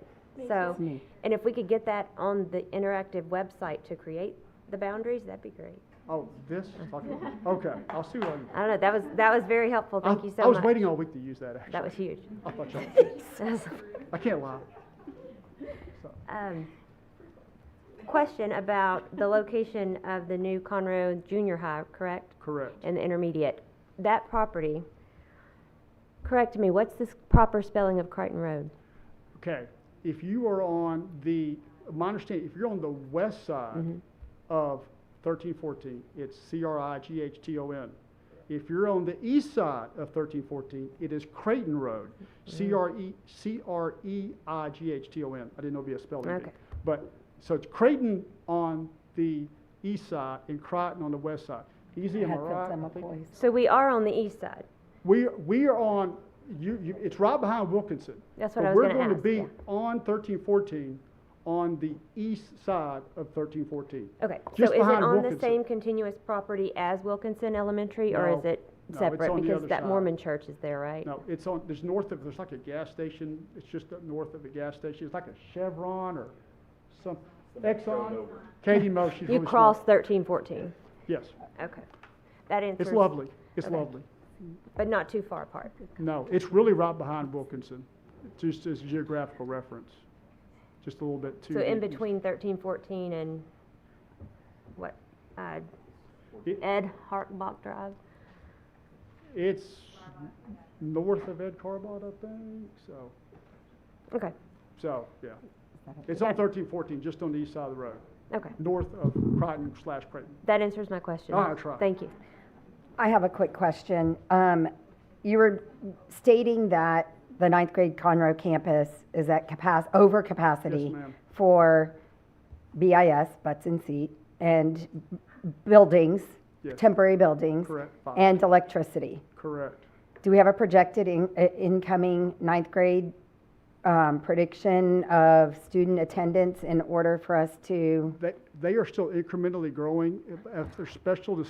So, you. and if we could get that on the interactive website to create the boundaries, that'd be great. Oh, this? Okay, I'll see what I can do. I don't know. That was very helpful. Thank you so much. I was waiting all week to use that, actually. That was huge. I thought y'all I can't lie. So. Question about the location of the new Conroe Junior High, correct? Correct. And the intermediate. That property, correct me, what's the proper spelling of Crichton Road? Okay, if you are on the, my understanding, if you're on the west side of 1314, it's Crighton. If you're on the east side of 1314, it is Creighton Road, Creighton. I didn't know it'd be a spelling bee. Okay. But, so it's Creighton on the east side and Crichton on the west side. Easy, am I right? I think? So we are on the east side. We are on, it's right behind Wilkinson. That's what But I was we're gonna going to ask, be yeah. on 1314 on the east side of 1314. Okay, Just so is it behind on the Wilkinson. same continuous property as Wilkinson Elementary, or No. is it No, it's separate? on the Because other that side. Mormon church is there, right? No, it's on, there's like a gas station, it's just up north of the gas station. It's like a Chevron or some, Exxon. Katie Mo, she's You really cross smart. 1314. Yes, Okay. That answers. it's lovely, it's Okay. lovely. But not too far apart. No, it's really right behind Wilkinson, just as a geographical reference. Just a little bit too. So in between 1314 and what? Ed Hartbach Drive? It's north of Ed Carbot, I think, so. Okay. So, yeah. It's on 1314, just on the east side of the road. Okay. North of Crichton/Creighton. That answers my question. All right, try. Thank you. I have a quick question. You were stating that the ninth grade Conroe campus is at over capacity Yes, ma'am. for BIS, butts in seat, and buildings, Yes. temporary buildings, Correct. Five. and electricity. Correct. Do we have a projected incoming ninth grade prediction of student attendance in order for us to? They are still incrementally growing. After special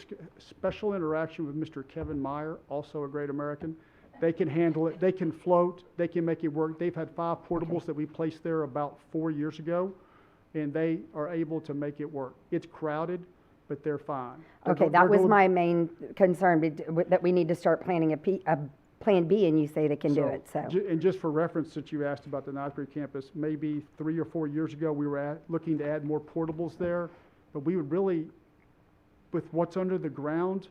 interaction with Mr. Kevin Meyer, also a great American, they can handle it. They can float. They can make it work. They've had 5 portables that we placed there about 4 years ago, and they are able to make it work. It's crowded, but they're fine. Okay, that was my main concern, that we need to start planning a Plan B, and you say they can do it, so. And just for reference, that you asked about the ninth grade campus, maybe 3 or 4 years ago, we were looking to add more portables there, but we would really, with what's under the ground,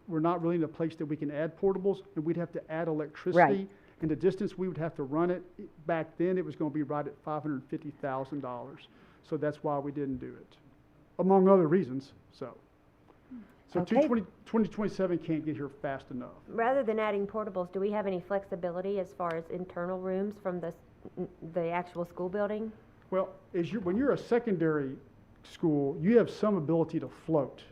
we're not really in a place that we can add portables, and we'd have to add electricity. Right. And the distance we would have to run it, back then, it was going to be right at $550,000. So that's why we didn't do it, among other reasons, so. So Okay. 2027 can't get here fast enough. Rather than adding portables, do we have any flexibility as far as internal rooms from the actual school building? Well, when you're a secondary school, you have some ability to float.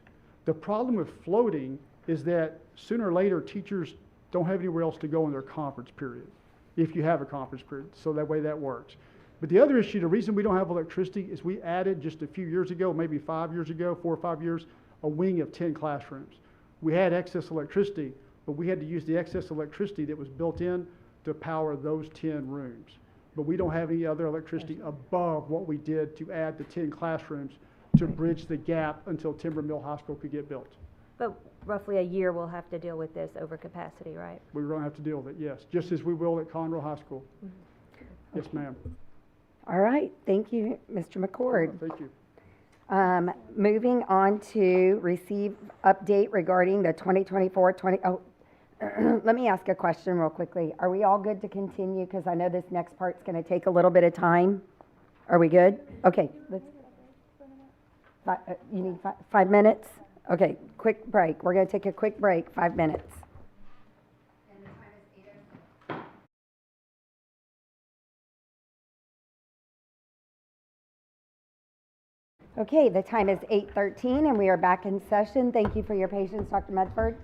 The problem with floating is that sooner or later, teachers don't have anywhere else to go in their conference period, if you have a conference period, so that way that works. But the other issue, the reason we don't have electricity is we added just a few years ago, maybe 5 years ago, 4 or 5 years, a wing of 10 classrooms. We had excess electricity, but we had to use the excess electricity that was built in to power those 10 rooms. But we don't have any other electricity above what we did to add the 10 classrooms to bridge the gap until Timber Mill High School could get built. But roughly a year we'll have to deal with this overcapacity, right? We're going to have to deal with it, yes, just as we will at Conroe High School. Yes, ma'am. All right, thank you, Mr. McCord. Thank you. Moving on to receive update regarding the 2024-20, let me ask a question real quickly. Are we all good to continue? Because I know this next part's going to take a little bit of time. Are we good? Okay, let's. You need 5 minutes? Okay, quick break. We're going to take a quick break, 5 minutes. Okay, the time is 8:13 and we are back in session. Thank you for your patience, Dr. Medford.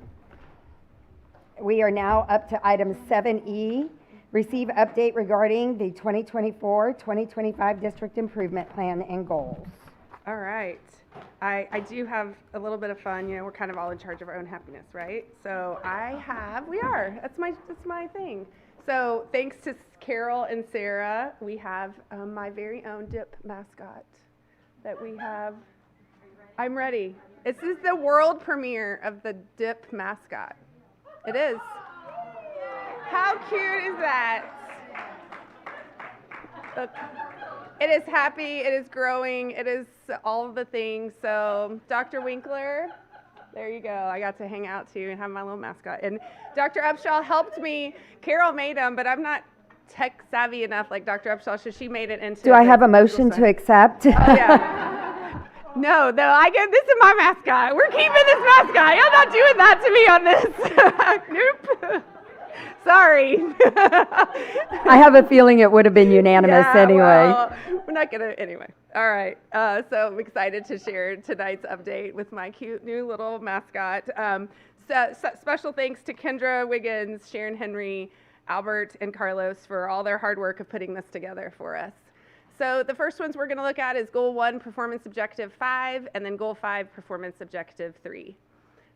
We are now up to item 7E, receive update regarding the 2024-2025 District Improvement Plan and Goals. All right. I do have a little bit of fun. You know, we're kind of all in charge of our own happiness, right? So that's my thing. So thanks to Carol and Sarah, we have my very own dip mascot that we have. I'm ready. This is the world premiere of the dip mascot. It is. How cute is that? Look, it is happy, it is growing, it is all of the things. So Dr. Winkler, there you go. I got to hang out too and have my little mascot. And Dr. Upshaw helped me. Carol made them, but I'm not tech savvy enough like Dr. Upshaw, so she made it into. Do I have a motion to accept? Oh, yeah. No, this is my mascot. We're keeping this mascot. Y'all not doing that to me on this. Nope. Sorry. I have a feeling it would have been unanimous anyway. Well, we're not going to, anyway. All right. So I'm excited to share tonight's update with my cute new little mascot. Special thanks to Kendra Wiggins, Sharon Henry, Albert, and Carlos for all their hard work of putting this together for us. So the first ones we're going to look at is Goal 1, Performance Objective 5, and then Goal 5, Performance Objective 3.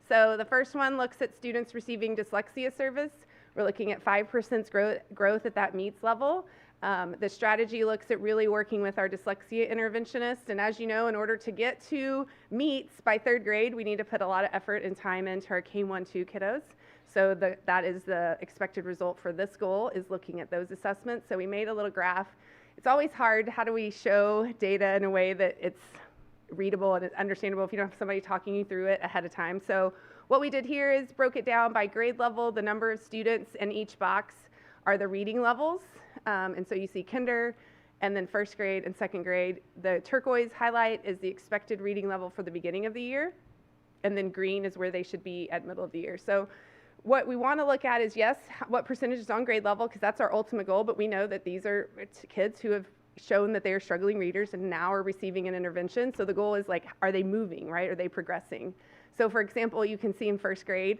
So the first one looks at students receiving dyslexia service. We're looking at 5% growth at that MEETS level. The strategy looks at really working with our dyslexia interventionists. And as you know, in order to get to MEETS by 3rd grade, we need to put a lot of effort and time into our K-1-2 kiddos. So that is the expected result for this goal, is looking at those assessments. So we made a little graph. It's always hard. How do we show data in a way that it's readable and it's understandable if you don't have somebody talking you through it ahead of time? So what we did here is broke it down by grade level. The number of students in each box are the reading levels. And so you see kinder, and then 1st grade and 2nd grade. The turquoise highlight is the expected reading level for the beginning of the year. And then green is where they should be at middle of the year. So what we want to look at is, yes, what percentage is on grade level, because that's our ultimate goal, but we know that these are kids who have shown that they are struggling readers and now are receiving an intervention. So the goal is, like, are they moving, right? Are they progressing? So for example, you can see in 1st grade,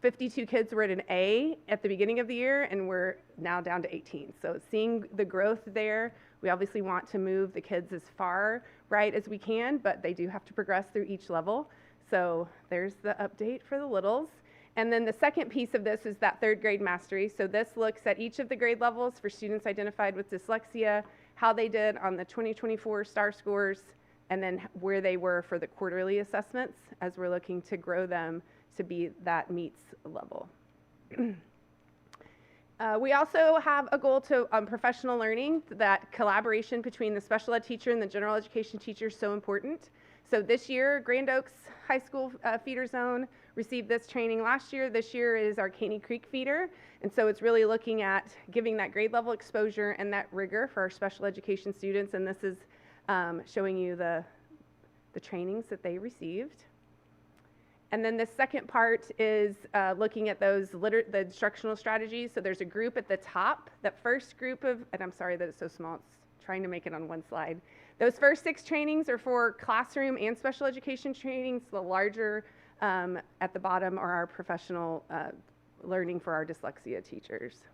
52 kids were at an A at the beginning of the year, and we're now down to 18. So seeing the growth there, we obviously want to move the kids as far right as we can, but they do have to progress through each level. So there's the update for the littles. And then the second piece of this is that 3rd grade mastery. So this looks at each of the grade levels for students identified with dyslexia, how they did on the 2024 STAR scores, and then where they were for the quarterly assessments as we're looking to grow them to be that MEETS level. We also have a goal to professional learning. That collaboration between the special ed teacher and the general education teacher is so important. So this year, Grand Oaks High School feeder zone received this training last year. This year is our Caney Creek feeder. And so it's really looking at giving that grade level exposure and that rigor for our special education students. And this is showing you the trainings that they received. And then the second part is looking at the instructional strategies. So there's a group at the top. That first group of, and I'm sorry that it's so small, it's trying to make it on one slide. Those first 6 trainings are for classroom and special education trainings. The larger at the bottom are our professional learning for our dyslexia teachers.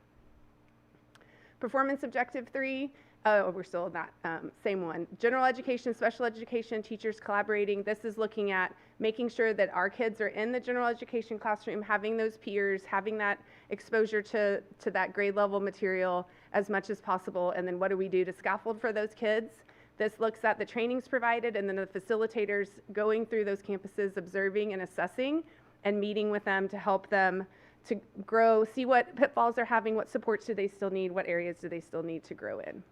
Performance Objective 3, we're still in that same one. General education, special education teachers collaborating. This is looking at making sure that our kids are in the general education classroom, having those peers, having that exposure to that grade level material as much as possible. And then what do we do to scaffold for those kids? This looks at the trainings provided and then the facilitators going through those campuses, observing and assessing and meeting with them to help them to grow, see what pitfalls they're having, what supports do they still need, what areas do they still need to grow in.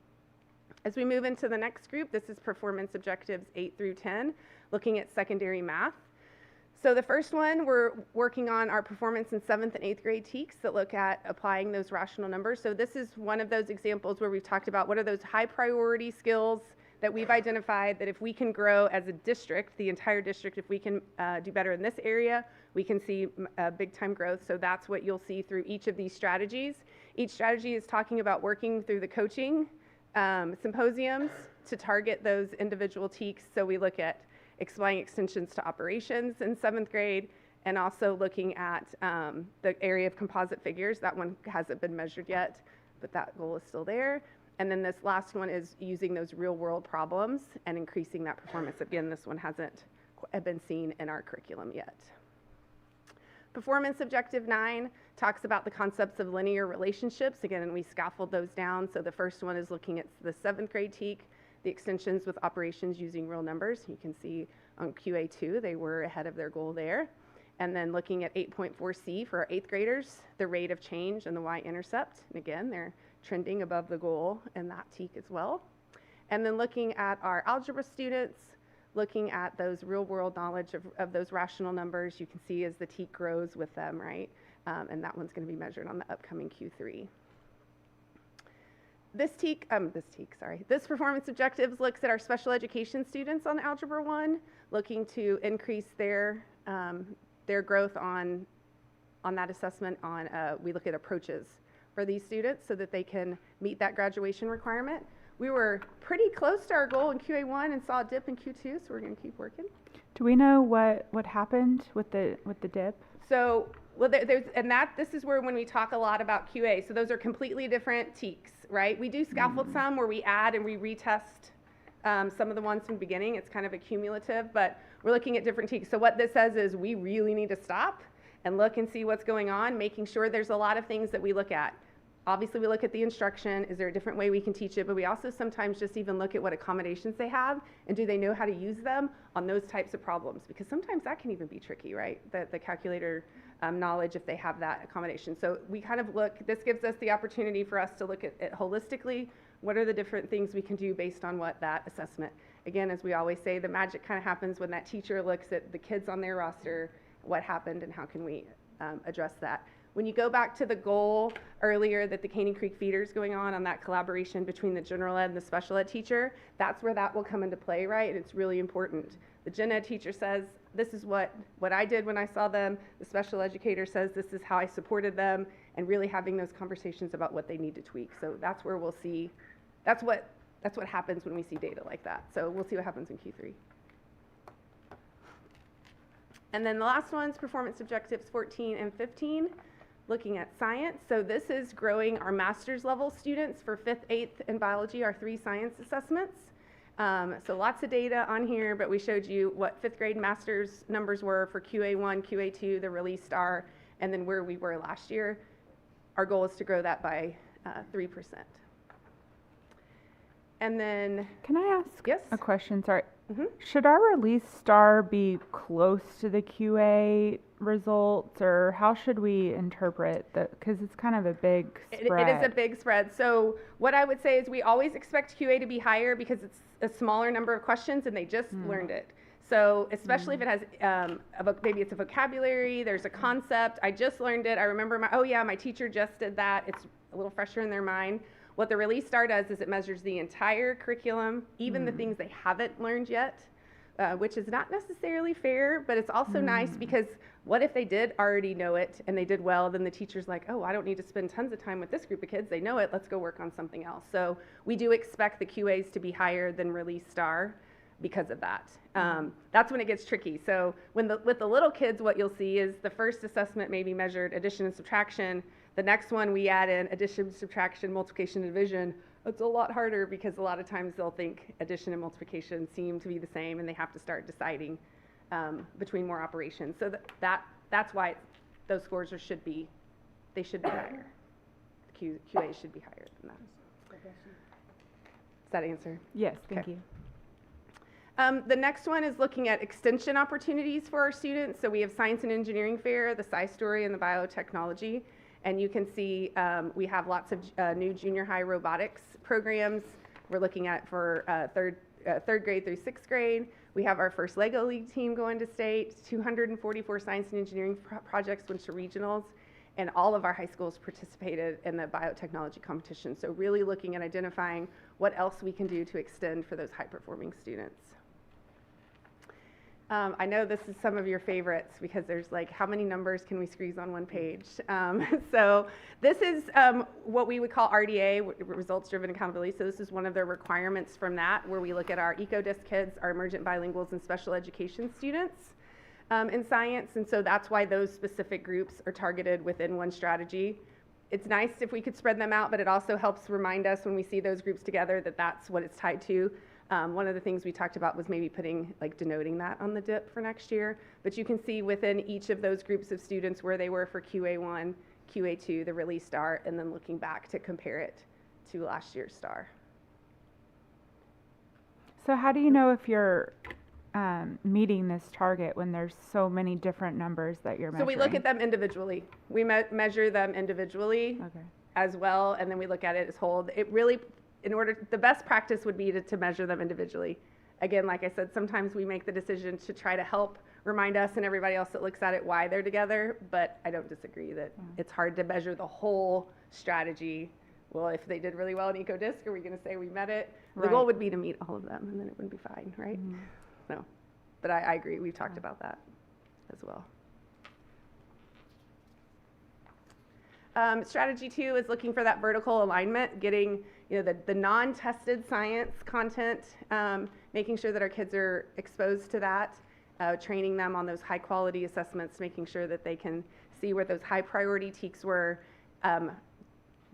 As we move into the next group, this is performance objectives 8 through 10, looking at secondary math. So the first one, we're working on our performance in 7th and 8th grade TEKS that look at applying those rational numbers. So this is one of those examples where we've talked about what are those high priority skills that we've identified that if we can grow as a district, the entire district, if we can do better in this area, we can see big time growth. So that's what you'll see through each of these strategies. Each strategy is talking about working through the coaching symposiums to target those individual TEKs. So we look at applying extensions to operations in 7th grade, and also looking at the area of composite figures. That one hasn't been measured yet, but that goal is still there. And then this last one is using those real world problems and increasing that performance. Again, this one hasn't been seen in our curriculum yet. Performance objective 9 talks about the concepts of linear relationships. Again, and we scaffold those down. So the first one is looking at the 7th grade TEK, the extensions with operations using real numbers. You can see on QA2, they were ahead of their goal there. And then looking at 8.4C for our 8th graders, the rate of change and the y-intercept. And again, they're trending above the goal in that TEK as well. And then looking at our algebra students, looking at those real world knowledge of those rational numbers, you can see as the TEK grows with them, right? And that one's going to be measured on the upcoming Q3. This performance objectives looks at our special education students on Algebra 1, looking to increase their growth on that assessment. We look at approaches for these students so that they can meet that graduation requirement. We were pretty close to our goal in QA1 and saw a dip in Q2, so we're going to keep working. Do we know what happened with the dip? So, well, this is where when we talk a lot about QA, so those are completely different TEKs, right? We do scaffold some where we add and we retest some of the ones from the beginning. It's kind of a cumulative, but we're looking at different TEKs. So what this says is we really need to stop and look and see what's going on, making sure there's a lot of things that we look at. Obviously, we look at the instruction. Is there a different way we can teach it? But we also sometimes just even look at what accommodations they have, and do they know how to use them on those types of problems? Because sometimes that can even be tricky, right? The calculator knowledge, if they have that accommodation. So we kind of look, this gives us the opportunity for us to look at it holistically. What are the different things we can do based on what that assessment? Again, as we always say, the magic kind of happens when that teacher looks at the kids on their roster, what happened, and how can we address that. When you go back to the goal earlier that the Caney Creek feeder is going on that collaboration between the general ed and the special ed teacher, that's where that will come into play, right? And it's really important. The gen ed teacher says, this is what I did when I saw them. The special educator says, this is how I supported them, and really having those conversations about what they need to tweak. So that's where we'll see, that's what happens when we see data like that. So we'll see what happens in Q3. And then the last one's performance objectives 14 and 15. Looking at science. So this is growing our master's level students for 5th, 8th, and biology, our 3 science assessments. So lots of data on here, but we showed you what 5th grade master's numbers were for QA1, QA2, the release star, and then where we were last year. Our goal is to grow that by 3%. And then, can I ask a question? Sorry. Mm-hmm. Should our release star be close to the QA results, or how should we interpret that? Because it's kind of a big spread. It is a big spread. So what I would say is we always expect QA to be higher because it's a smaller number of questions and they just learned it. So especially if it has, maybe it's a vocabulary, there's a concept, I just learned it, I remember my teacher just did that, it's a little fresher in their mind. What the release star does is it measures the entire curriculum, even the things they haven't learned yet, which is not necessarily fair, but it's also nice because what if they did already know it and they did well, then the teacher's like, oh, I don't need to spend tons of time with this group of kids, they know it, let's go work on something else. So we do expect the QAs to be higher than release star because of that. That's when it gets tricky. So with the little kids, what you'll see is the first assessment may be measured addition and subtraction. The next one we add in addition, subtraction, multiplication, and division. It's a lot harder because a lot of times they'll think addition and multiplication seem to be the same and they have to start deciding between more operations. So that's why those scores should be higher. QA should be higher than that. Does that answer? Yes, thank you. The next one is looking at extension opportunities for our students. So we have Science and Engineering Fair, the SciStory, and the Biotechnology. And you can see we have lots of new junior high robotics programs we're looking at for third grade through 6th grade. We have our first Lego League team going to state, 244 science and engineering projects went to regionals. and all of our high schools participated in the biotechnology competition. So really looking at identifying what else we can do to extend for those high-performing students. I know this is some of your favorites because there's like, how many numbers can we squeeze on one page? So this is what we would call RDA, Results-Driven Accountability. So this is one of the requirements from that, where we look at our EcoDisc kids, our emergent bilinguals, and special education students in science. And so that's why those specific groups are targeted within one strategy. It's nice if we could spread them out, but it also helps remind us when we see those groups together that that's what it's tied to. One of the things we talked about was maybe putting, like, denoting that on the dip for next year. But you can see within each of those groups of students where they were for QA1, QA2, the release star, and then looking back to compare it to last year's star. So how do you know if you're meeting this target when there's so many different numbers that you're measuring? So we look at them individually. We measure them individually as well, and then we look at it as whole. It really, the best practice would be to measure them individually. Again, like I said, sometimes we make the decision to try to help remind us and everybody else that looks at it why they're together, but I don't disagree that it's hard to measure the whole strategy. Well, if they did really well in EcoDisc, are we going to say we met it? The goal would be to meet all of them, and then it wouldn't be fine, right? No, but I agree. We've talked about that as well. Strategy 2 is looking for that vertical alignment, getting the non-tested science content, making sure that our kids are exposed to that, training them on those high quality assessments, making sure that they can see where those high priority TEKs were.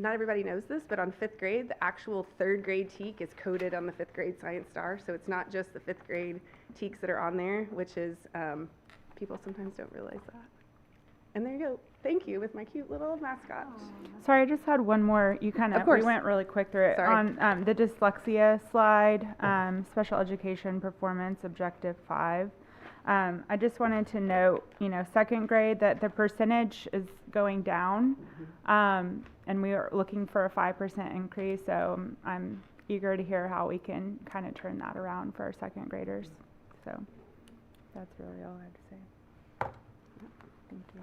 Not everybody knows this, but on 5th grade, the actual 3rd grade TEK is coded on the 5th grade science star, so it's not just the 5th grade TEKs that are on there, which is, people sometimes don't realize that. And there you go. Thank you, with my cute little mascot. Sorry, I just had one more. You kind of, we went really quick through it. Sorry. On the dyslexia slide, special education performance objective 5. I just wanted to note, 2nd grade, that the percentage is going down, and we are looking for a 5% increase. So I'm eager to hear how we can kind of turn that around for our 2nd graders. So that's really all I had to say. Thank you.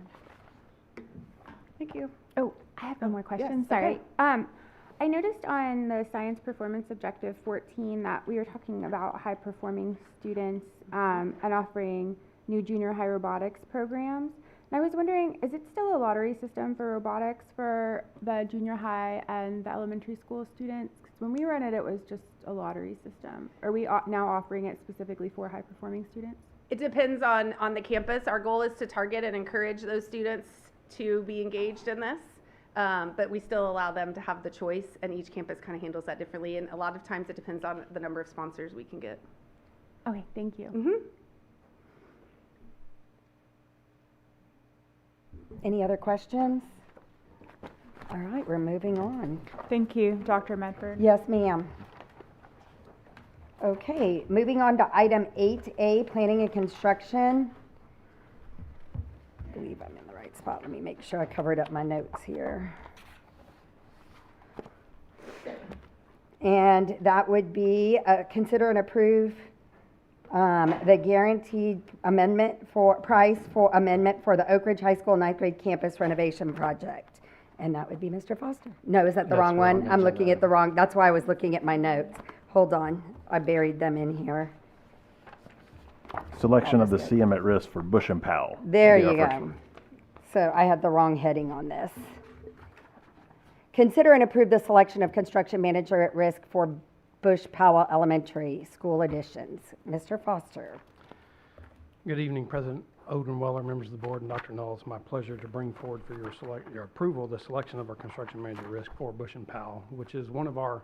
Thank you. Oh, I have one more question. Yes, Sorry. okay. I noticed on the science performance objective 14 that we were talking about high performing students and offering new junior high robotics programs. And I was wondering, is it still a lottery system for robotics for the junior high and the elementary school students? Because when we ran it, it was just a lottery system. Are we now offering it specifically for high performing students? It depends on the campus. Our goal is to target and encourage those students to be engaged in this, but we still allow them to have the choice, and each campus kind of handles that differently, and a lot of times it depends on the number of sponsors we can get. Okay, thank you. Mm-hmm. Any other questions? All right, we're moving on. Thank you, Dr. Medford. Yes, ma'am. Okay, moving on to item 8A, planning and construction. I believe I'm in the right spot. Let me make sure I covered up my notes here. And that would be consider and approve the guaranteed price for amendment for the Oak Ridge High School 9th grade campus renovation project. And that would be Mr. Foster. No, is that the wrong one? I'm looking at the wrong, that's why I was looking at my notes. Hold on, I buried them in here. Selection of the CM at risk for Bush and Powell. There Will you be our first go. one. So I had the wrong heading on this. Consider and approve the selection of construction manager at risk for Bush Powell Elementary School additions. Mr. Foster. Good evening, President Odenweller, members of the board, and Dr. Null. It's my pleasure to bring forward for your approval the selection of our construction manager at risk for Bush and Powell, which is one of our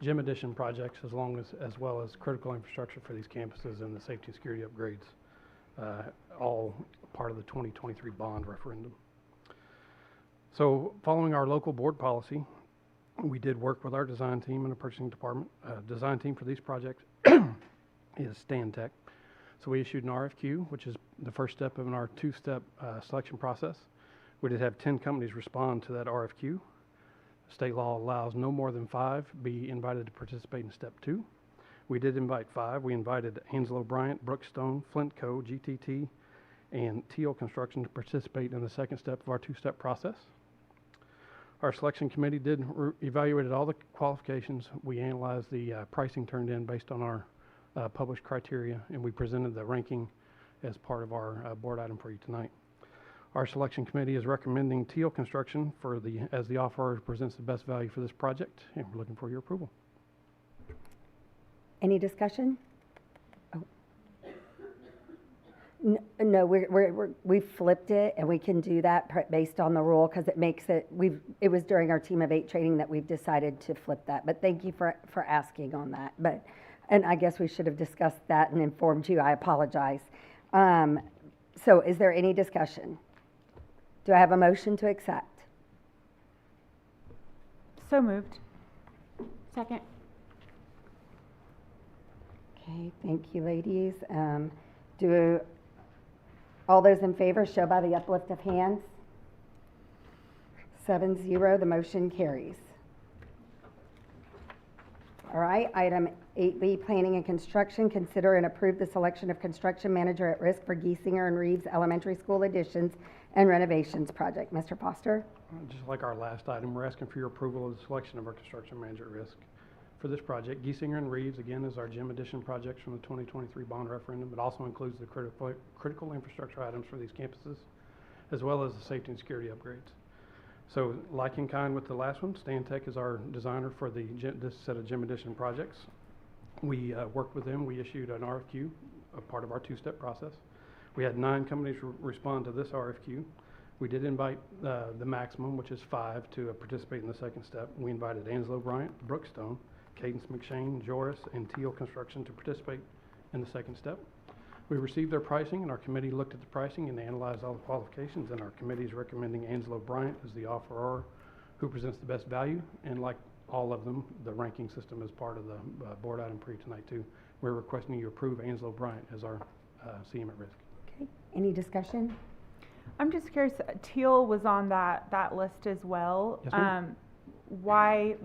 gym addition projects, as well as critical infrastructure for these campuses and the safety and security upgrades, all part of the 2023 bond referendum. So following our local board policy, we did work with our design team and the purchasing department. Design team for these projects is Stantec. So we issued an RFQ, which is the first step in our two-step selection process. We did have 10 companies respond to that RFQ. State law allows no more than 5 be invited to participate in step 2. We did invite 5. We invited Anselo Bryant, Brookstone, Flint Co., GTT, and Teal Construction to participate in the second step of our two-step process. Our selection committee did evaluate all the qualifications. We analyzed the pricing turned in based on our published criteria, and we presented the ranking as part of our board item for you tonight. Our selection committee is recommending Teal Construction as the offeror presents the best value for this project, and we're looking for your approval. Any discussion? Oh. No, we've flipped it, and we can do that based on the rule because it makes it, it was during our Team of 8 training that we've decided to flip that. But thank you for asking on that. And I guess we should have discussed that and informed you. I apologize. So is there any discussion? Do I have a motion to accept? So moved. Second. Okay, thank you, ladies. Do all those in favor show by the uplift of hands? 7-0, the motion carries. All right, item 8B, planning and construction. Consider and approve the selection of construction manager at risk for Giesinger and Reeves Elementary School additions and renovations project. Mr. Foster? Just like our last item, we're asking for your approval of the selection of our construction manager at risk for this project. Giesinger and Reeves, again, is our gym addition projects from the 2023 bond referendum. It also includes the critical infrastructure items for these campuses, as well as the safety and security upgrades. So, like in kind with the last one, Stantec is our designer for this set of gym addition projects. We worked with them. We issued an RFQ, a part of our two-step process. We had 9 companies respond to this RFQ. We did invite the maximum, which is 5, to participate in the second step. We invited Anslow Bryant, Brookstone, Cadence McShane, Joris, and Teal Construction to participate in the second step. We received their pricing, and our committee looked at the pricing and analyzed all the qualifications, and our committee is recommending Anslow Bryant as the offeror who presents the best value. And like all of them, the ranking system is part of the board item for you tonight too. We're requesting you approve Anslow Bryant as our CM at risk. Okay, any discussion? I'm just curious, Teal was on that list as well. Yes, ma'am. Why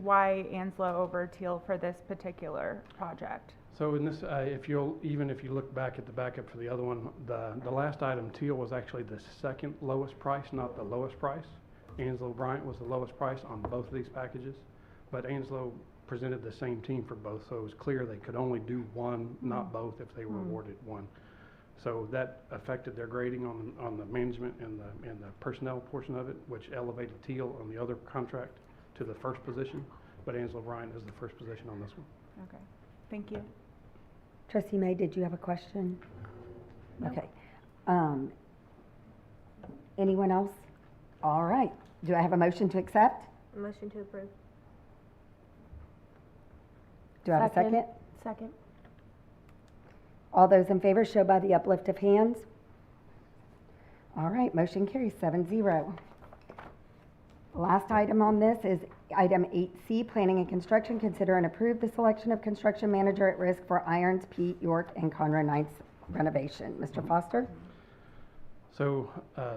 Anslow over Teal for this particular project? So in this, if you look back at the backup for the other one, the last item, Teal, was actually the second lowest price, not the lowest price. Anslow Bryant was the lowest price on both of these packages, but Anslow presented the same team for both, so it was clear they could only do one, not both, if they were awarded one. So that affected their grading on the management and the personnel portion of it, which elevated Teal on the other contract to the first position, but Anslow Bryant is the first position on this one. Okay, thank you. Trustee May, did you have a question? No. Okay. Anyone else? All right. Do I have a motion to accept? Motion to approve. Do I have a second? Second. All those in favor show by the uplift of hands. All right, motion carries 7-0. Last item on this is item 8C, planning and construction. Consider and approve the selection of construction manager at risk for Irons, Pete, York, and Conroe Ninth renovation. Mr. Foster? So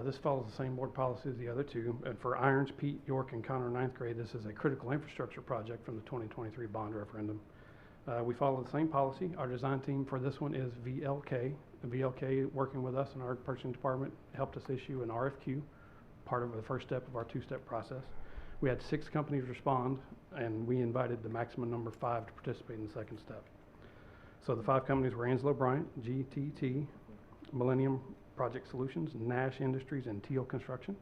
this follows the same board policy as the other two. And for Irons, Pete, York, and Conroe Ninth grade, this is a critical infrastructure project from the 2023 bond referendum. We follow the same policy. Our design team for this one is VLK. And VLK, working with us in our purchasing department, helped us issue an RFQ, part of the first step of our two-step process. We had 6 companies respond, and we invited the maximum number 5 to participate in the second step. So the 5 companies were Anslow Bryant, GTT, Millennium Project Solutions, Nash Industries, and Teal Construction.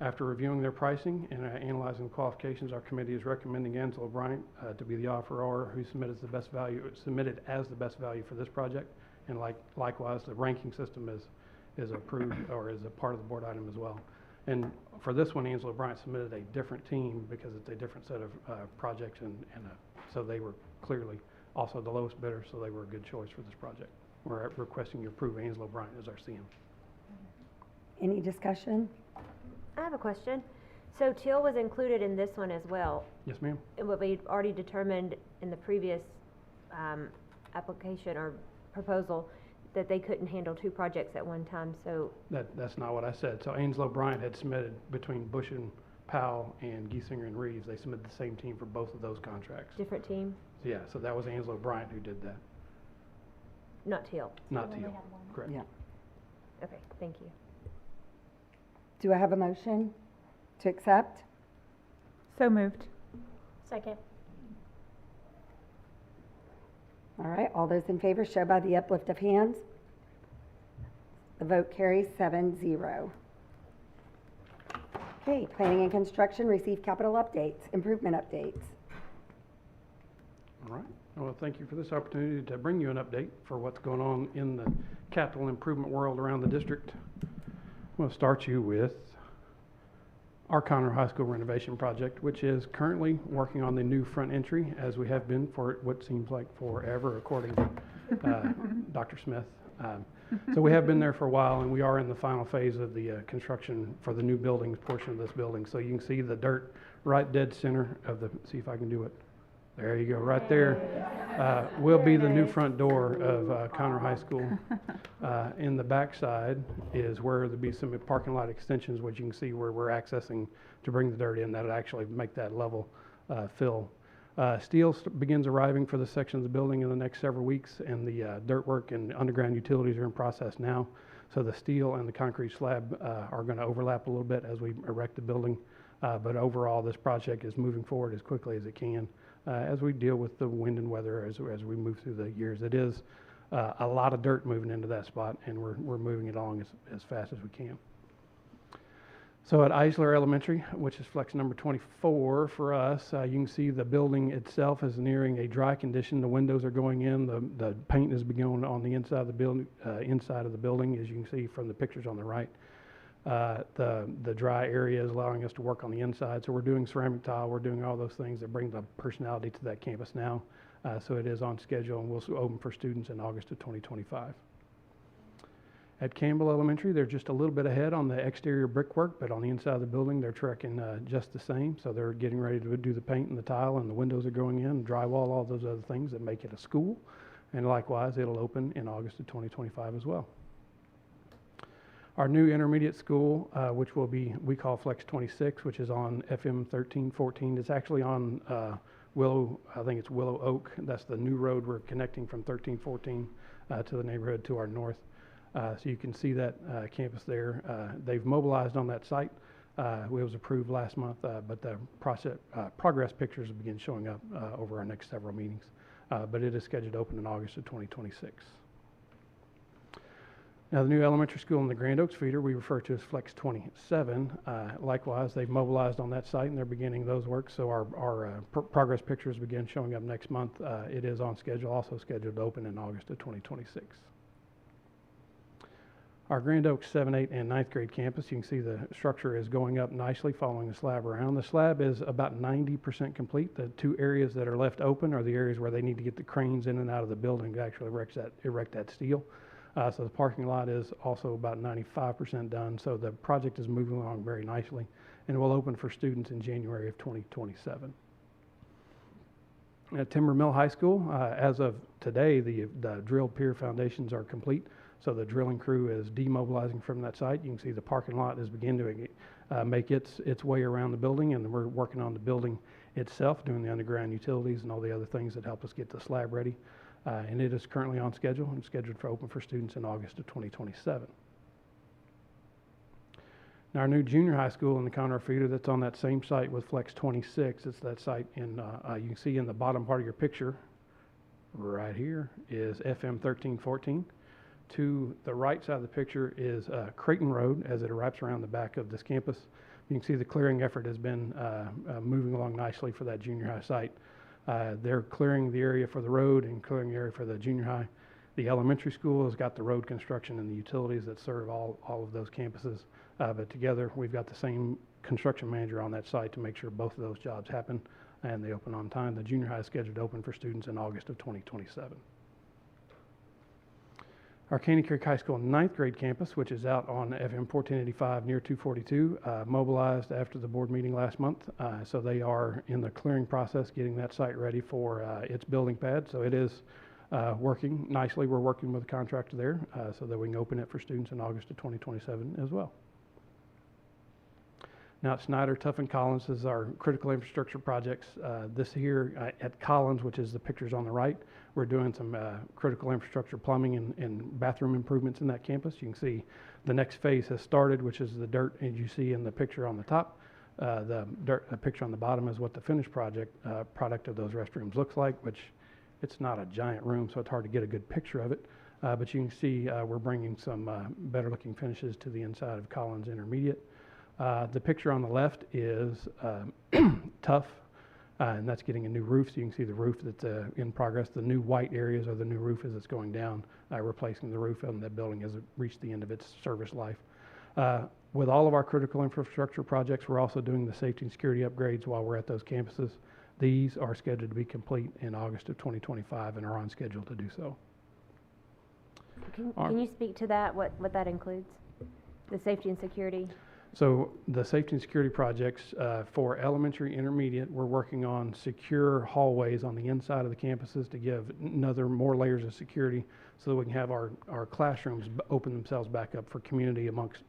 After reviewing their pricing and analyzing the qualifications, our committee is recommending Anslow Bryant to be the offeror who submitted as the best value for this project. And likewise, the ranking system is approved or is a part of the board item as well. And for this one, Anslow Bryant submitted a different team because it's a different set of projects, so they were clearly also the lowest bidder, so they were a good choice for this project. We're requesting you approve Anslow Bryant as our CM. Any discussion? I have a question. So Teal was included in this one as well. Yes, ma'am. And what we already determined in the previous application or proposal, that they couldn't handle 2 projects at one time, so. That's not what I said. So Anslow Bryant had submitted between Bush and Powell and Giesinger and Reeves. They submitted the same team for both of those contracts. Different team? Yeah, so that was Anslow Bryant who did that. Not Teal? Not Teal, correct. Yeah. Okay, thank you. Do I have a motion to accept? So moved. Second. All right, all those in favor show by the uplift of hands. The vote carries 7-0. Okay, planning and construction receive capital updates, improvement updates. All right. Well, thank you for this opportunity to bring you an update for what's going on in the capital improvement world around the district. I'm going to start you with our Conroe High School renovation project, which is currently working on the new front entry, as we have been for what seems like forever, according to Dr. Smith. So we have been there for a while, and we are in the final phase of the construction for the new buildings portion of this building. So you can see the dirt right dead center of the, see if I can do it. There you go, right there will be the new front door of Conroe High School. In the back side is where there'll be some parking lot extensions, which you can see where we're accessing to bring the dirt in. That'll actually make that level fill. Steel begins arriving for the section of the building in the next several weeks, and the dirt work and underground utilities are in process now. So the steel and the concrete slab are going to overlap a little bit as we erect the building. But overall, this project is moving forward as quickly as it can as we deal with the wind and weather as we move through the years. It is a lot of dirt moving into that spot, and we're moving it along as fast as we can. So at Eisler Elementary, which is flex number 24 for us, you can see the building itself is nearing a dry condition. The windows are going in. The paint is begun on the inside of the building, as you can see from the pictures on the right. The dry area is allowing us to work on the inside. So we're doing ceramic tile. We're doing all those things that bring the personality to that campus now. So it is on schedule, and we'll open for students in August of 2025. At Campbell Elementary, they're just a little bit ahead on the exterior brickwork, but on the inside of the building, they're tracking just the same. So they're getting ready to do the paint and the tile, and the windows are going in, drywall, all those other things that make it a school. And likewise, it'll open in August of 2025 as well. Our new intermediate school, which will be, we call Flex 26, which is on FM 1314. It's actually on I think it's Willow Oak. That's the new road we're connecting from 1314 to the neighborhood to our north. So you can see that campus there. They've mobilized on that site. It was approved last month, but the progress pictures will begin showing up over our next several meetings. But it is scheduled to open in August of 2026. Now, the new elementary school in the Grand Oaks feeder we refer to as Flex 27. Likewise, they've mobilized on that site, and they're beginning those works. So our progress pictures begin showing up next month. It is on schedule, also scheduled to open in August of 2026. Our Grand Oaks 7th, 8th, and 9th grade campus, you can see the structure is going up nicely following the slab around. The slab is about 90% complete. The two areas that are left open are the areas where they need to get the cranes in and out of the building to actually erect that steel. So the parking lot is also about 95% done. So the project is moving along very nicely, and it will open for students in January of 2027. At Timber Mill High School, as of today, the drilled pier foundations are complete. So the drilling crew is demobilizing from that site. You can see the parking lot is beginning to make its way around the building, and we're working on the building itself, doing the underground utilities and all the other things that help us get the slab ready. And it is currently on schedule and scheduled for open for students in August of 2027. Now, our new junior high school in the Conroe feeder, that's on that same site with Flex 26. It's that site in, you can see in the bottom part of your picture, right here, is FM 1314. To the right side of the picture is Creighton Road as it wraps around the back of this campus. You can see the clearing effort has been moving along nicely for that junior high site. They're clearing the area for the road and clearing the area for the junior high. The elementary school has got the road construction and the utilities that serve all of those campuses. But together, we've got the same construction manager on that site to make sure both of those jobs happen and they open on time. The junior high is scheduled to open for students in August of 2027. Our Caney Creek High School 9th grade campus, which is out on FM 1485 near 242, mobilized after the board meeting last month. So they are in the clearing process, getting that site ready for its building pad. So it is working nicely. We're working with a contractor there so that we can open it for students in August of 2027 as well. Now at Snyder, Tuff, and Collins is our critical infrastructure projects. This here at Collins, which is the pictures on the right, we're doing some critical infrastructure plumbing and bathroom improvements in that campus. You can see the next phase has started, which is the dirt, as you see in the picture on the top. The picture on the bottom is what the finished product of those restrooms looks like, which it's not a giant room, so it's hard to get a good picture of it. But you can see we're bringing some better looking finishes to the inside of Collins Intermediate. The picture on the left is Tough, and that's getting a new roof. So you can see the roof that's in progress. The new white areas are the new roof as it's going down, replacing the roof on that building as it reached the end of its service life. With all of our critical infrastructure projects, we're also doing the safety and security upgrades while we're at those campuses. These are scheduled to be complete in August of 2025 and are on schedule to do so. Can you speak to that, what that includes? The safety and security? So the safety and security projects for elementary, intermediate, we're working on secure hallways on the inside of the campuses to give more layers of security so that we can have our classrooms open themselves back up for community amongst,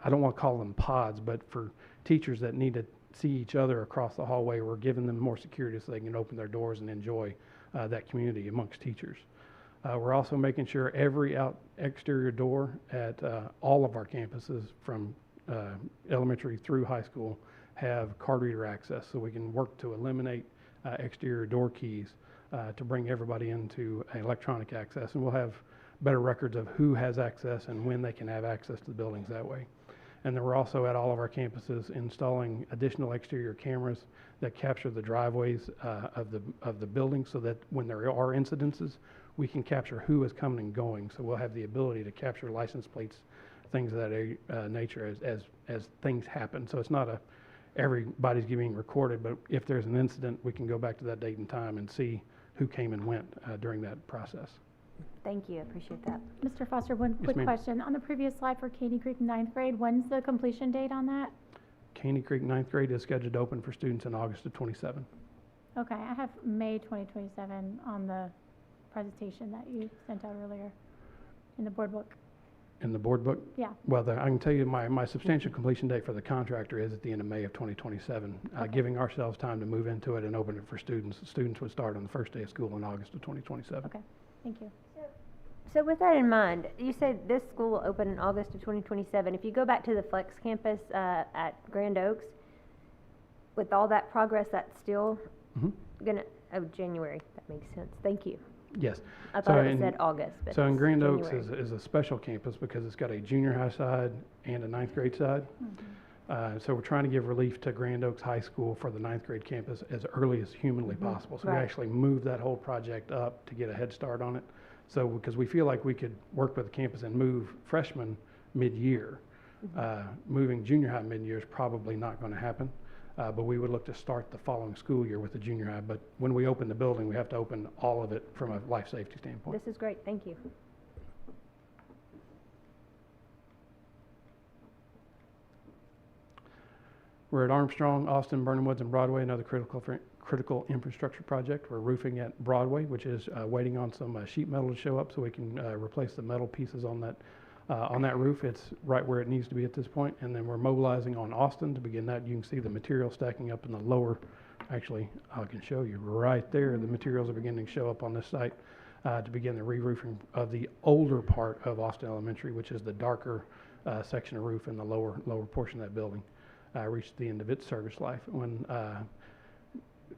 I don't want to call them pods, but for teachers that need to see each other across the hallway, we're giving them more security so they can open their doors and enjoy that community amongst teachers. We're also making sure every exterior door at all of our campuses from elementary through high school have card reader access, so we can work to eliminate exterior door keys to bring everybody into electronic access, and we'll have better records of who has access and when they can have access to the buildings that way. And then we're also at all of our campuses installing additional exterior cameras that capture the driveways of the building, so that when there are incidences, we can capture who is coming and going. So we'll have the ability to capture license plates, things of that nature as things happen. So it's not everybody's being recorded, but if there's an incident, we can go back to that date and time and see who came and went during that process. Thank you, I appreciate that. Mr. Foster, one quick question. On the previous slide for Caney Creek 9th grade, when's the completion date on that? Caney Creek 9th grade is scheduled to open for students in August of 27. Okay, I have May 2027 on the presentation that you sent out earlier in the board book. In the board book? Yeah. Well, I can tell you my substantial completion date for the contractor is at the end of May of 2027, giving ourselves time to move into it and open it for students. Students would start on the first day of school in August of 2027. Okay, thank you. So with that in mind, you said this school will open in August of 2027. If you go back to the Flex campus at Grand Oaks, with all that progress, that's still January. That makes sense. Thank you. Yes. I thought it said August. But so in Grand Oaks January. is a special campus because it's got a junior high side and a 9th grade side. So we're trying to give relief to Grand Oaks High School for the 9th grade campus as early as humanly possible. So we actually moved that whole project up to get a head start on it. So because we feel like we could work with the campus and move freshmen mid-year. Moving junior high mid-year is probably not going to happen. But we would look to start the following school year with the junior high. But when we open the building, we have to open all of it from a life safety standpoint. This is great. Thank you. We're at Armstrong, Austin, Burnham Woods, and Broadway, another critical infrastructure project. We're roofing at Broadway, which is waiting on some sheet metal to show up so we can replace the metal pieces on that roof. It's right where it needs to be at this point. And then we're mobilizing on Austin to begin that. You can see the material stacking up in the lower, actually, I can show you right there. The materials are beginning to show up on this site to begin the re-roofing of the older part of Austin Elementary, which is the darker section of roof in the lower portion of that building. Reached the end of its service life. When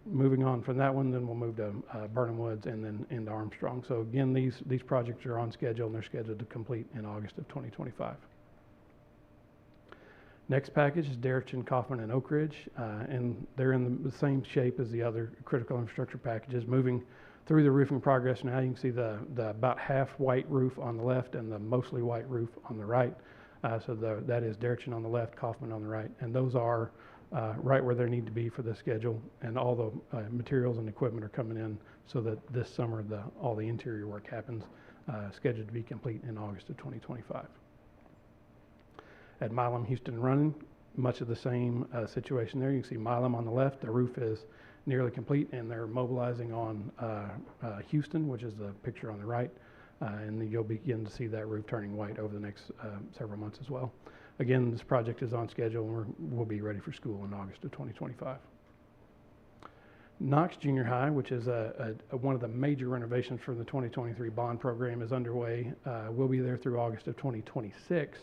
moving on from that one, then we'll move to Burnham Woods and then into Armstrong. So again, these projects are on schedule and they're scheduled to complete in August of 2025. Next package is Derrickson, Kaufman, and Oak Ridge, and they're in the same shape as the other critical infrastructure packages. Moving through the roofing progress now, you can see the about half white roof on the left and the mostly white roof on the right. So that is Derrickson on the left, Kaufman on the right, and those are right where they need to be for the schedule, and all the materials and equipment are coming in so that this summer all the interior work happens, scheduled to be complete in August of 2025. At Milam, Houston, Running, much of the same situation there. You can see Milam on the left, the roof is nearly complete, and they're mobilizing on Houston, which is the picture on the right. And then you'll begin to see that roof turning white over the next several months as well. Again, this project is on schedule and we'll be ready for school in August of 2025. Knox Junior High, which is one of the major renovations for the 2023 bond program, is underway. We'll be there through August of 2026.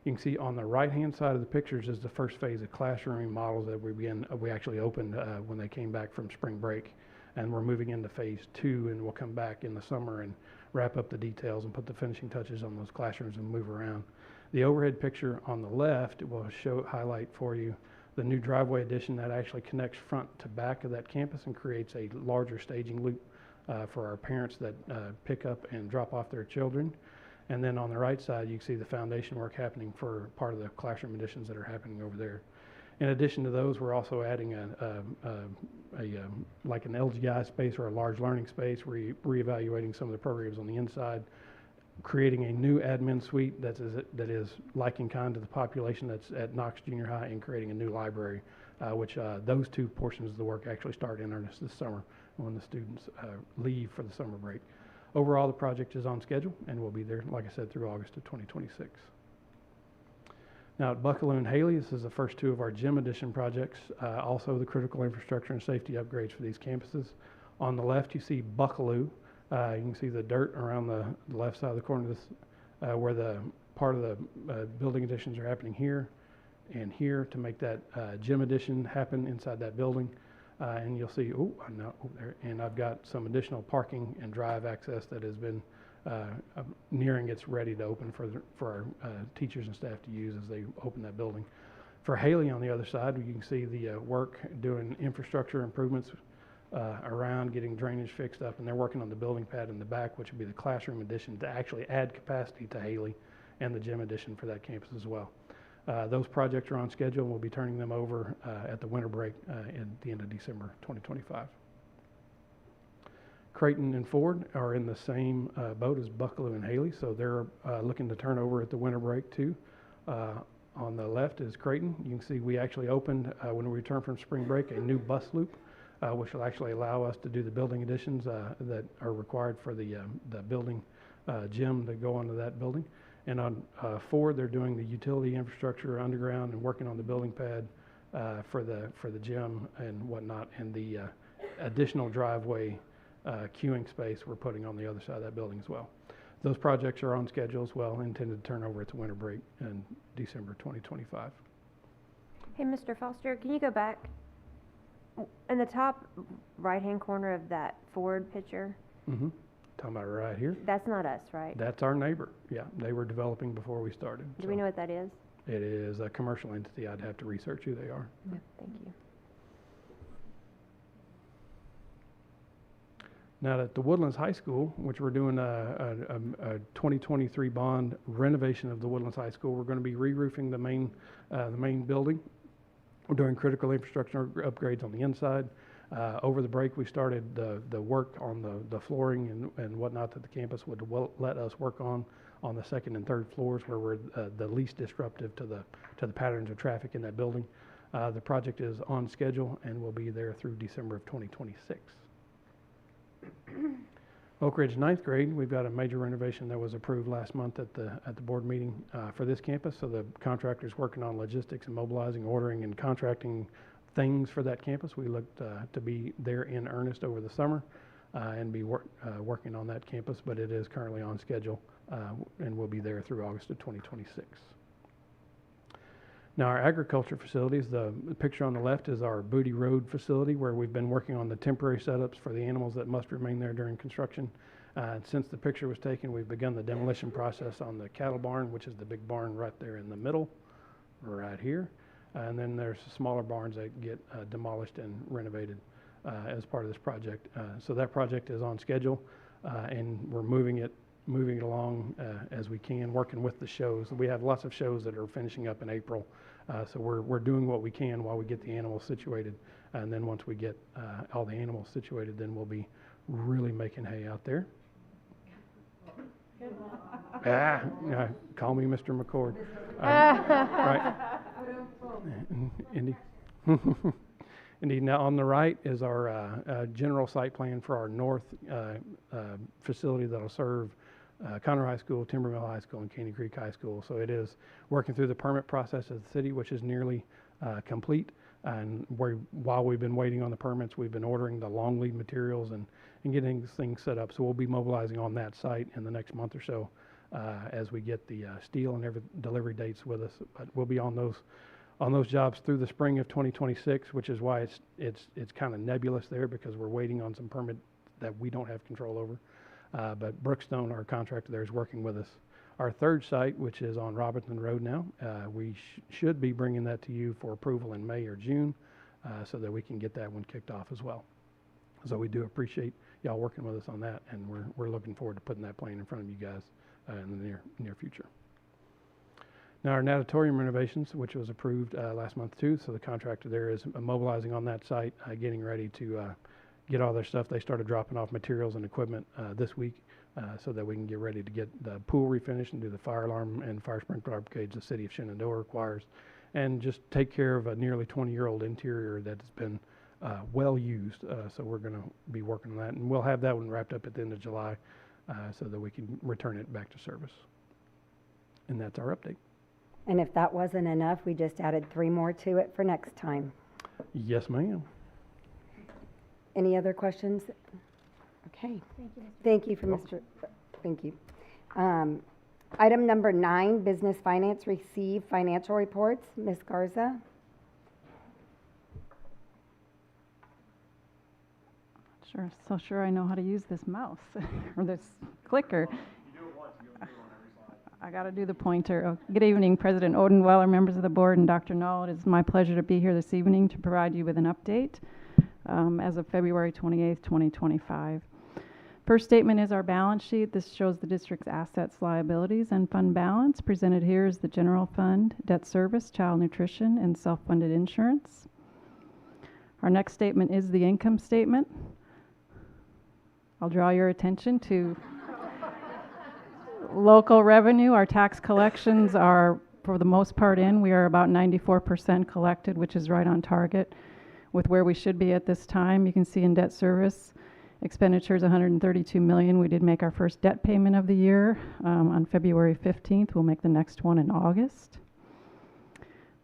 You can see on the right-hand side of the pictures is the first phase of classroom remodels that we actually opened when they came back from spring break. And we're moving into phase 2, and we'll come back in the summer and wrap up the details and put the finishing touches on those classrooms and move around. The overhead picture on the left will highlight for you the new driveway addition that actually connects front to back of that campus and creates a larger staging loop for our parents that pick up and drop off their children. And then on the right side, you can see the foundation work happening for part of the classroom additions that are happening over there. In addition to those, we're also adding like an LGI space or a large learning space. We're reevaluating some of the programs on the inside, creating a new admin suite that is like in kind to the population that's at Knox Junior High, and creating a new library, which those two portions of the work actually start in earnest this summer when the students leave for the summer break. Overall, the project is on schedule and will be there, like I said, through August of 2026. Now at Buckalew and Haley, this is the first two of our gym addition projects, also the critical infrastructure and safety upgrades for these campuses. On the left, you see Buckalew. You can see the dirt around the left side of the corner of this, where the part of the building additions are happening here and here to make that gym addition happen inside that building. And you'll see, there, and I've got some additional parking and drive access that has been nearing its ready to open for our teachers and staff to use as they open that building. For Haley on the other side, you can see the work doing infrastructure improvements around getting drainage fixed up, and they're working on the building pad in the back, which will be the classroom addition to actually add capacity to Haley, and the gym addition for that campus as well. Those projects are on schedule, and we'll be turning them over at the winter break at the end of December 2025. Creighton and Ford are in the same boat as Buckalew and Haley, so they're looking to turn over at the winter break too. On the left is Creighton. You can see we actually opened, when we returned from spring break, a new bus loop, which will actually allow us to do the building additions that are required for the building gym to go onto that building. And on Ford, they're doing the utility infrastructure underground and working on the building pad for the gym and whatnot, and the additional driveway queuing space we're putting on the other side of that building as well. Those projects are on schedule as well, intended to turn over at the winter break in December 2025. Hey, Mr. Foster, can you go back? In the top right-hand corner of that Ford picture? Mm-hmm. Talking about right here? That's not us, right? That's our neighbor. Yeah, they were developing before we started. Do we know what that is? It is a commercial entity. I'd have to research who they are. Yeah, thank you. Now at the Woodlands High School, which we're doing a 2023 bond renovation of the Woodlands High School, we're going to be re-roofing the main building. We're doing critical infrastructure upgrades on the inside. Over the break, we started the work on the flooring and whatnot that the campus would let us work on the second and third floors, where we're the least disruptive to the patterns of traffic in that building. The project is on schedule and will be there through December of 2026. Oak Ridge 9th grade, we've got a major renovation that was approved last month at the board meeting for this campus. So the contractor's working on logistics and mobilizing, ordering, and contracting things for that campus. We look to be there in earnest over the summer and be working on that campus, but it is currently on schedule and will be there through August of 2026. Now our agriculture facilities, the picture on the left is our Booty Road facility, where we've been working on the temporary setups for the animals that must remain there during construction. Since the picture was taken, we've begun the demolition process on the cattle barn, which is the big barn right there in the middle, right here. And then there's smaller barns that get demolished and renovated as part of this project. So that project is on schedule, and we're moving it along as we can, working with the shows. We have lots of shows that are finishing up in April, so we're doing what we can while we get the animals situated, and then once we get all the animals situated, then we'll be really making hay out there. Call me Mr. McCord. Right. Indy. Indeed. Now on the right is our general site plan for our north facility that'll serve Conroe High School, Timbermill High School, and Caney Creek High School. So it is working through the permit process of the city, which is nearly complete. And while we've been waiting on the permits, we've been ordering the long lead materials and getting things set up. So we'll be mobilizing on that site in the next month or so as we get the steel and every delivery dates with us. But we'll be on those jobs through the spring of 2026, which is why it's kind of nebulous there, because we're waiting on some permit that we don't have control over. But Brookstone, our contractor there, is working with us. Our third site, which is on Robinson Road now, we should be bringing that to you for approval in May or June so that we can get that one kicked off as well. So we do appreciate y'all working with us on that, and we're looking forward to putting that plan in front of you guys in the near future. Now, our natatorium renovations, which was approved last month too, so the contractor there is mobilizing on that site, getting ready to get all their stuff. They started dropping off materials and equipment this week so that we can get ready to get the pool refinished and do the fire alarm and fire sprinkler upgrades the city of Shenandoah requires, and just take care of a nearly 20-year-old interior that has been well used. So we're going to be working on that, and we'll have that one wrapped up at the end of July so that we can return it back to service. And that's our update. And if that wasn't enough, we just added 3 more to it for next time. Yes, ma'am. Any other questions? Okay. Thank you, Thank you. Item number 9, business finance, receive financial reports. Ms. Garza. So sure I know how to use this mouse or this clicker. I got to do the pointer. Oh, good evening, President Odenweiler, members of the board, and Dr. Null. It is my pleasure to be here this evening to provide you with an update as of February 28th, 2025. First statement is our balance sheet. This shows the district's assets, liabilities, and fund balance. Presented here is the general fund, debt service, child nutrition, and self-funded insurance. Our next statement is the income statement. I'll draw your attention to local revenue. Our tax collections are, for the most part, in. We are about 94% collected, which is right on target with where we should be at this time. You can see in debt service, expenditures $132 million. We did make our first debt payment of the year on February 15th. We'll make the next one in August.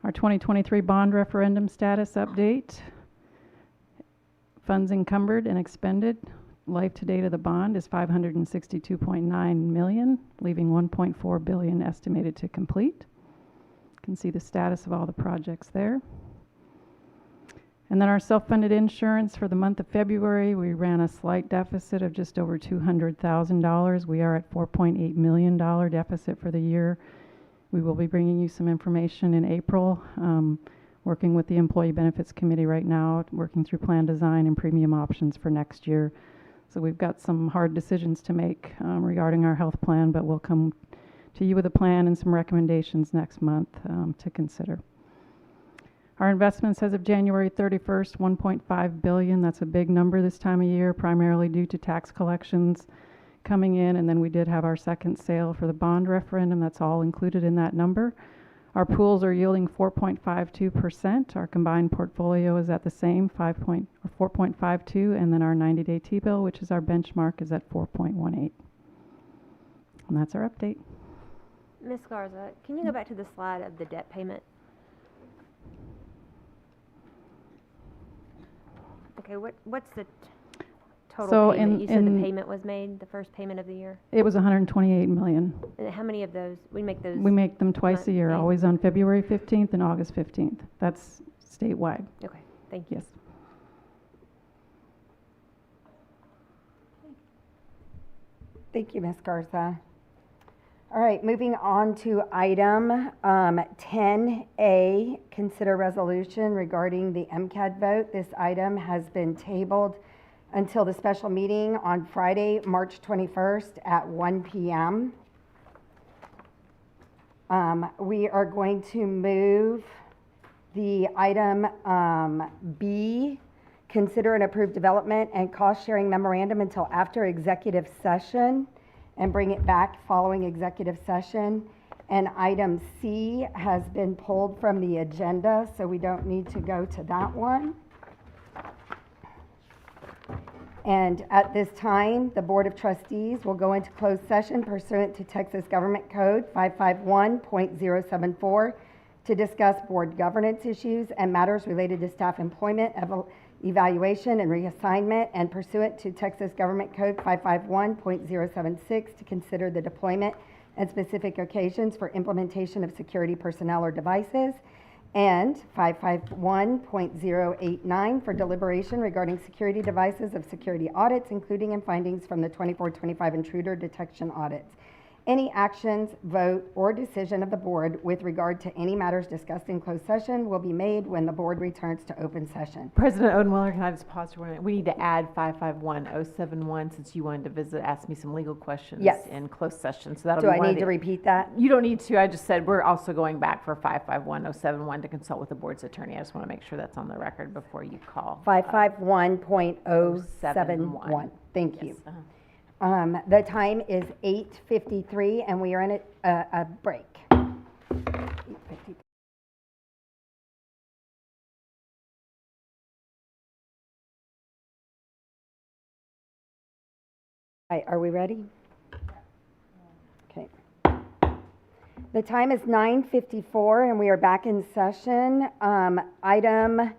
Our 2023 bond referendum status update. Funds encumbered and expended. Life to date of the bond is $562.9 million, leaving $1.4 billion estimated to complete. You can see the status of all the projects there. And then our self-funded insurance for the month of February, we ran a slight deficit of just over $200,000. We are at $4.8 million deficit for the year. We will be bringing you some information in April, working with the Employee Benefits Committee right now, working through plan design and premium options for next year. So we've got some hard decisions to make regarding our health plan, but we'll come to you with a plan and some recommendations next month to consider. Our investments as of January 31st, $1.5 billion. That's a big number this time of year, primarily due to tax collections coming in. And then we did have our second sale for the bond referendum. That's all included in that number. Our pools are yielding 4.52%. Our combined portfolio is at the same 4.52, and then our 90-day T-bill, which is our benchmark, is at 4.18. And that's our update. Ms. Garza, can you go back to the slide of the debt payment? Okay, what's the total payment? You said the payment was made, the first payment of the year? It was $128 million. And how many of those? We make those? We make them twice a year, always on February 15th and August 15th. That's statewide. Okay, thank you. Yes. Thank you, Ms. Garza. All right, moving on to item 10A, consider resolution regarding the MCAD vote. This item has been tabled until the special meeting on Friday, March 21st at 1 p.m. We are going to move the item B, consider and approve development and cost sharing memorandum until after executive session, and bring it back following executive session. And item C has been pulled from the agenda, so we don't need to go to that one. And at this time, the Board of Trustees will go into closed session pursuant to Texas Government Code 551.074 to discuss board governance issues and matters related to staff employment, evaluation, and reassignment, and pursuant to Texas Government Code 551.076 to consider the deployment and specific occasions for implementation of security personnel or devices, and 551.089 for deliberation regarding security devices of security audits, including and findings from the 24-25 intruder detection audits. Any actions, vote, or decision of the board with regard to any matters discussed in closed session will be made when the board returns to open session. President Odenweller, can I just pause for a minute? We need to add 551.071 since you wanted to ask me some legal questions in closed session. So that'll Do be I one of need to repeat that? You don't need to. I just said we're also going back for 551.071 to consult with the board's attorney. I just want to make sure that's on the record before you call. 551.071. Thank you. The time is 8:53 and we are in a break. 8:53. All right, are we ready? Okay. The time is 9:54 and we are back in session. Item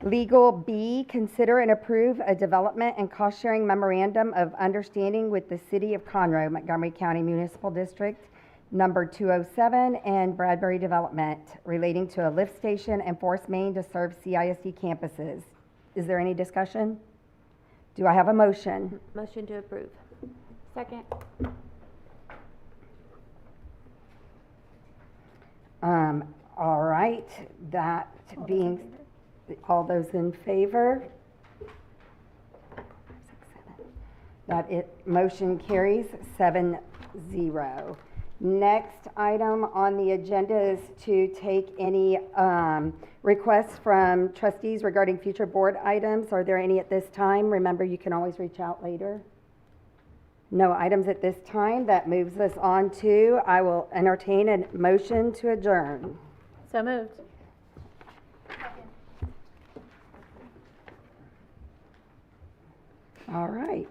Legal B, consider and approve a development and cost-sharing memorandum of understanding with the City of Conroe, Montgomery County Municipal District, number 207, and Bradbury Development relating to a lift station and force main to serve CISD campuses. Is there any discussion? Do I have a motion? Motion to approve. Second. All right, that being, all those in favor? Motion carries 7-0. Next item on the agenda is to take any requests from trustees regarding future board items. Are there any at this time? Remember, you can always reach out later. No items at this time. That moves us on to, I will entertain a motion to adjourn. So moved. All right.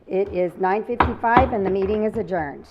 It is 9:55 and the meeting is adjourned.